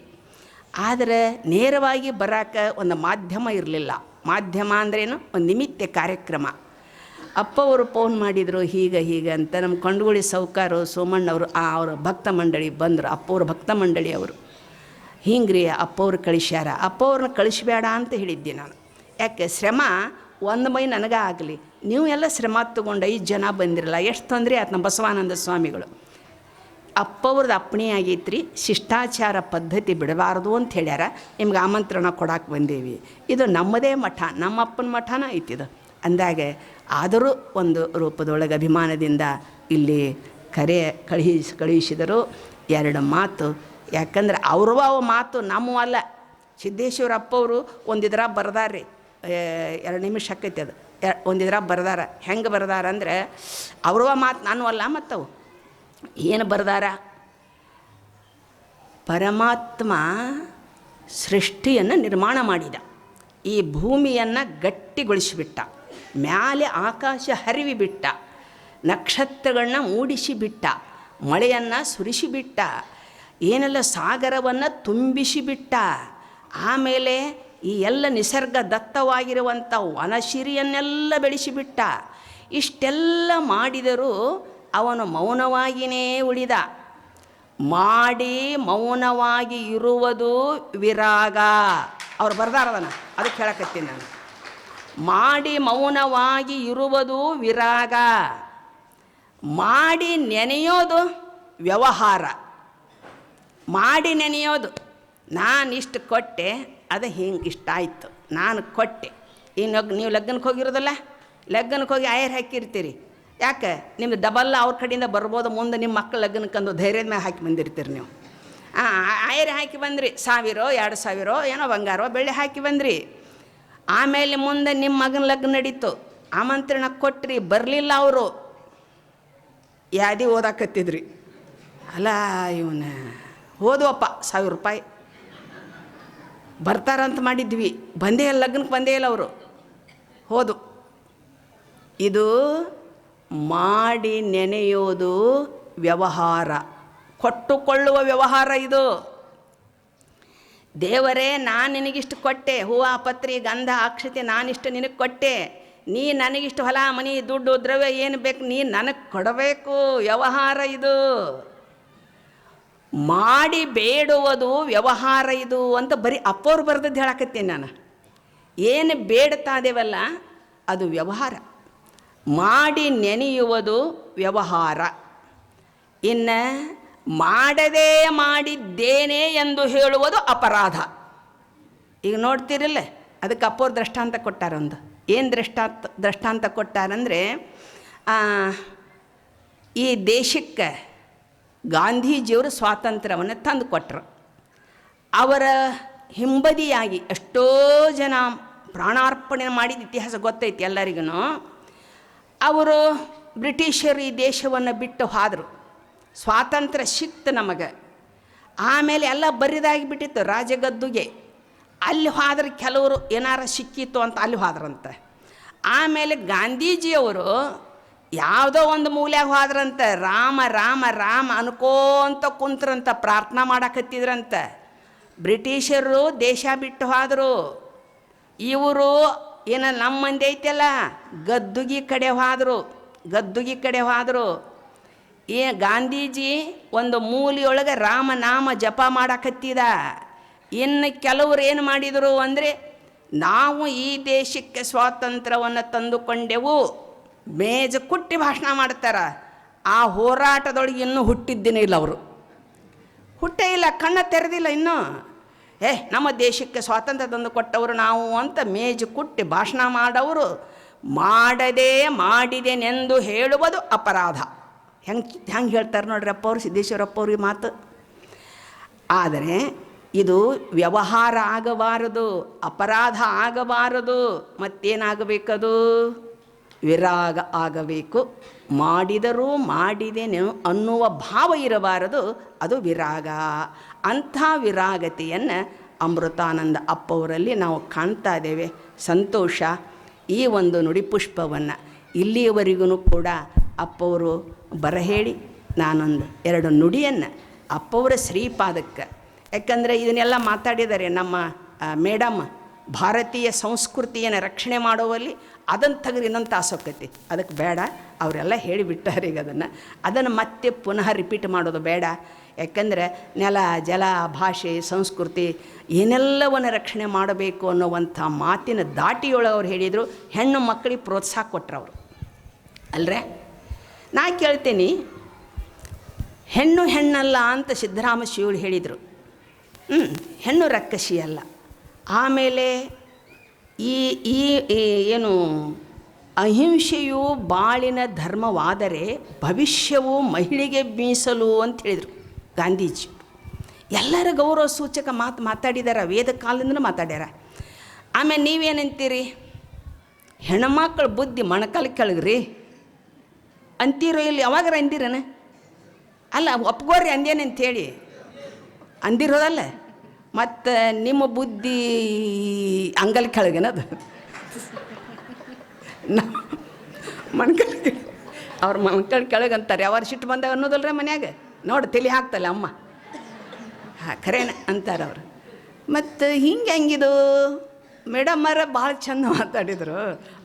ಆದರೆ ನೇರವಾಗಿ ಬರೋಕ್ಕೆ ಒಂದು ಮಾಧ್ಯಮ ಇರಲಿಲ್ಲ. ಮಾಧ್ಯಮ ಅಂದ್ರೇನು? ಒಂದು ನಿಮಿತ್ತ ಕಾರ್ಯಕ್ರಮ. ಅಪ್ಪವರು ಫೋನ್ ಮಾಡಿದರು, ಹೀಗೆ ಅಂತ. ನಮ್ಮ ಕೊಂಡಗುಳಿ ಸೌಕಾರು ಸೋಮಣ್ಣವರು ಅವರ ಭಕ್ತ ಮಂಡಳಿ ಬಂದರು. ಅಪ್ಪವ್ರ ಭಕ್ತ ಮಂಡಳಿ ಅವರು ಹಿಂಗ್ರಿ ಅಪ್ಪವ್ರು ಕಳಿಸ್ಯಾರ, ಅಪ್ಪವ್ರನ್ನ ಕಳಿಸ್ಬೇಡ ಅಂತ ಹೇಳಿದ್ದೆ ನಾನು. ಯಾಕೆ ಶ್ರಮ ಒಂದು ಮೈ ನನಗೆ ಆಗಲಿ, ನೀವು ಎಲ್ಲ ಶ್ರಮ ತೊಗೊಂಡು 5 ಜನ ಬಂದಿರಲ್ಲ, ಎಷ್ಟು ತೊಂದರೆ ಆಯ್ತು. ನಮ್ಮ ಬಸವಾನಂದ ಸ್ವಾಮಿಗಳು ಅಪ್ಪವ್ರದ್ದು ಅಪ್ಪಣೆ ಆಗೈತ್ರಿ, ಶಿಷ್ಟಾಚಾರ ಪದ್ಧತಿ ಬಿಡಬಾರ್ದು ಅಂತ ಹೇಳ್ಯಾರ, ನಿಮ್ಗೆ ಆಮಂತ್ರಣ ಕೊಡಕ್ಕೆ ಬಂದೇವಿ. ಇದು ನಮ್ಮದೇ ಮಠ, ನಮ್ಮ ಅಪ್ಪನ ಮಠನ ಐತಿದು ಅಂದಾಗ. ಆದರೂ ಒಂದು ರೂಪದೊಳಗೆ ಅಭಿಮಾನದಿಂದ ಇಲ್ಲಿ ಕಳುಹಿಸಿದರು. 2 ಮಾತು, ಯಾಕಂದ್ರೆ ಅವ್ರವ ಮಾತು ನಮ್ಮವಲ್ಲ. ಸಿದ್ದೇಶ್ವರ ಅಪ್ಪವರು ಒಂದಿದ್ರ ಬರ್ದಾರ್ರಿ, 2 ನಿಮಿಷ ಆಕೈತಿ. ಅದು ಒಂದಿದ್ರ ಬರ್ದಾರ. ಹೆಂಗೆ ಬರ್ದಾರ ಅಂದರೆ ಅವ್ರವ ಮಾತು ನಾನು ಅಲ್ಲ. ಮತ್ತವು ಏನು ಬರ್ದಾರ? ಪರಮಾತ್ಮ ಸೃಷ್ಟಿಯನ್ನು ನಿರ್ಮಾಣ ಮಾಡಿದ, ಈ ಭೂಮಿಯನ್ನು ಗಟ್ಟಿಗೊಳಿಸಿಬಿಟ್ಟ, ಮ್ಯಾಲೆ ಆಕಾಶ ಹರಿವಿಬಿಟ್ಟ, ನಕ್ಷತ್ರಗಳನ್ನ ಮೂಡಿಸಿಬಿಟ್ಟ, ಮಳೆಯನ್ನು ಸುರಿಸಿಬಿಟ್ಟ, ಏನೆಲ್ಲ ಸಾಗರವನ್ನು ತುಂಬಿಸಿಬಿಟ್ಟ. ಆಮೇಲೆ ಈ ಎಲ್ಲ ನಿಸರ್ಗ ದತ್ತವಾಗಿರುವಂಥ ವನಶಿರಿಯನ್ನೆಲ್ಲ ಬೆಳೆಸಿಬಿಟ್ಟ. ಇಷ್ಟೆಲ್ಲ ಮಾಡಿದರೂ ಅವನು ಮೌನವಾಗಿಯೇ ಉಳಿದ. ಮಾಡಿ ಮೌನವಾಗಿ ಇರುವುದು ವಿರಾಗ. ಅವ್ರು ಬರ್ದಾರದನ, ಅದಕ್ಕೆ ಹೇಳಕತ್ತೀನಿ ನಾನು. ಮಾಡಿ ಮೌನವಾಗಿ ಇರುವುದು ವಿರಾಗ, ಮಾಡಿ ನೆನೆಯೋದು ವ್ಯವಹಾರ. ಮಾಡಿ ನೆನೆಯೋದು, ನಾನಿಷ್ಟು ಕೊಟ್ಟೆ, ಅದು ಹಿಂಗೆ ಇಷ್ಟ ಆಯಿತು, ನಾನು ಕೊಟ್ಟೆ. ಇನ್ನು ನೀವು ಲಗ್ನಕ್ಕೆ ಹೋಗಿರೋದಲ್ಲ, ಲಗ್ನಕ್ಕೆ ಹೋಗಿ ಆಯರ್ ಹಾಕಿರ್ತೀರಿ. ಯಾಕೆ? ನಿಮ್ದು ಡಬಲ್ ಅವ್ರ ಕಡೆಯಿಂದ ಬರ್ಬೋದು, ಮುಂದೆ ನಿಮ್ಮ ಮಕ್ಕಳು ಲಗ್ನಕ್ಕಂದು ಧೈರ್ಯದ ಮೇಲೆ ಹಾಕಿ ಬಂದಿರ್ತೀರಿ ನೀವು. ಆಯರ್ ಹಾಕಿ ಬಂದ್ರಿ, 1000 2000 ಏನೋ ಬಂಗಾರ ಬೆಳ್ಳಿ ಹಾಕಿ ಬಂದ್ರಿ. ಆಮೇಲೆ ಮುಂದೆ ನಿಮ್ಮ ಮಗನ ಲಗ್ನ ನಡೀತು, ಆಮಂತ್ರಣ ಕೊಟ್ರಿ, ಬರಲಿಲ್ಲ. ಅವರು ಯಾದಿ ಓದಾಕತ್ತಿದ್ರಿ. ಅಲ್ಲ ಇವನ ಓದುವಪ್ಪ 1000 ರೂಪಾಯಿ ಬರ್ತಾರಂತ ಮಾಡಿದ್ವಿ, ಬಂದೇ ಇಲ್ಲ, ಲಗ್ನಕ್ಕೆ ಬಂದೇ ಇಲ್ಲ ಅವರು. ಹೋದು. ಇದು ಮಾಡಿ ನೆನೆಯೋದು ವ್ಯವಹಾರ, ಕೊಟ್ಟುಕೊಳ್ಳುವ ವ್ಯವಹಾರ ಇದು. ದೇವರೇ, ನಾನು ನಿನಗಿಷ್ಟು ಕೊಟ್ಟೆ, ಹೂವು ಪತ್ರಿ ಗಂಧ ಅಕ್ಷತೆ ನಾನಿಷ್ಟು ನಿನಗೆ ಕೊಟ್ಟೆ, ನೀ ನನಗಿಷ್ಟು ಹೊಲ ಮನೆ ದುಡ್ಡು ದ್ರವ್ಯ ಏನು ಬೇಕು ನೀ ನನಗೆ ಕೊಡಬೇಕು. ವ್ಯವಹಾರ ಇದು. ಮಾಡಿ ಬೇಡುವುದು ವ್ಯವಹಾರ ಇದು ಅಂತ ಬರೀ ಅಪ್ಪವ್ರು ಬರ್ದದ್ದು ಹೇಳಕತ್ತೀನಿ ನಾನು. ಏನು ಬೇಡ್ತಾ ಇದೇವಲ್ಲ ಅದು ವ್ಯವಹಾರ. ಮಾಡಿ ನೆನೆಯುವುದು ವ್ಯವಹಾರ. ಇನ್ನು ಮಾಡದೇ ಮಾಡಿದ್ದೇನೆ ಎಂದು ಹೇಳುವುದು ಅಪರಾಧ. ಈಗ ನೋಡ್ತೀರಲ್ಲ, ಅದಕ್ಕೆ ಅಪ್ಪವ್ರು ದೃಷ್ಟಾಂತ ಕೊಟ್ಟಾರೊಂದು. ಏನು ದೃಷ್ಟಾಂತ ಕೊಟ್ಟಾರಂದರೆ, ಈ ದೇಶಕ್ಕೆ ಗಾಂಧೀಜಿಯವರು ಸ್ವಾತಂತ್ರ್ಯವನ್ನು ತಂದು ಕೊಟ್ಟರು. ಅವರ ಹಿಂಬದಿಯಾಗಿ ಎಷ್ಟೋ ಜನ ಪ್ರಾಣಾರ್ಪಣೆ ಮಾಡಿದ ಇತಿಹಾಸ ಗೊತ್ತೈತಿ ಎಲ್ಲರಿಗೂ. ಅವರು ಬ್ರಿಟಿಷರು ಈ ದೇಶವನ್ನು ಬಿಟ್ಟು ಹೋದರು. ಸ್ವಾತಂತ್ರ್ಯ ಸಿಕ್ತು ನಮಗೆ. ಆಮೇಲೆ ಎಲ್ಲ ಬರಿದಾಗಿ ಬಿಟ್ಟಿತ್ತು ರಾಜಗದ್ದುಗೆ. ಅಲ್ಲಿ ಹೋದ್ರೆ ಕೆಲವರು ಏನಾರ ಸಿಕ್ಕಿತ್ತು ಅಂತ ಅಲ್ಲಿ ಹೋದ್ರಂತೆ. ಆಮೇಲೆ ಗಾಂಧೀಜಿಯವರು ಯಾವುದೋ ಒಂದು ಮೂಲ್ಯಾಗ ಹೋದ್ರಂತೆ, ರಾಮ ರಾಮ ರಾಮ ಅನ್ಕೋಂತ ಕುಂತ್ರಂತ, ಪ್ರಾರ್ಥನಾ ಮಾಡಕತ್ತಿದ್ರಂತೆ. ಬ್ರಿಟಿಷರು ದೇಶ ಬಿಟ್ಟು ಹೋದರು. ಇವರು ಏನು ನಮ್ಮ ಮಂದಿ ಐತಲ್ಲ ಗದ್ದುಗೆ ಕಡೆ ಹೋದರು. ಗಾಂಧೀಜಿ ಒಂದು ಮೂಲೆಯೊಳಗೆ ರಾಮನಾಮ ಜಪ ಮಾಡಕತ್ತಿದ. ಇನ್ನು ಕೆಲವರು ಏನು ಮಾಡಿದರು ಅಂದರೆ, ನಾವು ಈ ದೇಶಕ್ಕೆ ಸ್ವಾತಂತ್ರ್ಯವನ್ನು ತಂದುಕೊಂಡೆವು, ಮೇಜು ಕುಟ್ಟಿ ಭಾಷಣ ಮಾಡ್ತಾರೆ. ಆ ಹೋರಾಟದೊಳಗೆ ಇನ್ನೂ ಹುಟ್ಟಿದ್ದೇನೆ ಇಲ್ಲ, ಅವರು ಹುಟ್ಟೇ ಇಲ್ಲ, ಕಣ್ಣ ತೆರೆದಿಲ್ಲ ಇನ್ನೂ. ನಮ್ಮ ದೇಶಕ್ಕೆ ಸ್ವಾತಂತ್ರ್ಯ ತಂದು ಕೊಟ್ಟವರು ನಾವು ಅಂತ ಮೇಜು ಕುಟ್ಟಿ ಭಾಷಣ ಮಾಡವರು ಮಾಡಿದೆನೆಂದು ಹೇಳುವುದು ಅಪರಾಧ. ಹೆಂಗೆ ಹೇಳ್ತಾರೆ ನೋಡ್ರಿ ಅಪ್ಪವ್ರು, ಸಿದ್ದೇಶ್ವರಪ್ಪ ಅವ್ರಿಗೆ ಮಾತು. ಆದರೆ ಇದು ವ್ಯವಹಾರ ಆಗಬಾರದು, ಅಪರಾಧ ಆಗಬಾರದು. ಮತ್ತೇನಾಗಬೇಕದು? ವಿರಾಗ ಆಗಬೇಕು. ಮಾಡಿದರೂ ಮಾಡಿದೇನೆ ಅನ್ನುವ ಭಾವ ಇರಬಾರದು, ಅದು ವಿರಾಗ. ಅಂಥ ವಿರಾಗತೆಯನ್ನು ಅಮೃತಾನಂದ ಅಪ್ಪವರಲ್ಲಿ ನಾವು ಕಾಣ್ತಾ ಇದ್ದೇವೆ. ಸಂತೋಷ. ಈ ಒಂದು ನುಡಿಪುಷ್ಪವನ್ನು ಇಲ್ಲಿಯವರೆಗೂ ಕೂಡ ಅಪ್ಪವರು ಬರಹೇಳಿ ನಾನೊಂದು 2 ನುಡಿಯನ್ನು ಅಪ್ಪವರ ಶ್ರೀಪಾದಕ್ಕೆ, ಯಾಕಂದರೆ ಇದನ್ನೆಲ್ಲ ಮಾತಾಡಿದ್ದಾರೆ ನಮ್ಮ ಮೇಡಮ್, ಭಾರತೀಯ ಸಂಸ್ಕೃತಿಯನ್ನು ರಕ್ಷಣೆ ಮಾಡುವಲ್ಲಿ ಅದನ್ನು ತೆಗೆದು ಇನ್ನೊಂದು ತಾಸೋಕೈತಿ, ಅದಕ್ಕೆ ಬೇಡ, ಅವರೆಲ್ಲ ಹೇಳಿಬಿಟ್ಟಾರೆ. ಈಗ ಅದನ್ನು ಮತ್ತೆ ಪುನಃ ರಿಪೀಟ್ ಮಾಡೋದು ಬೇಡ. ಯಾಕಂದರೆ ನೆಲ, ಜಲ, ಭಾಷೆ, ಸಂಸ್ಕೃತಿ ಏನೆಲ್ಲವನ್ನು ರಕ್ಷಣೆ ಮಾಡಬೇಕು ಅನ್ನುವಂಥ ಮಾತಿನ ದಾಟಿಯೊಳಗೆ ಅವ್ರು ಹೇಳಿದರು. ಹೆಣ್ಣು ಮಕ್ಕಳಿಗೆ ಪ್ರೋತ್ಸಾಹ ಕೊಟ್ಟರು ಅವರು ಅಲ್ರೇ. ನಾ ಕೇಳ್ತೀನಿ, ಹೆಣ್ಣಲ್ಲ ಅಂತ ಸಿದ್ದರಾಮ ಶಿವಳು ಹೇಳಿದರು. ಹೆಣ್ಣು ರಕ್ಕಸಿ ಅಲ್ಲ. ಆಮೇಲೆ ಈ ಏನು ಅಹಿಂಸೆಯು ಬಾಳಿನ ಧರ್ಮವಾದರೆ ಭವಿಷ್ಯವು ಮಹಿಳೆಗೆ ಮೀಸಲು ಅಂತ ಹೇಳಿದರು ಗಾಂಧೀಜಿ. ಎಲ್ಲರ ಗೌರವ ಸೂಚಕ ಮಾತಾಡಿದಾರ, ವೇದ ಕಾಲದಿಂದಲೂ ಮಾತಾಡ್ಯಾರ. ಆಮೇಲೆ ನೀವೇನಂತೀರಿ? ಹೆಣ್ಮಕ್ಳ ಬುದ್ಧಿ ಮೊಣಕಾಲು ಕೆಳಗ್ರಿ ಅಂತೀರೋ ಇಲ್ಲಿ? ಯಾವಾಗಾರ ಅಂದಿರನ? ಅಲ್ಲ, ಒಪ್ಕೋರಿ ಅಂದೇನಂತೇಳಿ ಅಂದಿರೋದಲ್ಲ. ಮತ್ತು ನಿಮ್ಮ ಬುದ್ಧಿ ಅಂಗಲ್ ಕೆಳಗೇನದು? ಮೊಣಕಾಲು ಅವ್ರ ಮೊಣಕಾಲು ಕೆಳಗೆ ಅಂತಾರೆ. ಅವ್ರ ಸಿಟ್ಟು ಬಂದಾಗ ಅನ್ನೋದಲ್ರ ಮನ್ಯಾಗ ನೋಡಿ ತಲೆ ಹಾಕ್ತಲ್ಲ ಅಮ್ಮ, ಖರೇನ ಅಂತಾರೆ ಅವರು. ಮತ್ತು ಹೆಂಗಿದು ಮೇಡಮ್ಮರ ಭಾಳ ಚಂದ ಮಾತಾಡಿದರು.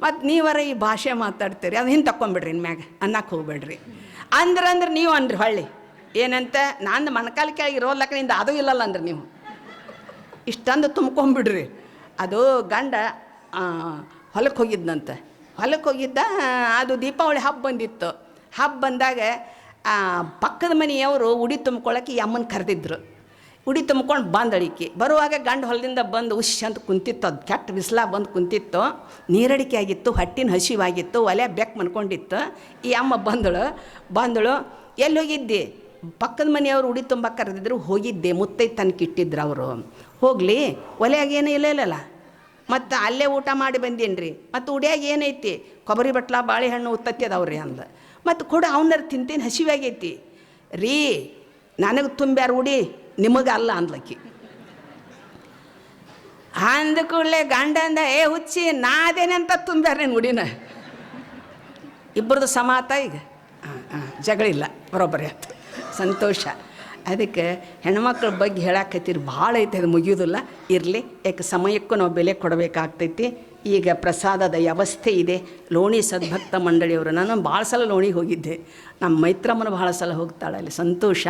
ಮತ್ತು ನೀವರ ಈ ಭಾಷೆ ಮಾತಾಡ್ತೀರಿ, ಅದು ಹಿಂಗೆ ತಕ್ಕೊಂಬಿಡ್ರಿ, ಇನ್ಮ್ಯಾಗ ಅನ್ನಕ್ಕೆ ಹೋಗ್ಬೇಡ್ರಿ ಅಂದ್ರೆ ನೀವು ಅನ್ರಿ ಹೊಳ್ಳಿ ಏನಂತ, ನಾನು ಮೊಣಕಾಲು ಕೆಳಗೆ ಇರೋಲ್ಲಕ್ಕನಿಂದ ಅದು ಇಲ್ಲಲ್ಲ ಅಂದ್ರೆ ನೀವು ಇಷ್ಟಂದು ತುಂಬ್ಕೊಂಬಿಡ್ರಿ. ಅದು ಗಂಡ ಹೊಲಕ್ಕೆ ಹೋಗಿದ್ದಂತೆ. ಹೊಲಕ್ಕೆ ಹೋಗಿದ್ದ, ಅದು ದೀಪಾವಳಿ ಹಬ್ಬ ಬಂದಿತ್ತು. ಹಬ್ಬ ಬಂದಾಗ ಪಕ್ಕದ ಮನೆಯವರು ಉಡಿ ತುಂಬ್ಕೊಳ್ಳೋಕೆ ಈ ಅಮ್ಮನ ಕರೆದಿದ್ರು. ಉಡಿ ತುಂಬ್ಕೊಂಡು ಬಂದಳಿಕೆ ಬರುವಾಗ ಗಂಡ ಹೊಲದಿಂದ ಬಂದು ಉಶ್ ಅಂತ ಕುಂತಿತ್ತು. ಅದು ಕೆಟ್ಟ ಬಿಸಿಲಾಗ ಬಂದು ಕುಂತಿತ್ತು. ನೀರಡಿಕೆ ಆಗಿತ್ತು, ಹೊಟ್ಟಿನ ಹಸಿವಾಗಿತ್ತು, ಒಲೆ ಬೆಕ್ ಮನ್ಕೊಂಡಿತ್ತು. ಈ ಅಮ್ಮ ಬಂದಳು ಎಲ್ಲಿ ಹೋಗಿದ್ದೆ? ಪಕ್ಕದ ಮನೆಯವರು ಉಡಿ ತುಂಬ ಕರೆದಿದ್ರು. ಹೋಗಿದ್ದೆ, ಮುತ್ತೈ ತನಕ ಇಟ್ಟಿದ್ರು ಅವರು. ಹೋಗಲಿ, ಒಲೆಯಾಗ ಏನೂ ಇಲ್ಲಲ್ಲ, ಮತ್ತು ಅಲ್ಲೇ ಊಟ ಮಾಡಿ ಬಂದೇನು ರೀ, ಮತ್ತು ಉಡಿಯಾಗ ಏನೈತಿ? ಕೊಬ್ಬರಿ ಬಟ್ಲ, ಬಾಳೆಹಣ್ಣು, ಉತ್ತತ್ತಿ ಅದಾವ್ರಿ ಅಂದ. ಮತ್ತು ಕೂಡ ಅವನಾರ ತಿಂತೀನಿ, ಹಸಿವಾಗೈತಿ ರೀ, ನನಗೆ ತುಂಬ್ಯಾರ ಉಡಿ, ನಿಮಗೆ ಅಲ್ಲ ಅಂದ್ಲಕ್ಕಿ. ಅಂದ ಕೂಡಲೇ ಗಂಡ ಅಂದ, ಹುಚ್ಚಿ ನಾದೇನಂತ ತುಂಬ್ಯಾರ ನೀನು ಉಡಿನ. ಇಬ್ಬರದು ಸಮಾತ ಈಗ ಜಗಳಿಲ್ಲ, ಬರೋಬ್ಬರಿ ಆಯ್ತು. ಸಂತೋಷ. ಅದಕ್ಕೆ ಹೆಣ್ಮಕ್ಳ ಬಗ್ಗೆ ಹೇಳಾಕತ್ತೀರಿ, ಭಾಳ ಐತೆ, ಅದು ಮುಗಿಯೋದಿಲ್ಲ. ಇರಲಿ, ಯಾಕೆ ಸಮಯಕ್ಕೂ ನಾವು ಬೆಲೆ ಕೊಡಬೇಕಾಗ್ತೈತಿ. ಈಗ ಪ್ರಸಾದದ ವ್ಯವಸ್ಥೆ ಇದೆ. ಲೋಣಿ ಸದ್ಭಕ್ತ ಮಂಡಳಿಯವರು, ನಾನು ಭಾಳ ಸಲ ಲೋಣಿಗೆ ಹೋಗಿದ್ದೆ. ನಮ್ಮ ಮೈತ್ರಮ್ಮನ ಭಾಳ ಸಲ ಹೋಗ್ತಾಳೆ ಅಲ್ಲಿ. ಸಂತೋಷ.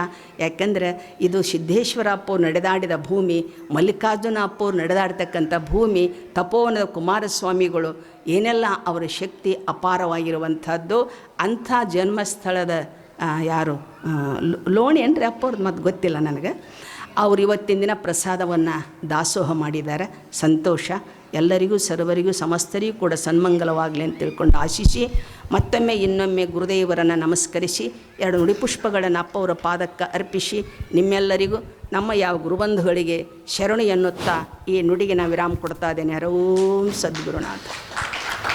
ಯಾಕೆಂದರೆ ಇದು ಸಿದ್ದೇಶ್ವರ ಅಪ್ಪವ್ರು ನಡೆದಾಡಿದ ಭೂಮಿ, ಮಲ್ಲಿಕಾರ್ಜುನ ಅಪ್ಪವ್ರು ನಡೆದಾಡ್ತಕ್ಕಂಥ ಭೂಮಿ, ತಪೋವನದ ಕುಮಾರಸ್ವಾಮಿಗಳು ಏನೆಲ್ಲ ಅವರ ಶಕ್ತಿ ಅಪಾರವಾಗಿರುವಂಥದ್ದು. ಅಂಥ ಜನ್ಮಸ್ಥಳದ ಯಾರು ಲೋಣಿ ಏನ್ರಿ ಅಪ್ಪವ್ರದ್ದು, ಮತ್ತು ಗೊತ್ತಿಲ್ಲ ನನಗೆ. ಅವ್ರು ಇವತ್ತಿನ ದಿನ ಪ್ರಸಾದವನ್ನು ದಾಸೋಹ ಮಾಡಿದ್ದಾರೆ. ಸಂತೋಷ. ಎಲ್ಲರಿಗೂ ಸರ್ವರಿಗೂ ಸಮಸ್ತರಿಗೂ ಕೂಡ ಸನ್ಮಂಗಲವಾಗಲಿ ಅಂತ ತಿಳ್ಕೊಂಡು ಆಶಿಸಿ, ಮತ್ತೊಮ್ಮೆ ಇನ್ನೊಮ್ಮೆ ಗುರುದೇವರನ್ನು ನಮಸ್ಕರಿಸಿ 2 ನುಡಿಪುಷ್ಪಗಳನ್ನು ಅಪ್ಪವರ ಪಾದಕ್ಕೆ ಅರ್ಪಿಸಿ, ನಿಮ್ಮೆಲ್ಲರಿಗೂ ನಮ್ಮ ಯಾವ ಗುರುಬಂಧುಗಳಿಗೆ ಶರಣು ಎನ್ನುತ್ತಾ ಈ ನುಡಿಗೆ ನಾನು ವಿರಾಮ ಕೊಡ್ತಾ ಇದ್ದೇನೆ. ಹರಂ ಸದ್ಗುರುನಾಥ.